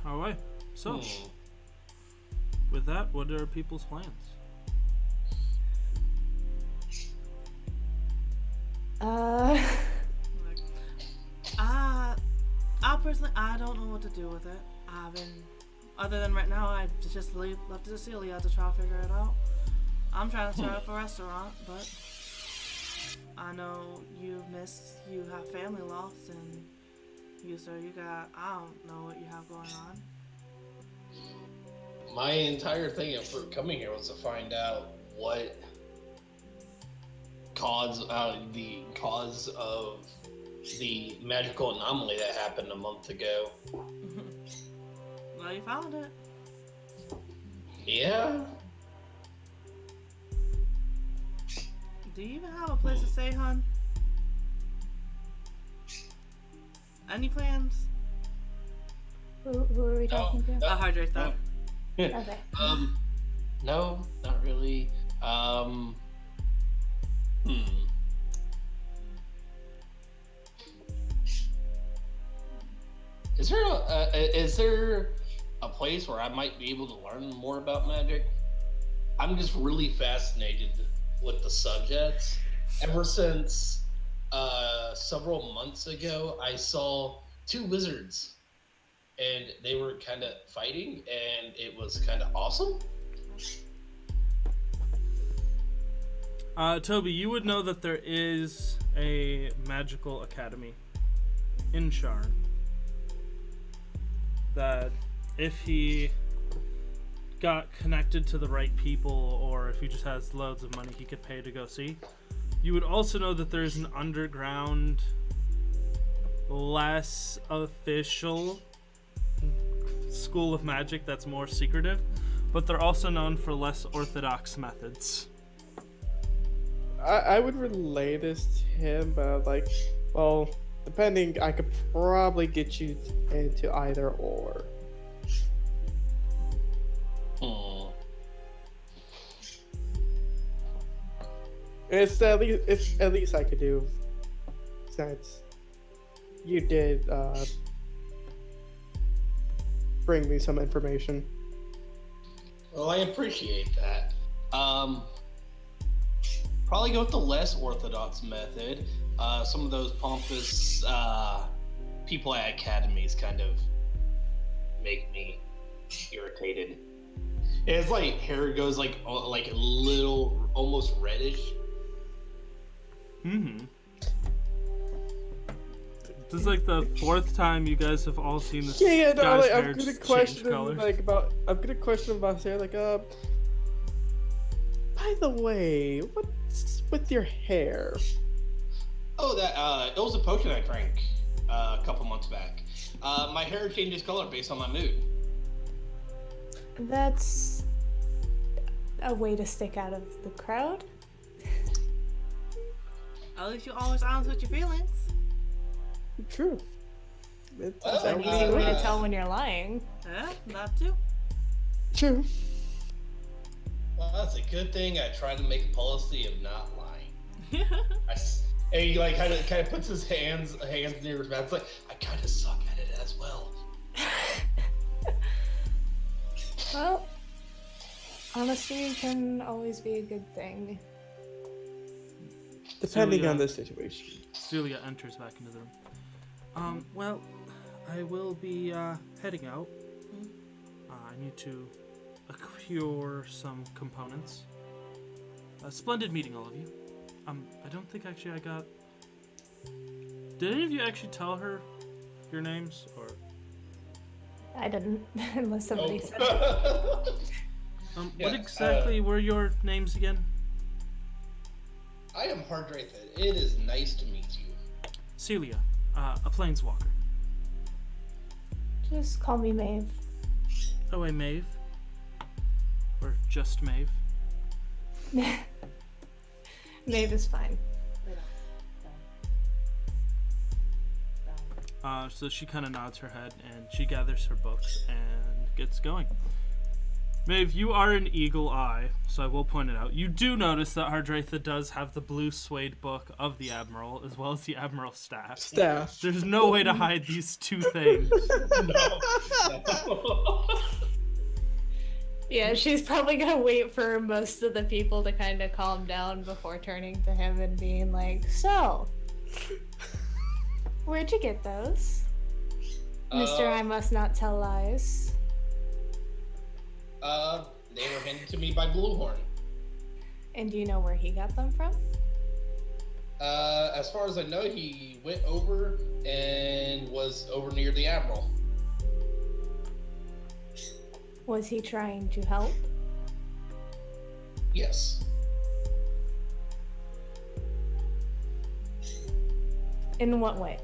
Alright, so with that, what are people's plans? I personally, I don't know what to do with it. Other than right now, I just left it to Celia to try to figure it out. I'm trying to start up a restaurant, but I know you have family loss, and I don't know what you have going on. My entire thing for coming here was to find out what the cause of the magical anomaly that happened a month ago. Well, you found it. Yeah. Do you even have a place to stay, hon? Any plans? Who are we talking to? I'll hydrate that. Okay. No, not really. Is there a place where I might be able to learn more about magic? I'm just really fascinated with the subjects. Ever since several months ago, I saw two wizards, and they were kind of fighting, and it was kind of awesome. Toby, you would know that there is a magical academy in Shar. That if he got connected to the right people, or if he just has loads of money he could pay to go see. You would also know that there's an underground, less official school of magic that's more secretive, but they're also known for less orthodox methods. I would relay this to him, but well, depending, I could probably get you into either or. It's at least I could do, since you did bring me some information. Well, I appreciate that. Probably go with the less orthodox method. Some of those pompous people at academies kind of make me irritated. It's like hair goes like a little, almost reddish. This is like the fourth time you guys have all seen this. Yeah, no, guy's hair I'm gonna just question change him colors. I'm gonna question him about hair, by the way, what's with your hair? Oh, that it was a potion I drank a couple months back. My hair changes color based on my mood. That's a way to stick out of the crowd. At least you're always honest with your feelings. True. It's Well, An exactly easy way right. to tell when you're lying. Yeah, that too. True. Well, that's a good thing. I try to make a policy of not lying. And he kind of puts his hands near his mouth. It's like, I kind of suck at it as well. Well, honesty can always be a good thing. Depending Celia- on the situation. Celia enters back into the room. Well, I will be heading out. I need to procure some components. Splendid meeting all of you. I don't think actually I got Did any of you actually tell her your names, or? I didn't, unless somebody Oh. said it. What Yeah, exactly were your names again? I am Hardratha. It is nice to meet you. Celia, a planeswalker. Just call me Maeve. Oh, a Maeve? Or just Maeve? Maeve is fine. So she kind of nods her head and she gathers her books and gets going. Maeve, you are an eagle eye, so I will point it out. You do notice that Hardratha does have the blue suede book of the Admiral, as well as the Admiral's staff. Staff. There's no way to hide these two things. No. Yeah, she's probably gonna wait for most of the people to kind of calm down before turning to him and being like, So, where'd you get those? Mr. I must not tell lies. They were handed to me by Bluehorn. And do you know where he got them from? As far as I know, he went over and was over near the Admiral. Was he trying to help? Yes. In what way?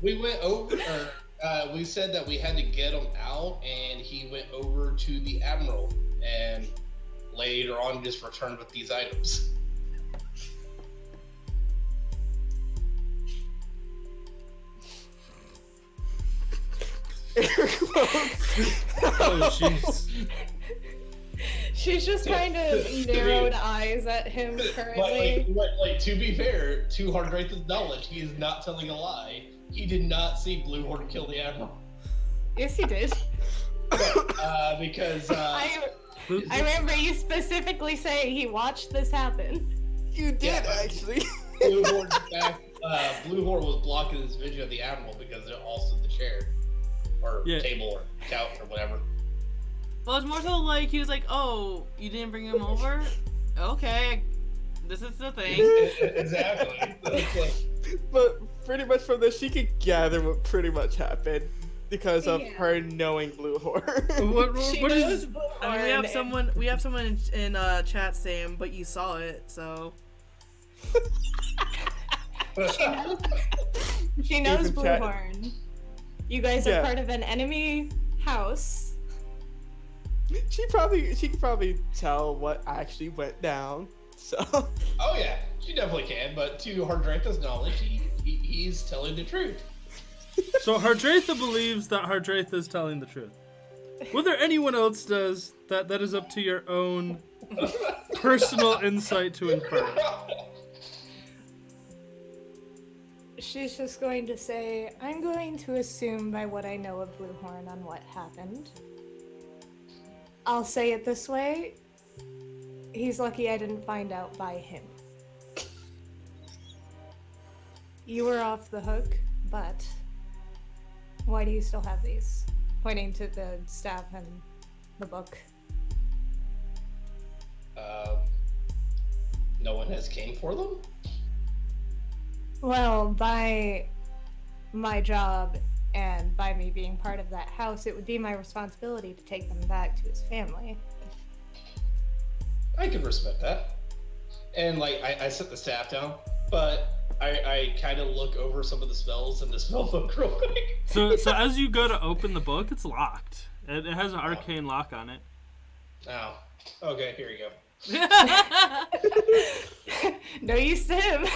We went over, or we said that we had to get him out, and he went over to the Admiral, and later on just returned with these items. Oh, jeez. she's just kind of narrowed eyes at him currently. Like, to be fair, to Hardratha's knowledge, he is not telling a lie. He did not see Bluehorn kill the Admiral. Yes, he did. Because I remember you specifically saying he watched this happen. You did, Yeah. actually. Bluehorn, in fact, Bluehorn was blocking his vision of the Admiral because they're also the chair, or Yeah. table, or couch, or whatever. Well, it's more so like he was like, "Oh, you didn't bring him over? Okay, this is the thing." Exactly. It's like, But pretty much from this, she could gather what pretty much happened because of Yeah. her knowing Bluehorn. She What knows is? I mean, Bluehorn we have someone in chat saying, "But you saw it," so. She knows Even chat- Bluehorn. You guys are Yeah. part of an enemy house. She could probably tell what actually went down. So oh yeah, she definitely can. But to Hardratha's knowledge, he's telling the truth. So Hardratha believes that Hardratha is telling the truth. Whether anyone else does, that is up to your own personal insight to infer. She's just going to say, I'm going to assume by what I know of Bluehorn on what happened. I'll say it this way. He's lucky I didn't find out by him. You were off the hook, but why do you still have these? Pointing to the staff and the book. No one has came for them. Well, by my job and by me being part of that house, it would be my responsibility to take them back to his family. I could respect that. And like, I set the staff down, but I kind of look over some of the spells in the spell book real quick. So as you go to open the book, it's locked. It has an arcane lock on it. Oh, okay, here you go. No use to him.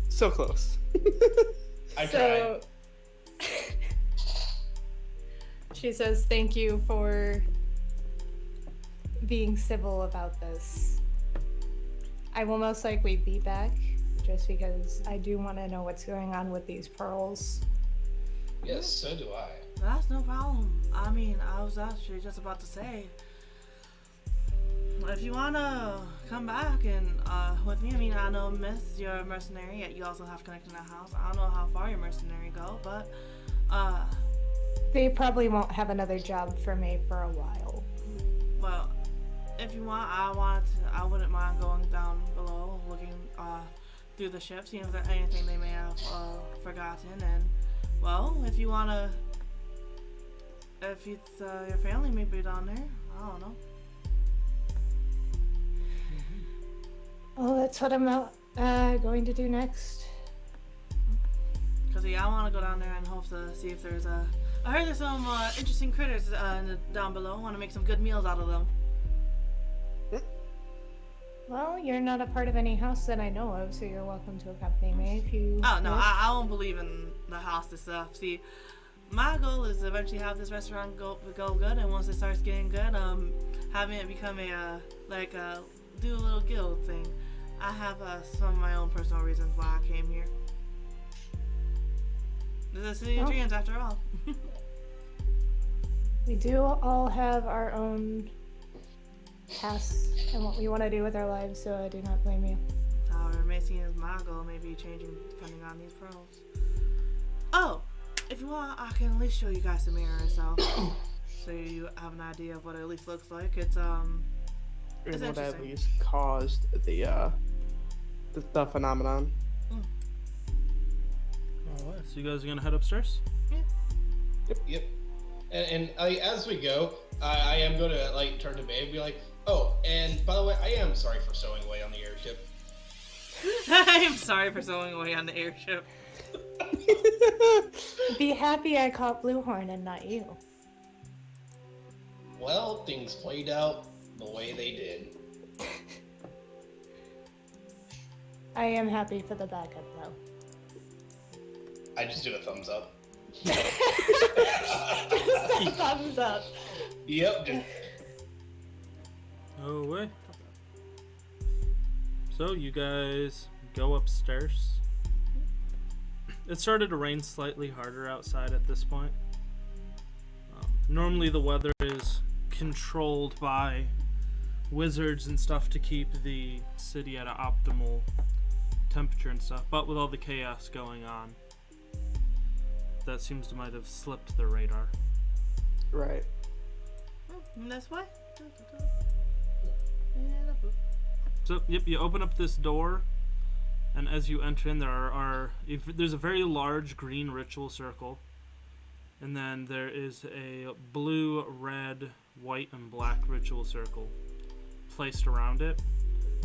so close. I tried. So she says, thank you for being civil about this. I will most likely be back just because I do want to know what's going on with these pearls. Yes, so do I. That's no problem. I mean, I was actually just about to say, if you wanna come back and with me, I mean, I know Miss, you're a mercenary, yet you also have connection to the house. I don't know how far your mercenary go, but They probably won't have another job for me for a while. well, if you want, I wouldn't mind going down below, looking through the ship, seeing if there's anything they may have forgotten. And well, if you wanna, if it's your family may be down there, I don't know. Oh, that's what I'm going to do next. Cause yeah, I want to go down there and hope to see if there's I heard there's some interesting critters down below. Want to make some good meals out of them. Well, you're not a part of any house that I know of, so you're welcome to accompany me if you. Oh no, wish. I won't believe in the house and stuff. See, my goal is to eventually have this restaurant go good, and once it starts getting good, having it become do a little guild thing. I have some of my own personal reasons why I came here. This is a city of dreams, after all. We do all have our own paths and what we want to do with our lives, so I do not blame you. However, it may seem as my goal may be changing depending on these pros. Oh, if you want, I can at least show you guys the mirror itself, so you have an idea of what it at least looks like. It's And what interesting. at least caused the phenomenon. Alright, so you guys are gonna head upstairs? Yep. And as we go, I am going to like turn to Babe and be like, oh, and by the way, I am sorry for stowing away on the airship. I am sorry for sewing away on the airship. Be happy I caught Bluehorn and not you. Well, things played out the way they did. I am happy for the backup, though. I just do a thumbs up. Thumbs up. Yep. Oh, way. So you guys go upstairs. It started to rain slightly harder outside at this point. Normally the weather is controlled by wizards and stuff to keep the city at an optimal temperature and stuff, but with all the chaos going on, that seems to might have slipped the radar. Right. This way. So, yep, you open up this door, and as you enter in, there's a very large green ritual circle, and then there is a blue, red, white, and black ritual circle placed around it,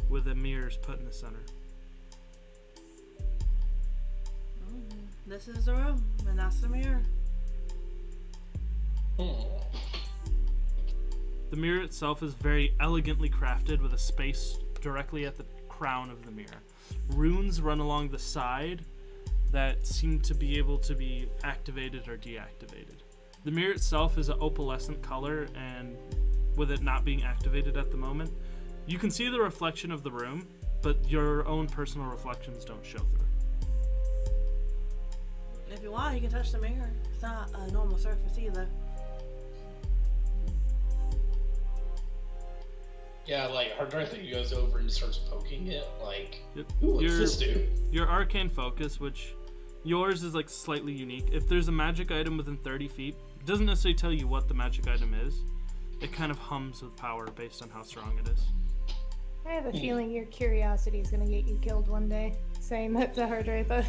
with the mirrors put in the center. This is the room, and that's the mirror. The mirror itself is very elegantly crafted with a space directly at the crown of the mirror. Runes run along the side that seem to be able to be activated or deactivated. The mirror itself is an opalescent color, and with it not being activated at the moment, you can see the reflection of the room, but your own personal reflections don't show through. If you want, you can touch the mirror. It's not a normal surface either. Yeah, like Hardratha goes over and starts poking it, like, Yep. ooh, what's this do? Your arcane focus, which yours is like slightly unique. If there's a magic item within 30 feet, it doesn't necessarily tell you what the magic item is. It kind of hums with power based on how strong it is. I have a feeling your curiosity is going to get you killed one day. Saying that to Hardratha.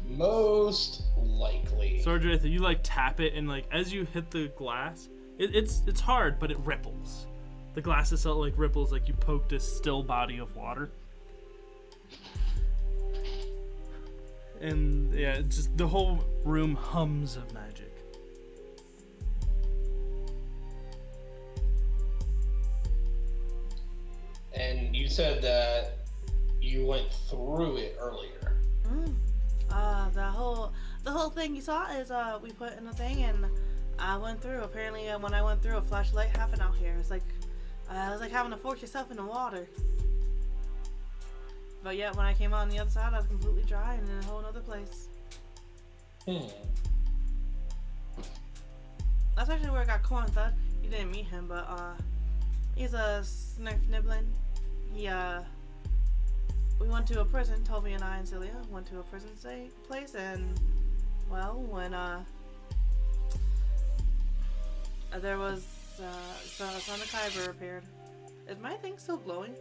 Most likely. So Ardratha, you like tap it, and like as you hit the glass, it's hard, but it ripples. The glass itself like ripples, like you poked a still body of water. And yeah, it's just the whole room hums of magic. And you said that you went through it earlier. The whole thing you saw is we put in a thing and I went through. Apparently, when I went through, a flashlight happened out here. It's like it was like having to force yourself into water. But yet, when I came out on the other side, I was completely dry and in a whole other place. That's actually where I got Corntha. You didn't meet him, but he's a snurf nibbling. We went to a prison. Toby and I and Celia went to a prison place, and well, when there was Sonic Kyber repaired. Is my thing still glowing?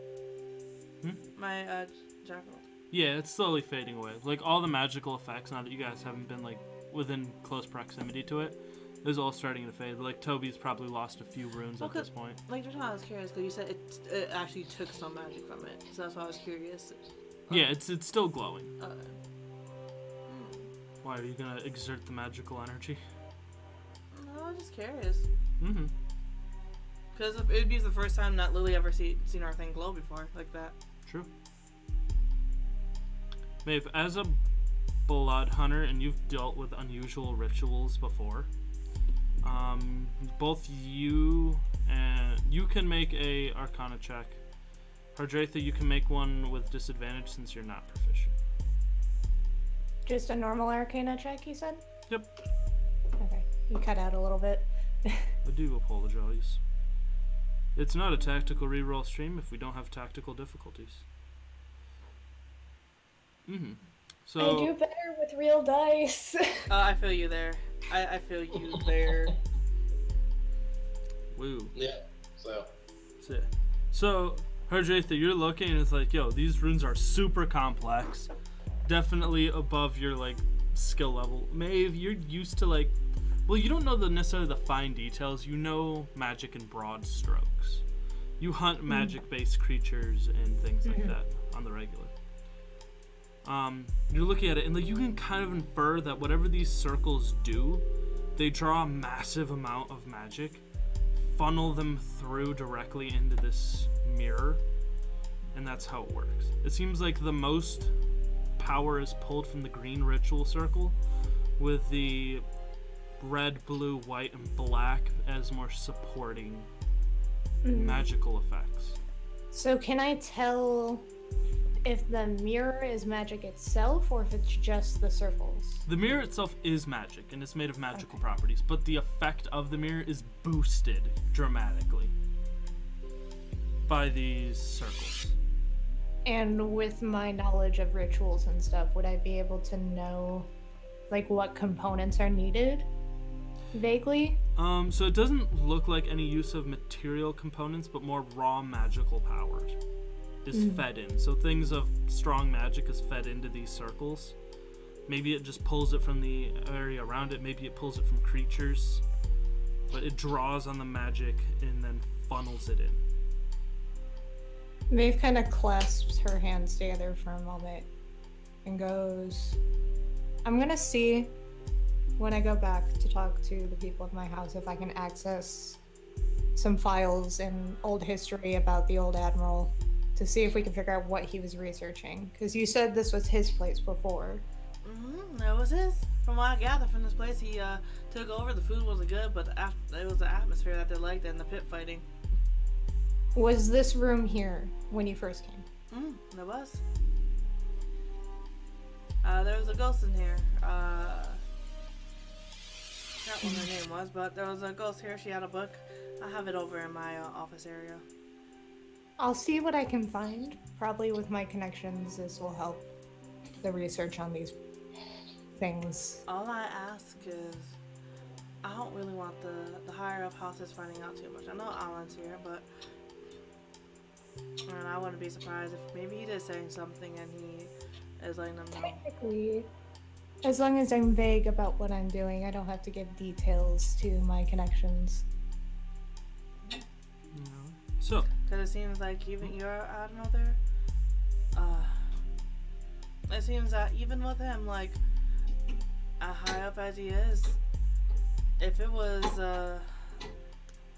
My jackal. Yeah, it's slowly fading away. Like all the magical effects, now that you guys haven't been like within close proximity to it, is all starting to fade. Like Toby's probably lost a few runes at this point. Like just I was curious because you said it actually took some magic from it, so that's why I was curious. Yeah, it's still glowing. Okay. Why are you gonna exert the magical energy? No, I was just curious. Mm-hmm. Because it would be the first time that Lily ever seen our thing glow before like that. True. Maeve, as a blood hunter, and you've dealt with unusual rituals before, both you and you can make a Arcana check. Hardratha, you can make one with disadvantage since you're not proficient. Just a normal Arcana check, you said? Yep. Okay, you cut out a little bit. I do apologize. It's not a tactical reroll stream if we don't have tactical difficulties. Mm-hmm. So I do better with real dice. I feel you there. I feel you there. woo. Yeah. So. That's it. So Hardratha, you're looking and it's like, yo, these runes are super complex. Definitely above your like skill level. Maeve, you're used to like, well, you don't know necessarily the fine details. You know magic in broad strokes. You hunt magic-based creatures and things like that on the regular. You're looking at it and like you can kind of infer that whatever these circles do, they draw a massive amount of magic, funnel them through directly into this mirror, and that's how it works. It seems like the most power is pulled from the green ritual circle, with the red, blue, white, and black as more supporting magical effects. So can I tell if the mirror is magic itself or if it's just the circles? The mirror itself is magic and it's made of magical properties, but the effect of the mirror is boosted dramatically by these circles. And with my knowledge of rituals and stuff, would I be able to know like what components are needed vaguely? So it doesn't look like any use of material components, but more raw magical power is fed in. So things of strong magic is fed into these circles. Maybe it just pulls it from the area around it. Maybe it pulls it from creatures. But it draws on the magic and then funnels it in. Maeve kind of clasps her hands together for a moment and goes, I'm gonna see when I go back to talk to the people of my house if I can access some files and old history about the old admiral to see if we can figure out what he was researching. Because you said this was his place before. That was his. From what I gather from this place, he took over. The food wasn't good, but it was the atmosphere that they liked and the pit fighting. Was this room here when you first came? There was. There was a ghost in here. I forgot what her name was, but there was a ghost here. She had a book. I have it over in my office area. I'll see what I can find. Probably with my connections, this will help the research on these things. All I ask is, I don't really want the higher up houses finding out too much. I know Alan's here, but and I wouldn't be surprised if maybe he is saying something and he is letting them know. Technically, as long as I'm vague about what I'm doing, I don't have to give details to my connections. So, because it seems like even you're, I don't know, there. It seems that even with him, like, high up as he is, if it was,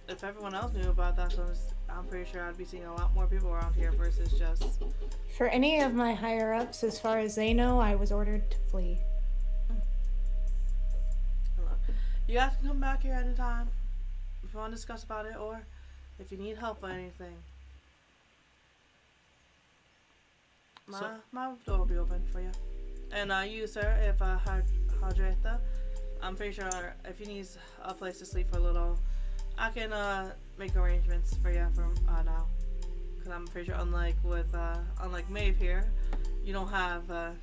if everyone else knew about that, so I'm pretty sure I'd be seeing a lot more people around here versus just. For any of my higher ups, as far as they know, I was ordered to flee. You guys can come back here anytime if you want to discuss about it, or if you need help with anything. My door will be open for you. And you, sir, if Hardratha, I'm pretty sure if you need a place to sleep for a little, I can make arrangements for you from now. Because I'm pretty sure, unlike Maeve here, you don't have a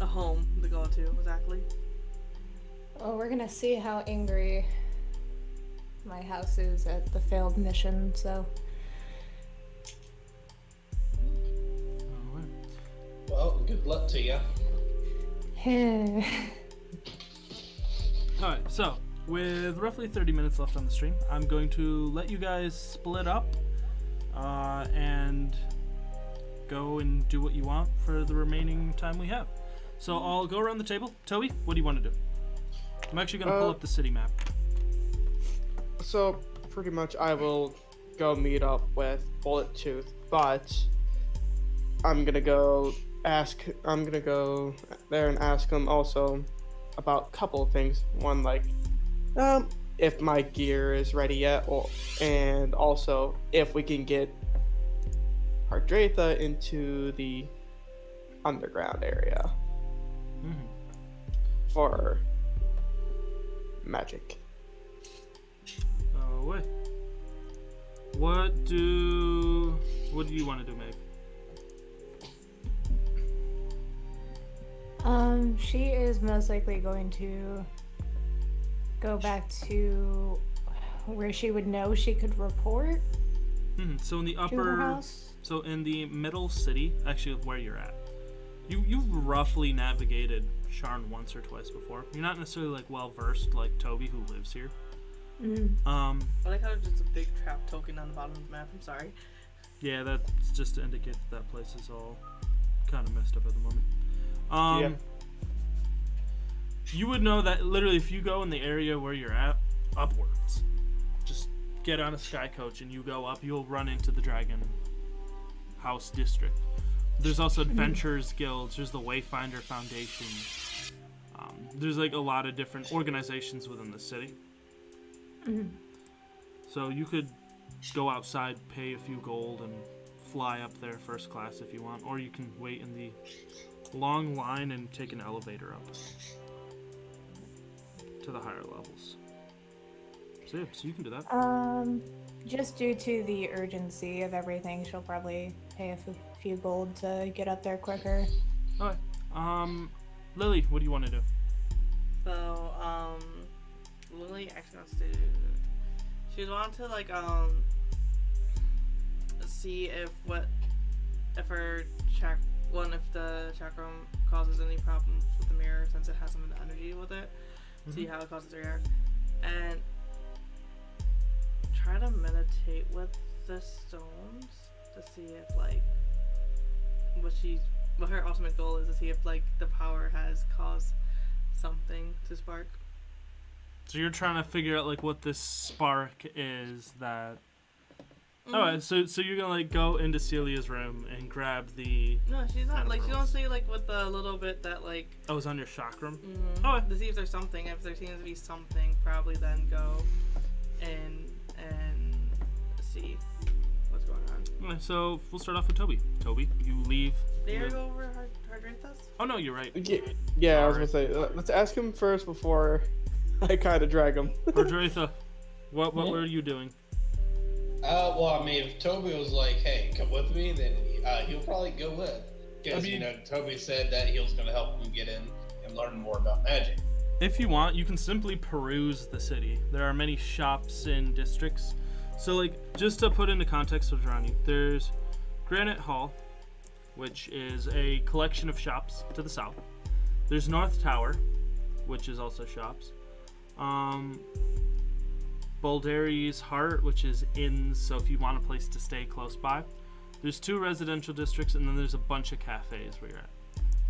home to go to exactly. Well, we're gonna see how angry my house is at the failed mission, so. Alright. Well, good luck to you. Alright, so with roughly 30 minutes left on the stream, I'm going to let you guys split up and go and do what you want for the remaining time we have. So I'll go around the table. Toby, what do you want to do? I'm actually going to pull up the city map. So pretty much I will go meet up with Bullet Tooth, but I'm gonna go there and ask him also about a couple of things. One, like if my gear is ready yet, and also if we can get Hardratha into the underground area for magic. Oh wait. What do you want to do, Meg? She is most likely going to go back to where she would know she could report. So in the to her upper, house. so in the middle city, actually where you're at, you've roughly navigated Sharn once or twice before. You're not necessarily like well versed like Toby, who lives here. I like how it's just a big trap token on the bottom of the map. I'm sorry. Yeah, that's just to indicate that place is all kind of messed up at the moment. Yeah. You would know that literally if you go in the area where you're at, upwards, just get on a sky coach and you go up, you'll run into the Dragon House District. There's also Adventurers Guilds, there's the Wayfinder Foundation. There's like a lot of different organizations within the city. So you could go outside, pay a few gold, and fly up there first class if you want, or you can wait in the long line and take an elevator up to the higher levels. So yeah, so you can do that. Just due to the urgency of everything, she'll probably pay a few gold to get up there quicker. Okay. Lily, what do you want to do? So, Lily actually wants to. She'd want to like see if her if the chakram causes any problems with the mirror, since it has some of the energy with it. See how it causes a react, and try to meditate with the stones to see if like what her ultimate goal is to see if like the power has caused something to spark. So you're trying to figure out like what this spark is that. Alright, so you're gonna like go into Celia's room and grab the. No, she's not like she don't see like with the little bit that like. Oh, it's on your chakram. To see if there's something. If there seems to be something, probably then go and see what's going on. Alright, so we'll start off with Toby. Toby, you leave. Did you go over Hardratha's? Oh no, you're right. Yeah, I was gonna say, let's ask him first before I kind of drag him. Hardratha, what were you doing? Well, I mean, if Toby was like, "Hey, come with me," then he'll probably go with. Because Toby said that he was going to help him get in and learn more about magic. If you want, you can simply peruse the city. There are many shops and districts. So, like, just to put into context what's around you, there's Granite Hall, which is a collection of shops to the south. There's North Tower, which is also shops. Baldari's Heart, which is inns, so if you want a place to stay close by. There's 2 residential districts, and then there's a bunch of cafes where you're at.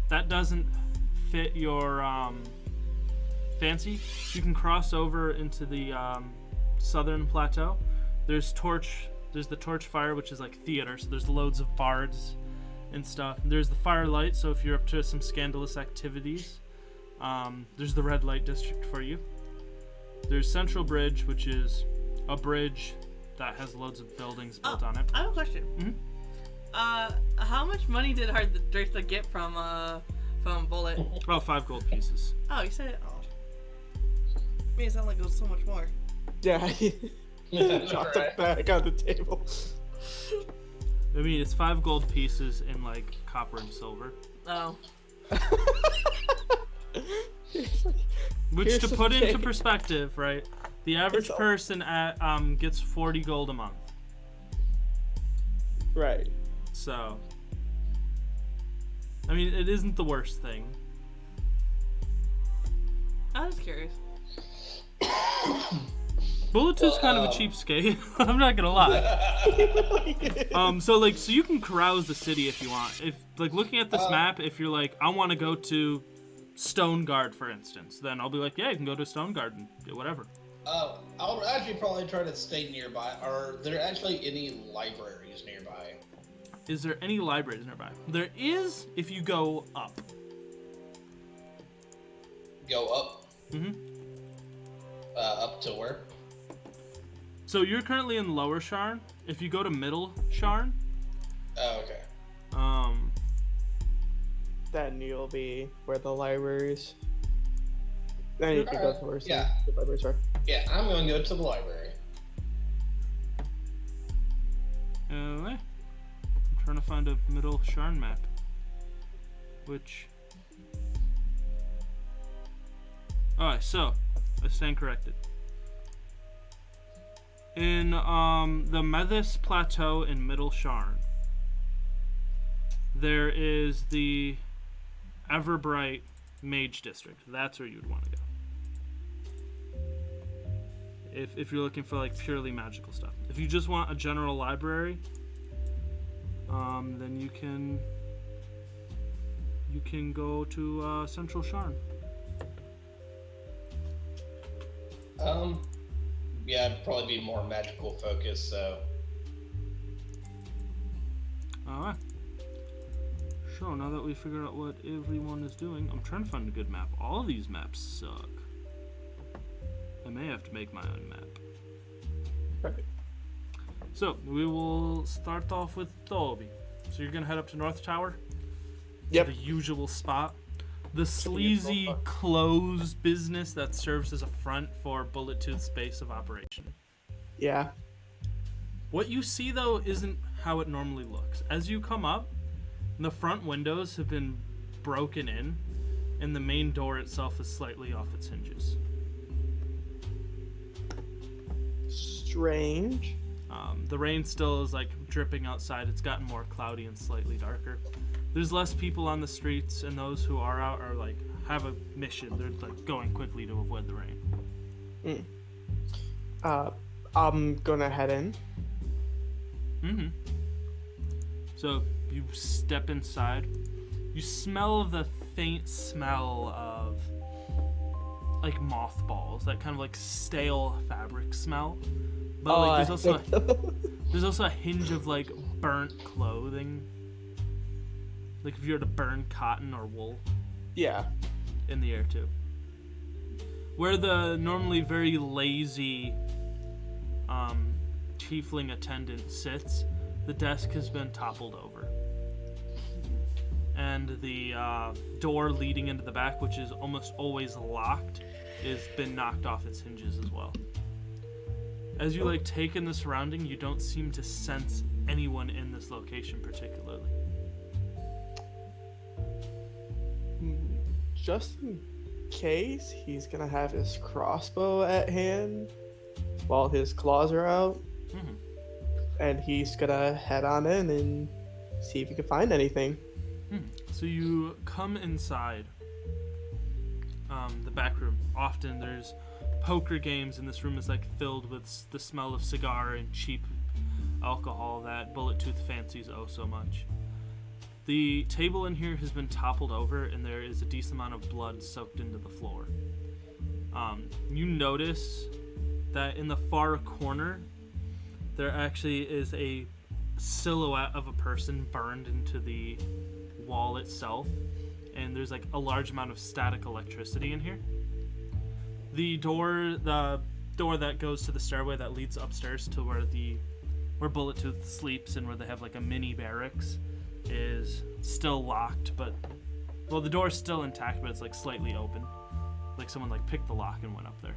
That doesn't fit your fancy. You can cross over into the southern plateau. There's the Torch Fire, which is like theater, so there's loads of bards and stuff. There's the Firelight, so if you're up to some scandalous activities, there's the Red Light District for you. There's Central Bridge, which is a bridge that has loads of buildings built on it. I have a question. How much money did Hardratha get from Bullet? Oh, 5 gold pieces. Oh, you said it. Oh. Made it sound like it was so much more. Yeah, dropped it back on the table. I mean, it's 5 gold pieces in like copper and silver. Oh. Which, to put into perspective, right? The average It's- person gets 40 gold a month. Right. So, I mean, it isn't the worst thing. I was curious. Bullet Tooth's kind of a cheapskate. I'm not gonna lie. So you can carouse the city if you want. If looking at this map, if you're like, I want to go to Stone Guard, for instance, then I'll be like, yeah, you can go to Stone Guard and do whatever. I'll actually probably try to stay nearby. Are there actually any libraries nearby? Is there any libraries nearby? There is if you go up. Go up? Mm-hmm. Up to where? So you're currently in Lower Sharn. If you go to Middle Sharn, Oh, okay. Then you'll be where the libraries. Then you can go to where Yeah. the libraries are. Yeah, I'm going to go to the library. I'm trying to find a Middle Sharn map. Which... Alright, so, I stand corrected. In the Methys Plateau in Middle Sharn, there is the Everbright Mage District. That's where you'd want to go. If you're looking for like purely magical stuff. If you just want a general library, then you can go to Central Sharn. Yeah, it'd probably be more magical focused, so. Alright. So now that we figured out what everyone is doing, I'm trying to find a good map. All of these maps suck. I may have to make my own map. Perfect. So we will start off with Toby. So you're gonna head up to North Tower? Yep. The usual spot. The sleazy clothes business that serves as a front for Bullet Tooth's base of operation. Yeah. What you see though isn't how it normally looks. As you come up, the front windows have been broken in, and the main door itself is slightly off its hinges. Strange. The rain still is like dripping outside. It's gotten more cloudy and slightly darker. There's less people on the streets, and those who are out are like have a mission. They're like going quickly to avoid the rain. I'm gonna head in. Mm-hmm. So you step inside. You smell the faint smell of like mothballs, that kind of like stale fabric smell. But like there's also a hinge of like burnt clothing. Like if you were to burn cotton or wool Yeah. in the air too. Where the normally very lazy tiefling attendant sits, the desk has been toppled over. And the door leading into the back, which is almost always locked, has been knocked off its hinges as well. As you like take in the surrounding, you don't seem to sense anyone in this location particularly. Just in case, he's gonna have his crossbow at hand while his claws are out. Mm-hmm. And he's gonna head on in and see if he can find anything. So you come inside the back room. Often there's poker games, and this room is like filled with the smell of cigar and cheap alcohol that Bullet Tooth fancies oh so much. The table in here has been toppled over, and there is a decent amount of blood soaked into the floor. You notice that in the far corner, there actually is a silhouette of a person burned into the wall itself, and there's like a large amount of static electricity in here. The door that goes to the stairway that leads upstairs to where Bullet Tooth sleeps and where they have like a mini barracks is still locked, but the door's still intact, but it's like slightly open, like someone like picked the lock and went up there.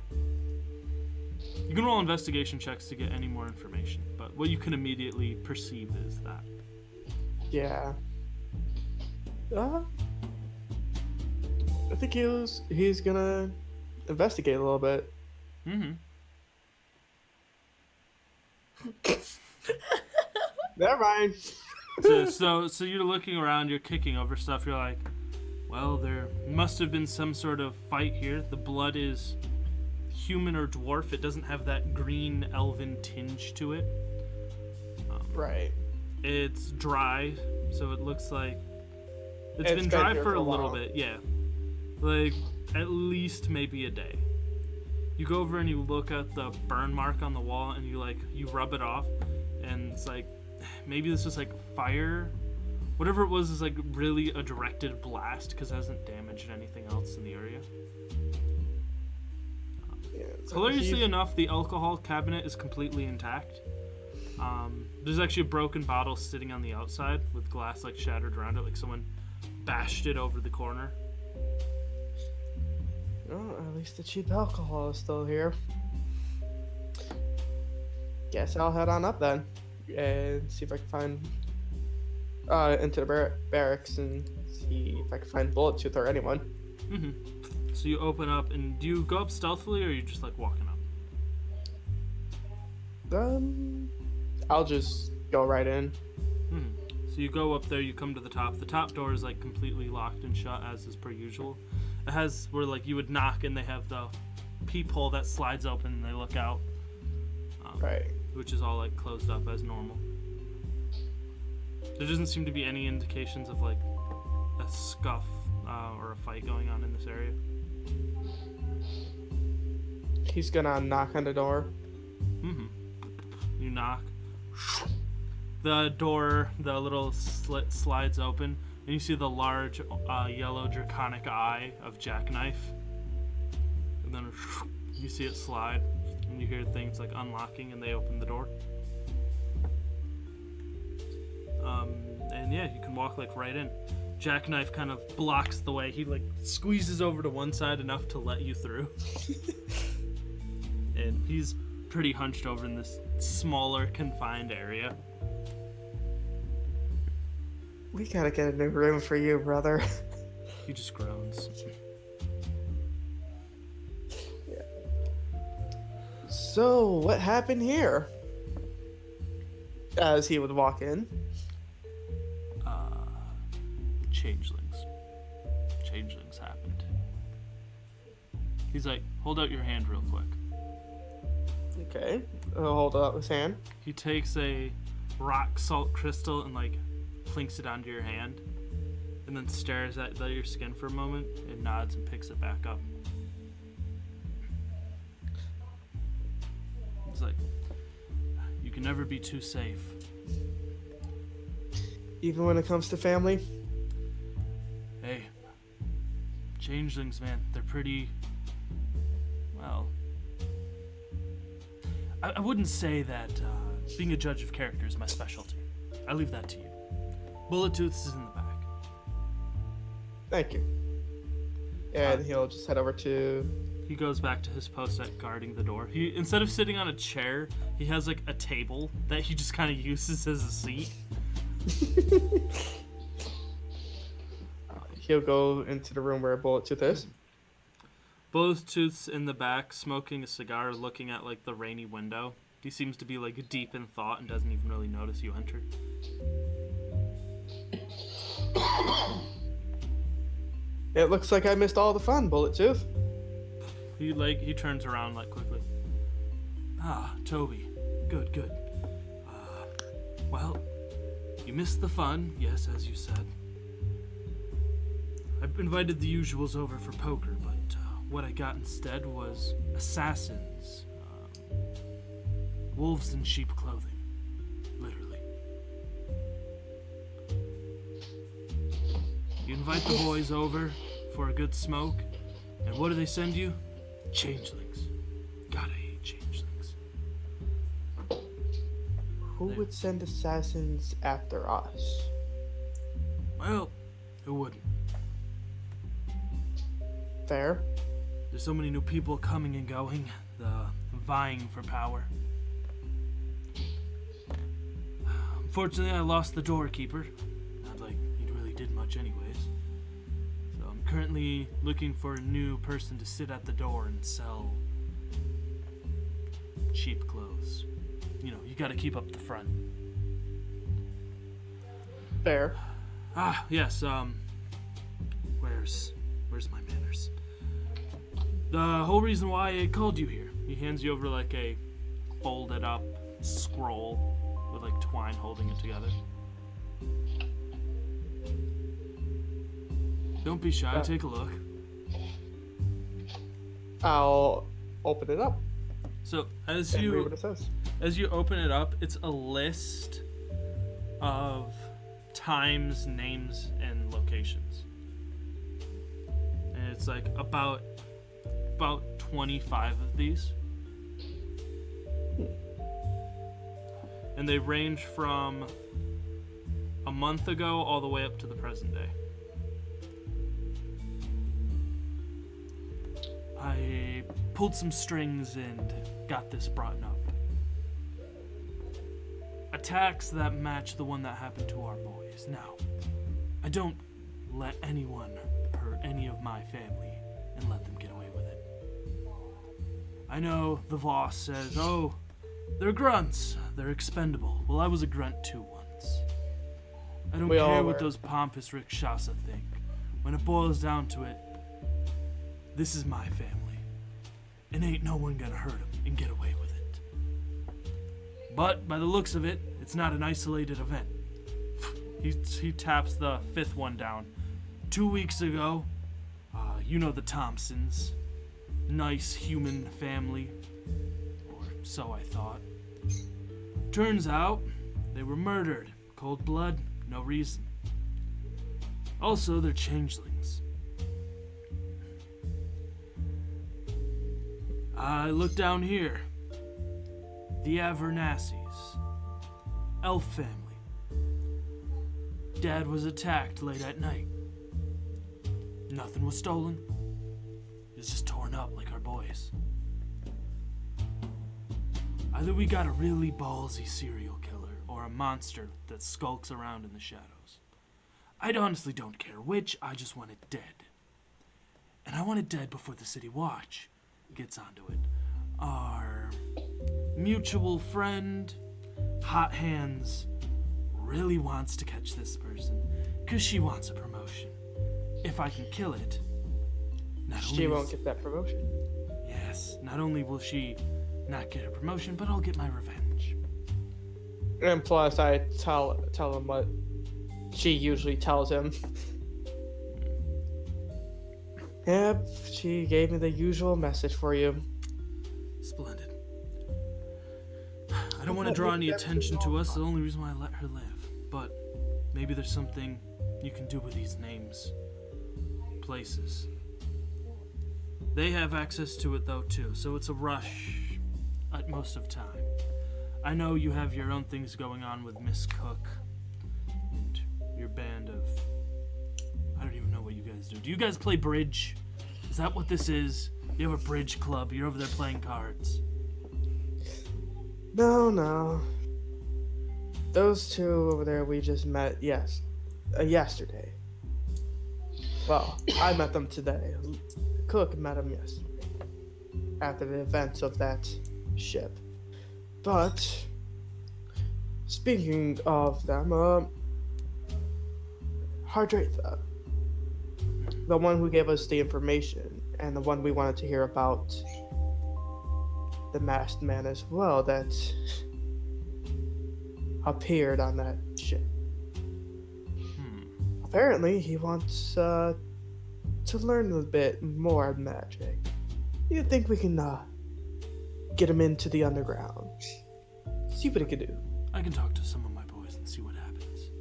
You can roll investigation checks to get any more information, but what you can immediately perceive is that. Yeah. I think he's gonna investigate a little bit. Mm-hmm. Never mind. So you're looking around, you're kicking over stuff. You're like, well, there must have been some sort of fight here. The blood is human or dwarf. It doesn't have that green elven tinge to it. Right. It's dry, so it looks like it's been been dry here for for a a little while. bit. Yeah, like at least maybe a day. You go over and you look at the burn mark on the wall, and you rub it off, and it's like maybe this was like fire. Whatever it was is like really a directed blast because it hasn't damaged anything else in the area. Yeah, so Hilariously he- enough, the alcohol cabinet is completely intact. There's actually a broken bottle sitting on the outside with glass like shattered around it, like someone bashed it over the corner. Oh, at least the cheap alcohol is still here. Guess I'll head on up then and see if I can find into the barracks and see if I can find Bullet Tooth or anyone. Mm-hmm. So you open up, and do you go up stealthily, or are you just like walking up? I'll just go right in. Mm-hmm. So you go up there, you come to the top. The top door is like completely locked and shut, as is per usual. It has where like you would knock, and they have the peephole that slides open, and they look out. Right. Which is all like closed up as normal. There doesn't seem to be any indications of like a scuff or a fight going on in this area. He's gonna knock on the door. Mm-hmm. You knock. The door, the little slit slides open, and you see the large yellow draconic eye of Jackknife. And then you see it slide, and you hear things like unlocking, and they open the door. And yeah, you can walk like right in. Jackknife kind of blocks the way. He like squeezes over to one side enough to let you through. And he's pretty hunched over in this smaller, confined area. We gotta get a new room for you, brother. He just groans. So, what happened here? As he would walk in. Changelings. Changelings happened. He's like, hold out your hand real quick. Okay. He'll hold up his hand. He takes a rock salt crystal and like plinks it onto your hand, and then stares at your skin for a moment and nods and picks it back up. He's like, you can never be too safe. Even when it comes to family. Hey, changelings, man, they're pretty, well, I wouldn't say that being a judge of character is my specialty. I leave that to you. Bullet Tooth is in the back. Thank you. And he'll just head over to. He goes back to his post at guarding the door. He, instead of sitting on a chair, he has like a table that he just kind of uses as a seat. He'll go into the room where Bullet Tooth is. Bullet Tooth's in the back, smoking a cigar, looking at like the rainy window. He seems to be like deep in thought and doesn't even really notice you entered. It looks like I missed all the fun, Bullet Tooth. He turns around like quickly. Ah, Toby. Good. Well, you missed the fun, yes, as you said. I invited the usuals over for poker, but what I got instead was assassins. Wolves in sheep clothing. Literally. You invite the boys over for a good smoke, and what do they send you? Changelings. God, I hate changelings. Who would send assassins after us? Well, who wouldn't? Fair. There's so many new people coming and going, the vying for power. Unfortunately, I lost the doorkeeper. Not like he really did much anyways. So I'm currently looking for a new person to sit at the door and sell cheap clothes. you got to keep up the front. Fair. Ah, yes. Where's my manners? The whole reason why I called you here. He hands you over like a folded up scroll with like twine holding it together. Don't be shy. Take a look. I'll open it up So and read what it says. as you open it up, it's a list of times, names, and locations. And it's like about 25 of these. And they range from a month ago all the way up to the present day. I pulled some strings and got this brought up. Attacks that match the one that happened to our boys. Now, I don't let anyone hurt any of my family and let them get away with it. I know the Voss says, oh, they're grunts, they're expendable. Well, I was a grunt too once. I don't We all care were. what those pompous Rikshasa think. When it boils down to it, this is my family. And ain't no one gonna hurt him and get away with it. But by the looks of it, it's not an isolated event. He taps the fifth one down. 2 weeks ago, you know the Thompsons. Nice human family. Or so I thought. Turns out, they were murdered. Cold blood, no reason. Also, they're changelings. I look down here. The Avernassis. Elf family. Dad was attacked late at night. Nothing was stolen. It was just torn up like our boys. Either we got a really ballsy serial killer or a monster that skulks around in the shadows. I honestly don't care which, I just want it dead. And I want it dead before the City Watch gets onto it. Our mutual friend, Hot Hands, really wants to catch this person because she wants a promotion. If I can kill it, She won't get that promotion. Yes, not only will she not get a promotion, but I'll get my revenge. And plus, I tell him what she usually tells him. Yep, she gave me the usual message for you. Splendid. I don't want to draw any attention to us, the only reason why I let her live. But maybe there's something you can do with these names. Places. They have access to it though too, so it's a rush at most of time. I know you have your own things going on with Miss Cook and your band of... I don't even know what you guys do. Do you guys play bridge? Is that what this is? You have a bridge club, you're over there playing cards. No. Those two over there we just met yesterday. Well, I met them today. Cook met him yesterday. After the events of that ship. But, speaking of them, Hardratha, the one who gave us the information, and the one we wanted to hear about, the masked man as well, that appeared on that ship. Apparently, he wants to learn a bit more magic. Do you think we can get him into the underground? See what he can do. I can talk to some of my boys and see what happens.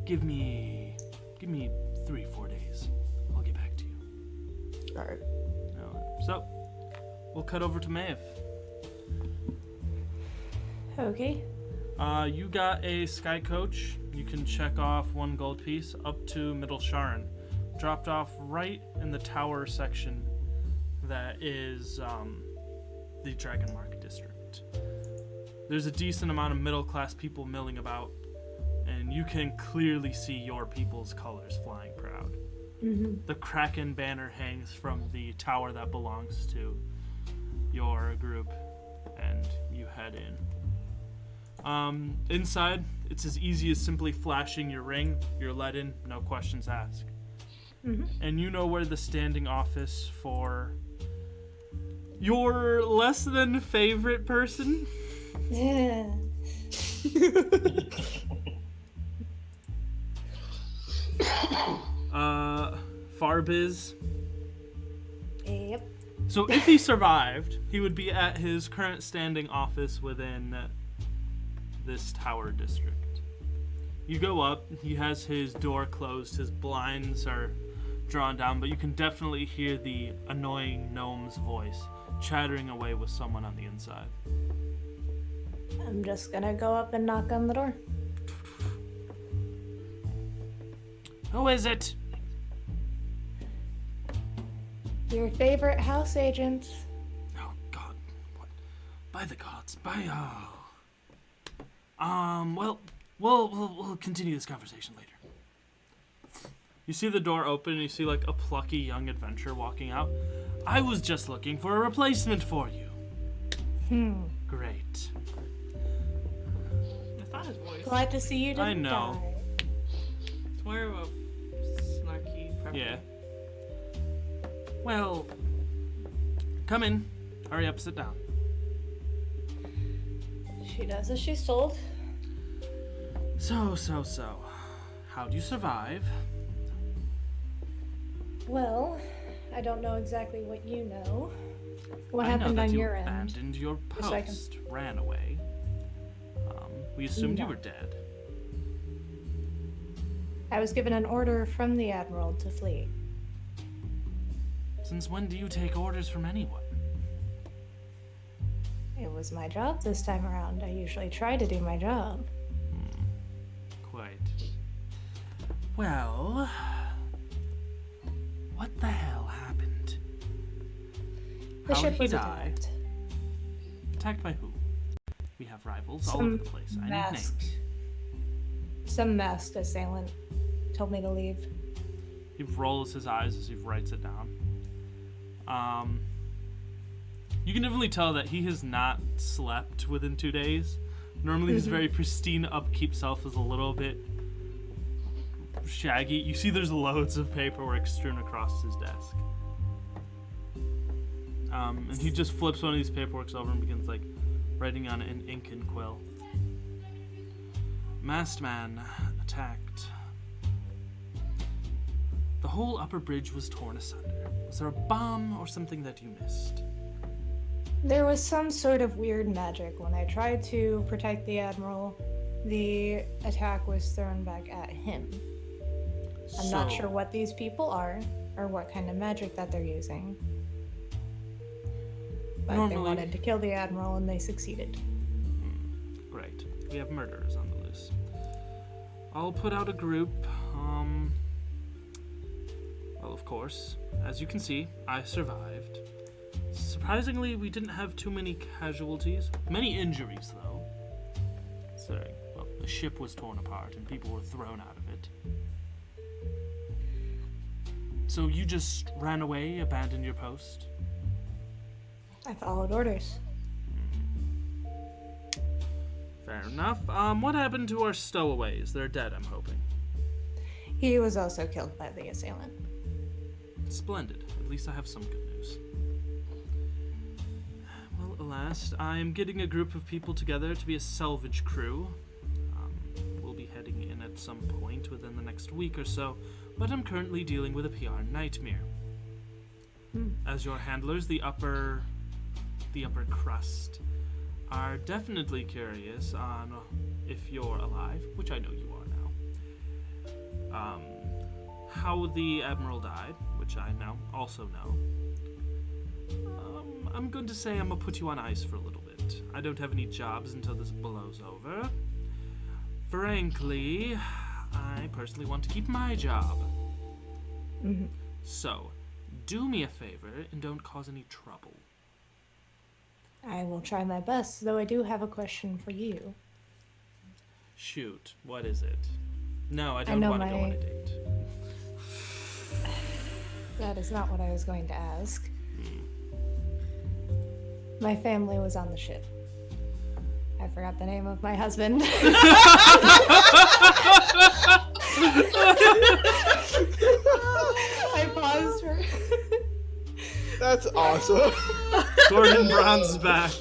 Give me 3-4 days. I'll get back to you. All right. So, we'll cut over to Maeve. Okay. You got a sky coach. You can check off 1 gold piece up to Middle Sharon. Dropped off right in the tower section that is the Dragonmark district. There's a decent amount of middle-class people milling about, and you can clearly see your people's colors flying proud. Mm-hmm. The Kraken banner hangs from the tower that belongs to your group, and you head in. Inside, it's as easy as simply flashing your ring. You're let in, no questions asked. Mm-hmm. And you know where the standing office for your less than favorite person? Yeah. Farbiz. Yep. So if he survived, he would be at his current standing office within this tower district. You go up, he has his door closed, his blinds are drawn down, but you can definitely hear the annoying gnome's voice chattering away with someone on the inside. I'm just gonna go up and knock on the door. Who is it? Your favorite house agent. Oh God! What? By the gods! Well, we'll continue this conversation later. You see the door open, and you see like a plucky young adventurer walking out. I was just looking for a replacement for you. Great. It's not his voice. Glad to see you didn't I know. die. It's more of a snarky preference. Yeah. Well, come in. Hurry up, sit down. She does as she's told. So. How'd you survive? Well, I don't know exactly what you know. What I know happened that on you your end? abandoned your Just so I can- post, ran away. We assumed you No. were dead. I was given an order from the Admiral to flee. Since when do you take orders from anyone? It was my job this time around. I usually try to do my job. Quite. Well, what the hell happened? The How ship did he was die? attacked. Attacked by who? We have rivals all Some over the place. I need masked- names. Some masked assailant told me to leave. He rolls his eyes as he writes it down. You can definitely tell that he has not slept within 2 days. Normally his very pristine upkeep self is a little bit shaggy. You see there's loads of paperwork strewn across his desk. And he just flips one of these paperworks over and begins like writing on it in ink and quill. Masked man attacked. The whole upper bridge was torn asunder. Was there a bomb or something that you missed? There was some sort of weird magic. When I tried to protect the Admiral, the attack was thrown back at him. I'm not sure what these people are or what kind of magic that they're using. But they Normally- wanted to kill the Admiral and they succeeded. Great. We have murderers on the loose. I'll put out a group. Well, of course, as you can see, I survived. Surprisingly, we didn't have too many casualties. Many injuries, though. Well, the ship was torn apart and people were thrown out of it. So you just ran away, abandoned your post? I followed orders. Fair enough. What happened to our stowaways? They're dead, I'm hoping. He was also killed by the assailant. Splendid. At least I have some good news. Well, alas, I am getting a group of people together to be a salvage crew. We'll be heading in at some point within the next week or so, but I'm currently dealing with a PR nightmare. As your handlers, the upper crust, are definitely curious on if you're alive, which I know you are now. How the Admiral died, which I now also know. I'm going to say I'm gonna put you on ice for a little bit. I don't have any jobs until this blows over. Frankly, I personally want to keep my job. So, do me a favor and don't cause any trouble. I will try my best, though I do have a question for you. Shoot, what is it? No, I I don't know want to go on my- a date. That is not what I was going to ask. My family was on the ship. I forgot the name of my husband. I paused for. That's awesome. Gordon Bronsback.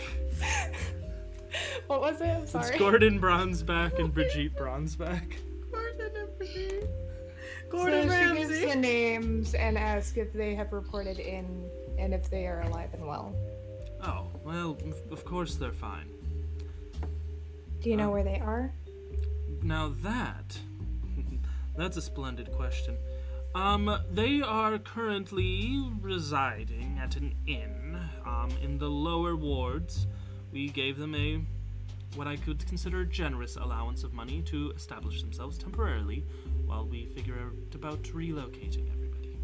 What was it? I'm It's sorry. Gordon Bronsback and Brigitte Bronsback. Gordon and Brigitte. So Gordon she Ramsay. gives the names and asks if they have reported in and if they are alive and well. Oh, well, of course they're fine. Do you know where they are? Now that's a splendid question. They are currently residing at an inn, in the lower wards. We gave them what I could consider a generous allowance of money to establish themselves temporarily while we figure out about relocating everybody.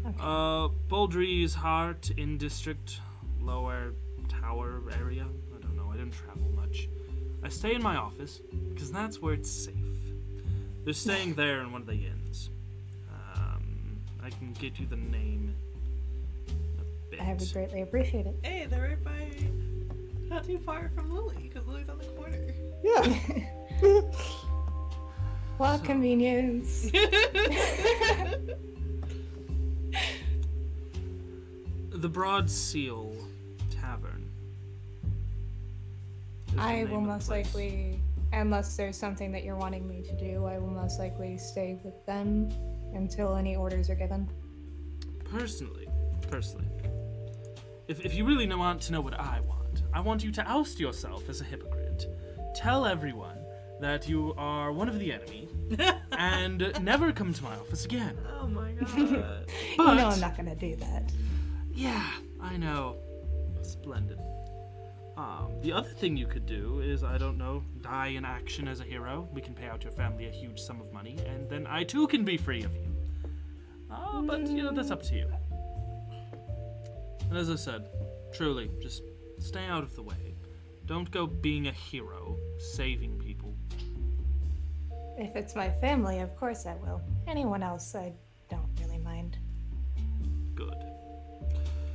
Okay. Baldry's Heart in district, lower tower area. I don't know, I didn't travel much. I stay in my office, because that's where it's safe. They're staying there in one of the inns. I can get you the name in a bit. I would greatly appreciate it. Hey, they're right by, not too far from Lily, because Lily's on the corner. Yeah. Well, So- convenience. The Broad Seal Tavern. is the I name will of the most place. likely, unless there's something that you're wanting me to do, I will most likely stay with them until any orders are given. Personally, if you really want to know what I want you to oust yourself as a hypocrite. Tell everyone that you are one of the enemy and never come to my office again. Oh my god. You know I'm not gonna do that. Yeah, I know. Splendid. The other thing you could do is, I don't know, die in action as a hero. We can pay out your family a huge sum of money, and then I too can be free of you. But, that's up to you. And as I said, truly, just stay out of the way. Don't go being a hero, saving people. If it's my family, of course I will. Anyone else, I don't really mind. Good.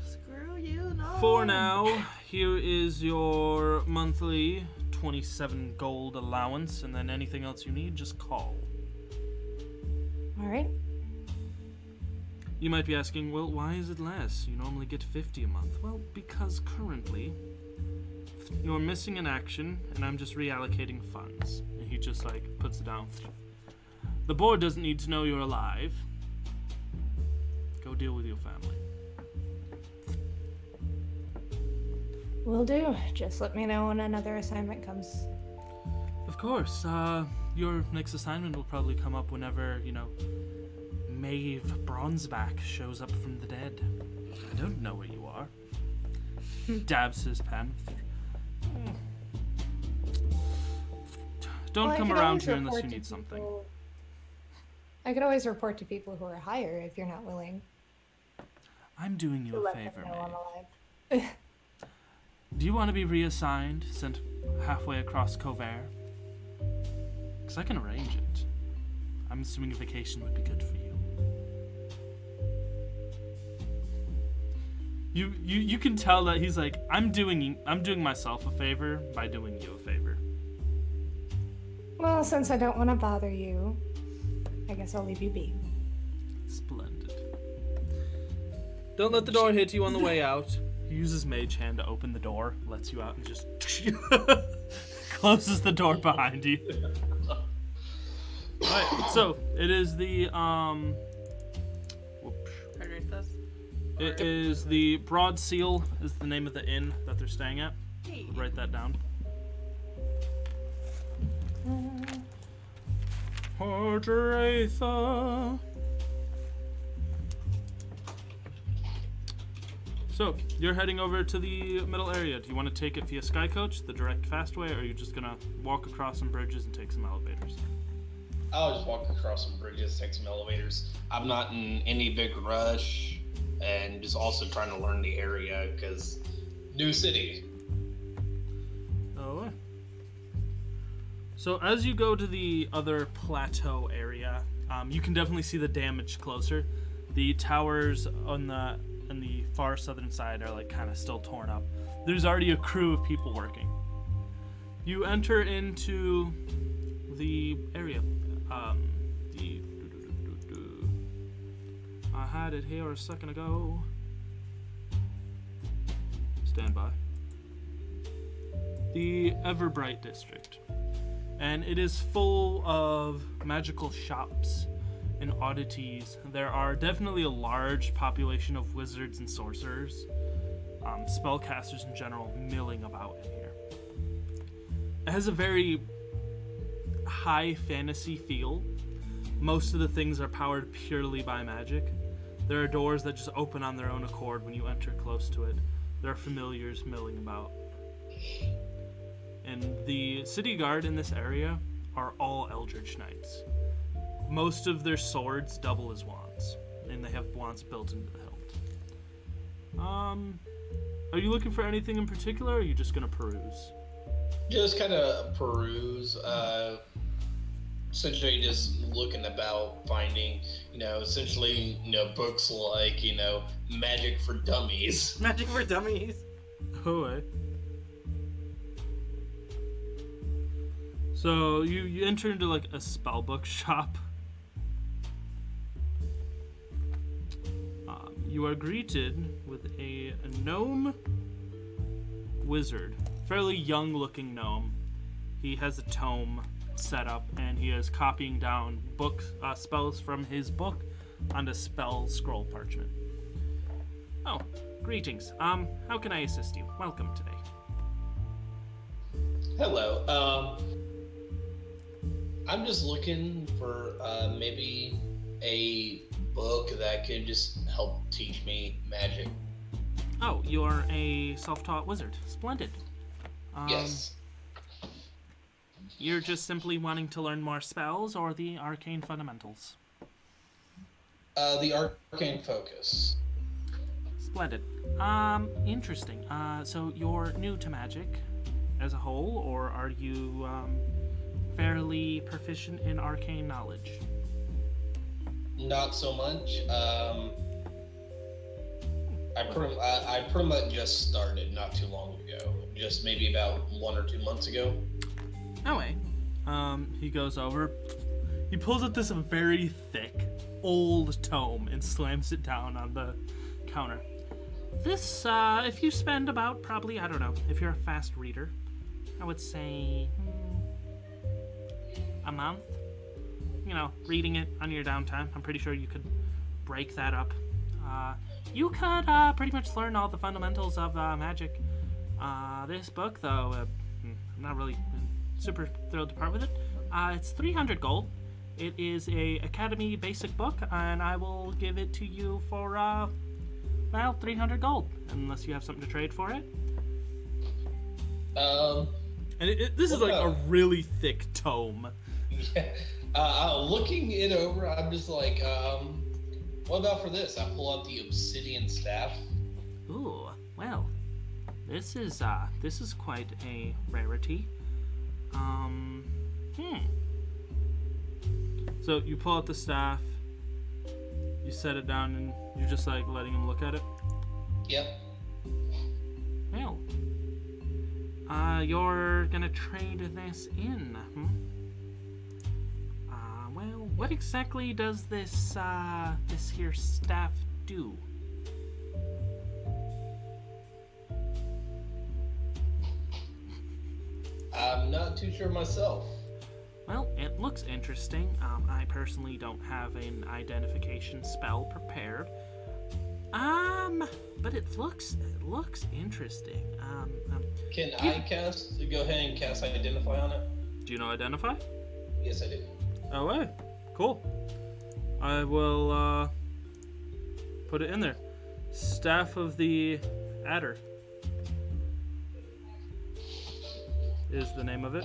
Screw you, no. For now, here is your monthly 27 gold allowance, and then anything else you need, just call. All right. You might be asking, well, why is it less? You normally get 50 a month. Well, because currently, you're missing an action, and I'm just reallocating funds. And he just, puts it down. The board doesn't need to know you're alive. Go deal with your family. Will do. Just let me know when another assignment comes. Of course, your next assignment will probably come up whenever, Maeve Bronzeback shows up from the dead. I don't know where you are. Dabs his pen. Don't Well, I come could around always here unless report you to need something. people- I could always report to people who are higher if you're not willing I'm doing to you a let them favor, know I'm Maeve. alive. Do you want to be reassigned, sent halfway across Covert? Because I can arrange it. I'm assuming a vacation would be good for you. You can tell that he's like, I'm doing myself a favor by doing you a favor. Well, since I don't want to bother you, I guess I'll leave you be. Splendid. Don't let the door hit you on the way out. He uses Mage Hand to open the door, lets you out, and just closes the door behind you. Alright, so it is the whoops. Hydrate this. It is the Broad Seal is the name of the inn that they're staying at. Hey. Write that down. Portratha. So, you're heading over to the middle area. Do you want to take it via Sky Coach, the direct fast way, or are you just gonna walk across some bridges and take some elevators? I'll just walk across some bridges, take some elevators. I'm not in any big rush, and just also trying to learn the area because new city. Oh. So as you go to the other plateau area, you can definitely see the damage closer. The towers on the far southern side are kind of still torn up. There's already a crew of people working. You enter into the area. I had it here a second ago. Stand by. The Everbright District. And it is full of magical shops and oddities. There are definitely a large population of wizards and sorcerers, spellcasters in general, milling about in here. It has a very high fantasy feel. Most of the things are powered purely by magic. There are doors that just open on their own accord when you enter close to it. There are familiars milling about. And the city guard in this area are all Eldritch Knights. Most of their swords double as wands, and they have wands built into the hilt. Are you looking for anything in particular, or are you just gonna peruse? Just kind of peruse. Essentially, just looking about, finding, essentially, books like, Magic for Dummies. Magic for Dummies. Oh, eh? So you enter into like a spellbook shop. You are greeted with a gnome wizard, fairly young looking gnome. He has a tome set up and he is copying down spells from his book onto spell scroll parchment. Oh, greetings. How can I assist you? Welcome today. Hello. I'm just looking for maybe a book that could just help teach me magic. Oh, you're a self-taught wizard. Splendid. Yes. You're just simply wanting to learn more spells or the arcane fundamentals? The arcane focus. Splendid. Interesting. So you're new to magic as a whole, or are you fairly proficient in arcane knowledge? Not so much. I pretty much just started not too long ago. Just maybe about 1 or 2 months ago. Anyway, he goes over. He pulls out this very thick, old tome and slams it down on the counter. This, if you spend about probably, I don't know, if you're a fast reader, I would say a month. Reading it on your downtime. I'm pretty sure you could break that up. You could pretty much learn all the fundamentals of magic. This book, though, I'm not really super thrilled to part with it. It's 300 gold. It is a Academy basic book, and I will give it to you for, 300 gold, unless you have something to trade for it. And this is like a really thick tome. Yeah. Looking it over, I'm just like, what about for this? I pull out the obsidian staff. Ooh, well, this is quite a rarity. So you pull out the staff, you set it down, and you're just like letting him look at it? Yep. Well, you're gonna trade this in, well, what exactly does this here staff do? I'm not too sure myself. Well, it looks interesting. I personally don't have an identification spell prepared. But it looks interesting. Can I go ahead and cast Identify on it? Do you know Identify? Yes, I do. Oh, hey. Cool. I will, put it in there. Staff of the Adder is the name of it.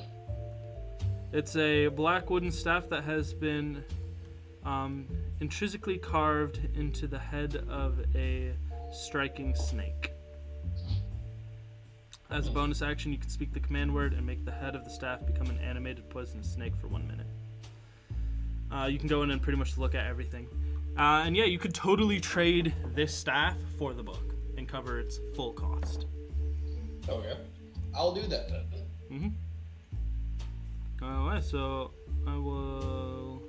It's a black wooden staff that has been intrinsically carved into the head of a striking snake. As a bonus action, you can speak the command word and make the head of the staff become an animated poisonous snake for 1 minute. You can go in and pretty much look at everything. And yeah, you could totally trade this staff for the book and cover its full cost. Okay. I'll do that then. Alright, so I will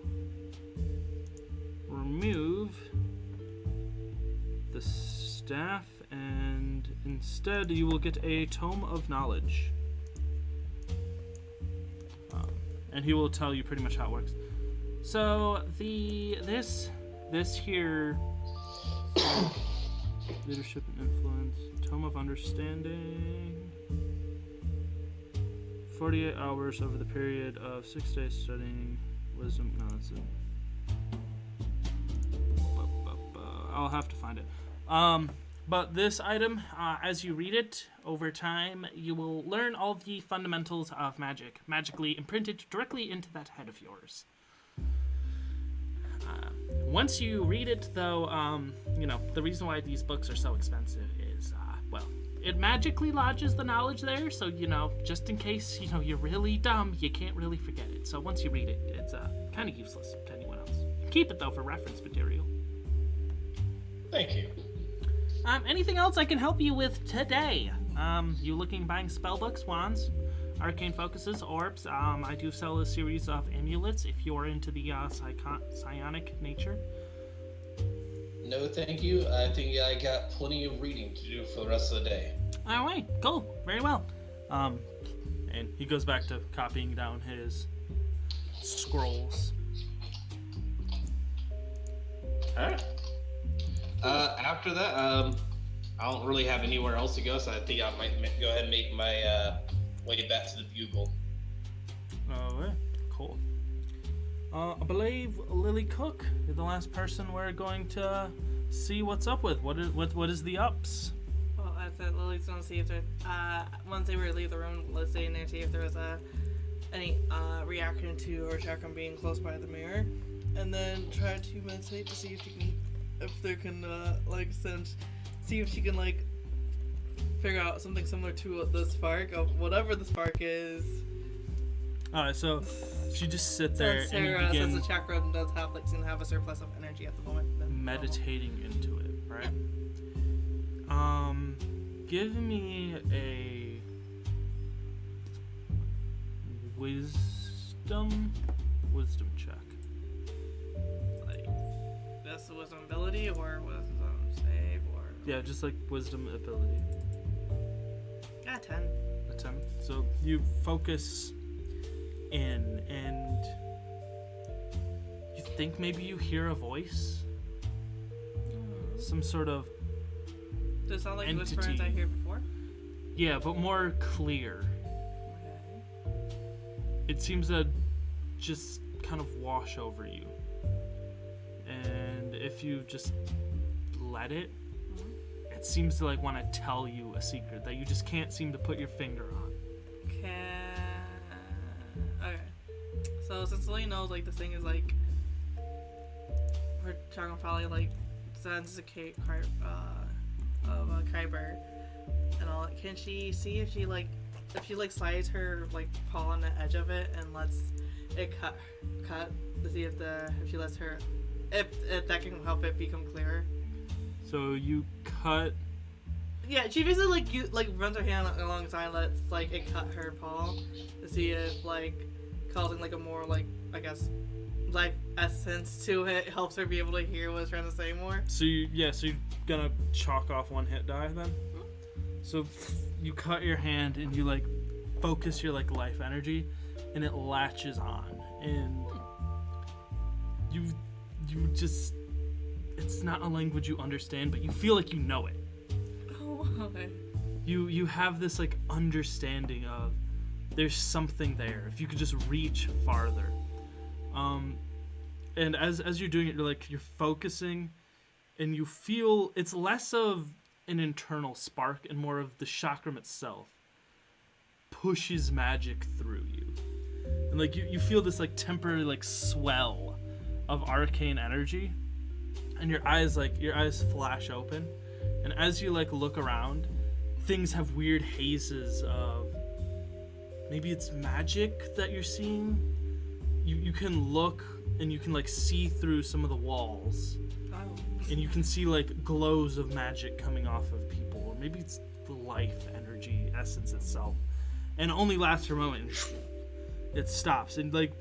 remove the staff, and instead you will get a Tome of Knowledge. And he will tell you pretty much how it works. So this here leadership and influence, Tome of Understanding. 48 hours over the period of 6 days studying wisdom. No, that's it. I'll have to find it. But this item, as you read it over time, you will learn all the fundamentals of magic, magically imprinted directly into that head of yours. Once you read it, though, the reason why these books are so expensive is, it magically lodges the knowledge there, so, just in case, you're really dumb, you can't really forget it. So once you read it, it's kind of useless to anyone else. Keep it, though, for reference material. Thank you. Anything else I can help you with today? You looking buying spellbooks, wands, arcane focuses, orbs? I do sell a series of amulets if you're into the psionic nature. No, thank you. I think I got plenty of reading to do for the rest of the day. All right, cool, very well. And he goes back to copying down his scrolls. All right. After that, I don't really have anywhere else to go, so I think I might go ahead and make my way back to the Bugle. All right, cool. I believe Lily Cook is the last person we're going to see what's up with. What is the ups? Well, I said Lily's gonna see if there. Once they leave the room, let's stay in there, see if there was any reaction to or check on being close by the mirror, and then try to meditate to see if she can, see if she can figure out something similar to the spark of whatever the spark is. Alright, so she just sit there Since and you Sarah, begin since the chakra does have seem to have a surplus of energy at the moment. meditating into it, right? Give me a wisdom check. That's the wisdom ability or wisdom save or. Yeah, just wisdom ability. Yeah, 10. A 10. So you focus in and you think maybe you hear a voice, some sort of Does it sound like entity. the whisperings I heard before? Yeah, but more clear. Okay. It seems to just kind of wash over you, and if you just let it, it seems to want to tell you a secret that you just can't seem to put your finger on. Okay. So since Lily knows this thing is her chakra probably sends a of a Kyber and all. Can she see if she slides her paw on the edge of it and lets it cut to see if she lets her if that can help it become clearer? So you cut. Yeah, she basically runs her hand alongside, lets it cut her paw to see if causing a more I guess life essence to it helps her be able to hear what it's trying to say more. So you're gonna chalk off one hit die then. So you cut your hand and you focus your life energy, and it latches on, and you just. It's not a language you understand, but you feel like you know it. Oh, okay. You have this understanding of there's something there. If you could just reach farther. And as you're doing it, you're focusing, and you feel it's less of an internal spark and more of the chakram itself pushes magic through you. And you feel this temporary swell of arcane energy. And your eyes flash open, and as you look around, things have weird hazes of maybe it's magic that you're seeing. You can look and you can see through some of the walls, and you can see glows of magic coming off of people, or maybe it's the life energy essence itself, and it only lasts for a moment, and it stops. And like,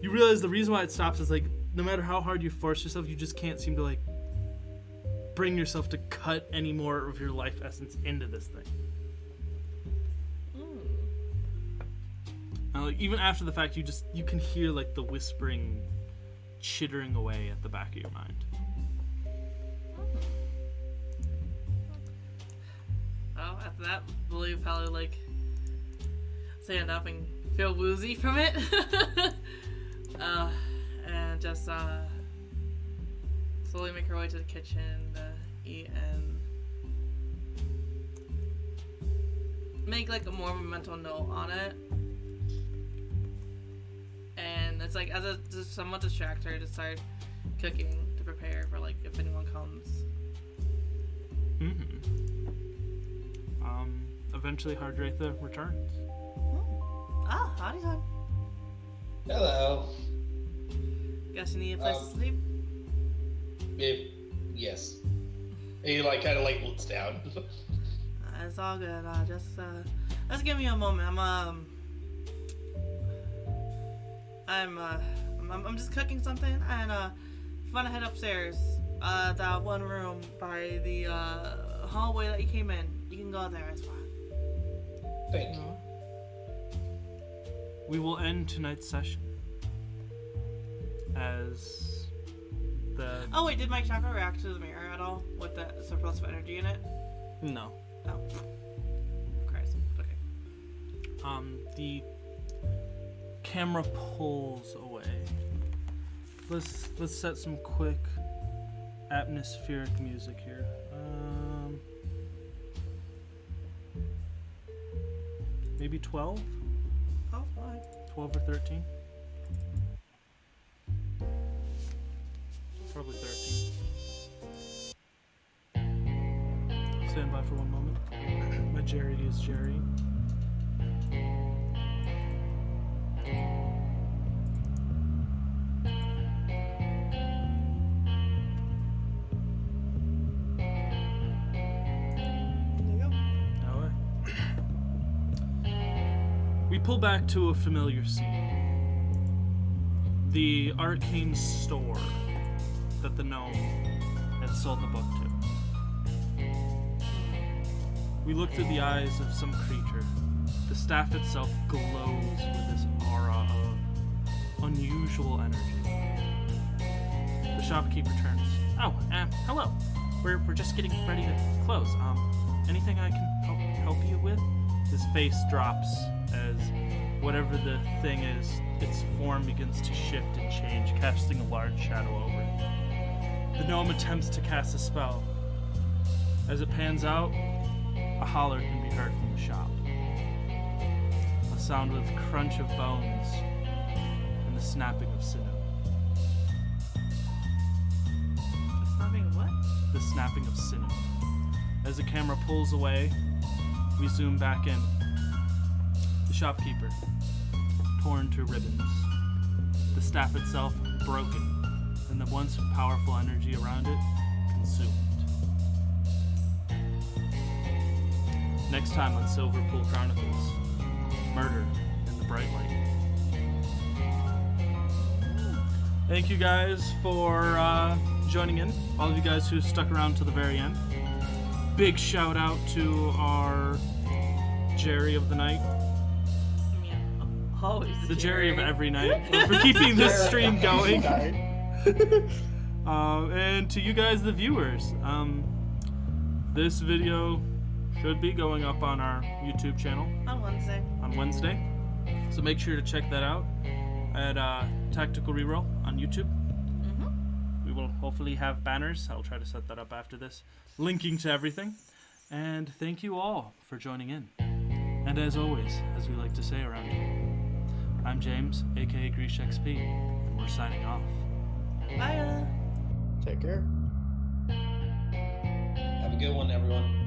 you realize the reason why it stops is like, no matter how hard you force yourself, you just can't seem to like bring yourself to cut any more of your life essence into this thing. And like, even after the fact, you can hear like the whispering, chittering away at the back of your mind. Well, after that, Lily would probably like stand up and feel woozy from it. And just slowly make her way to the kitchen to eat and make like a more of a mental note on it. And it's like, as a somewhat distract her to start cooking to prepare for like if anyone comes. Eventually Hardratha returns. Ah, howdy, hon. Hello. Guess you need a place to sleep? Yes. He like kind of like looks down. It's all good. Just give me a moment. I'm just cooking something, and if you wanna head upstairs, that one room by the hallway that you came in, you can go there. It's fine. Thank you. We will end tonight's session as the... Oh wait, did my chakra react to the mirror at all with the surplus of energy in it? No. Oh. Christ. Okay. The camera pulls away. Let's set some quick atmospheric music here. Maybe 12? Oh, fine. 12 or 13? Probably 13. Stand by for one moment. My Jerry is Jerry. We pull back to a familiar scene. The arcane store that the gnome had sold the book to. We look through the eyes of some creature. The staff itself glows with this aura of unusual energy. The shopkeeper turns. Oh, hello. We're just getting ready to close. Anything I can help you with? His face drops as whatever the thing is, its form begins to shift and change, casting a large shadow over it. The gnome attempts to cast a spell. As it pans out, a holler can be heard from the shop. A sound with crunch of bones and the snapping of sinew. The snapping of what? The snapping of sinew. As the camera pulls away, we zoom back in. The shopkeeper, torn to ribbons. The staff itself broken, and the once powerful energy around it consumed. Next time on Silverpool Chronicles, murder in the bright light. Thank you guys for joining in. All of you guys who stuck around to the very end. Big shout out to our Jerry of the night. Always The Jerry of every night for keeping this stream going. And to you guys, the viewers, this video should be going up on our YouTube channel on Wednesday. So make sure to check that out at Tactical Reroll on YouTube. We will hopefully have banners. I'll try to set that up after this, linking to everything. And thank you all for joining in. And as always, as we like to say around here, I'm James, aka Greesh XP, and we're signing off. Bye. Take care. Have a good one, everyone.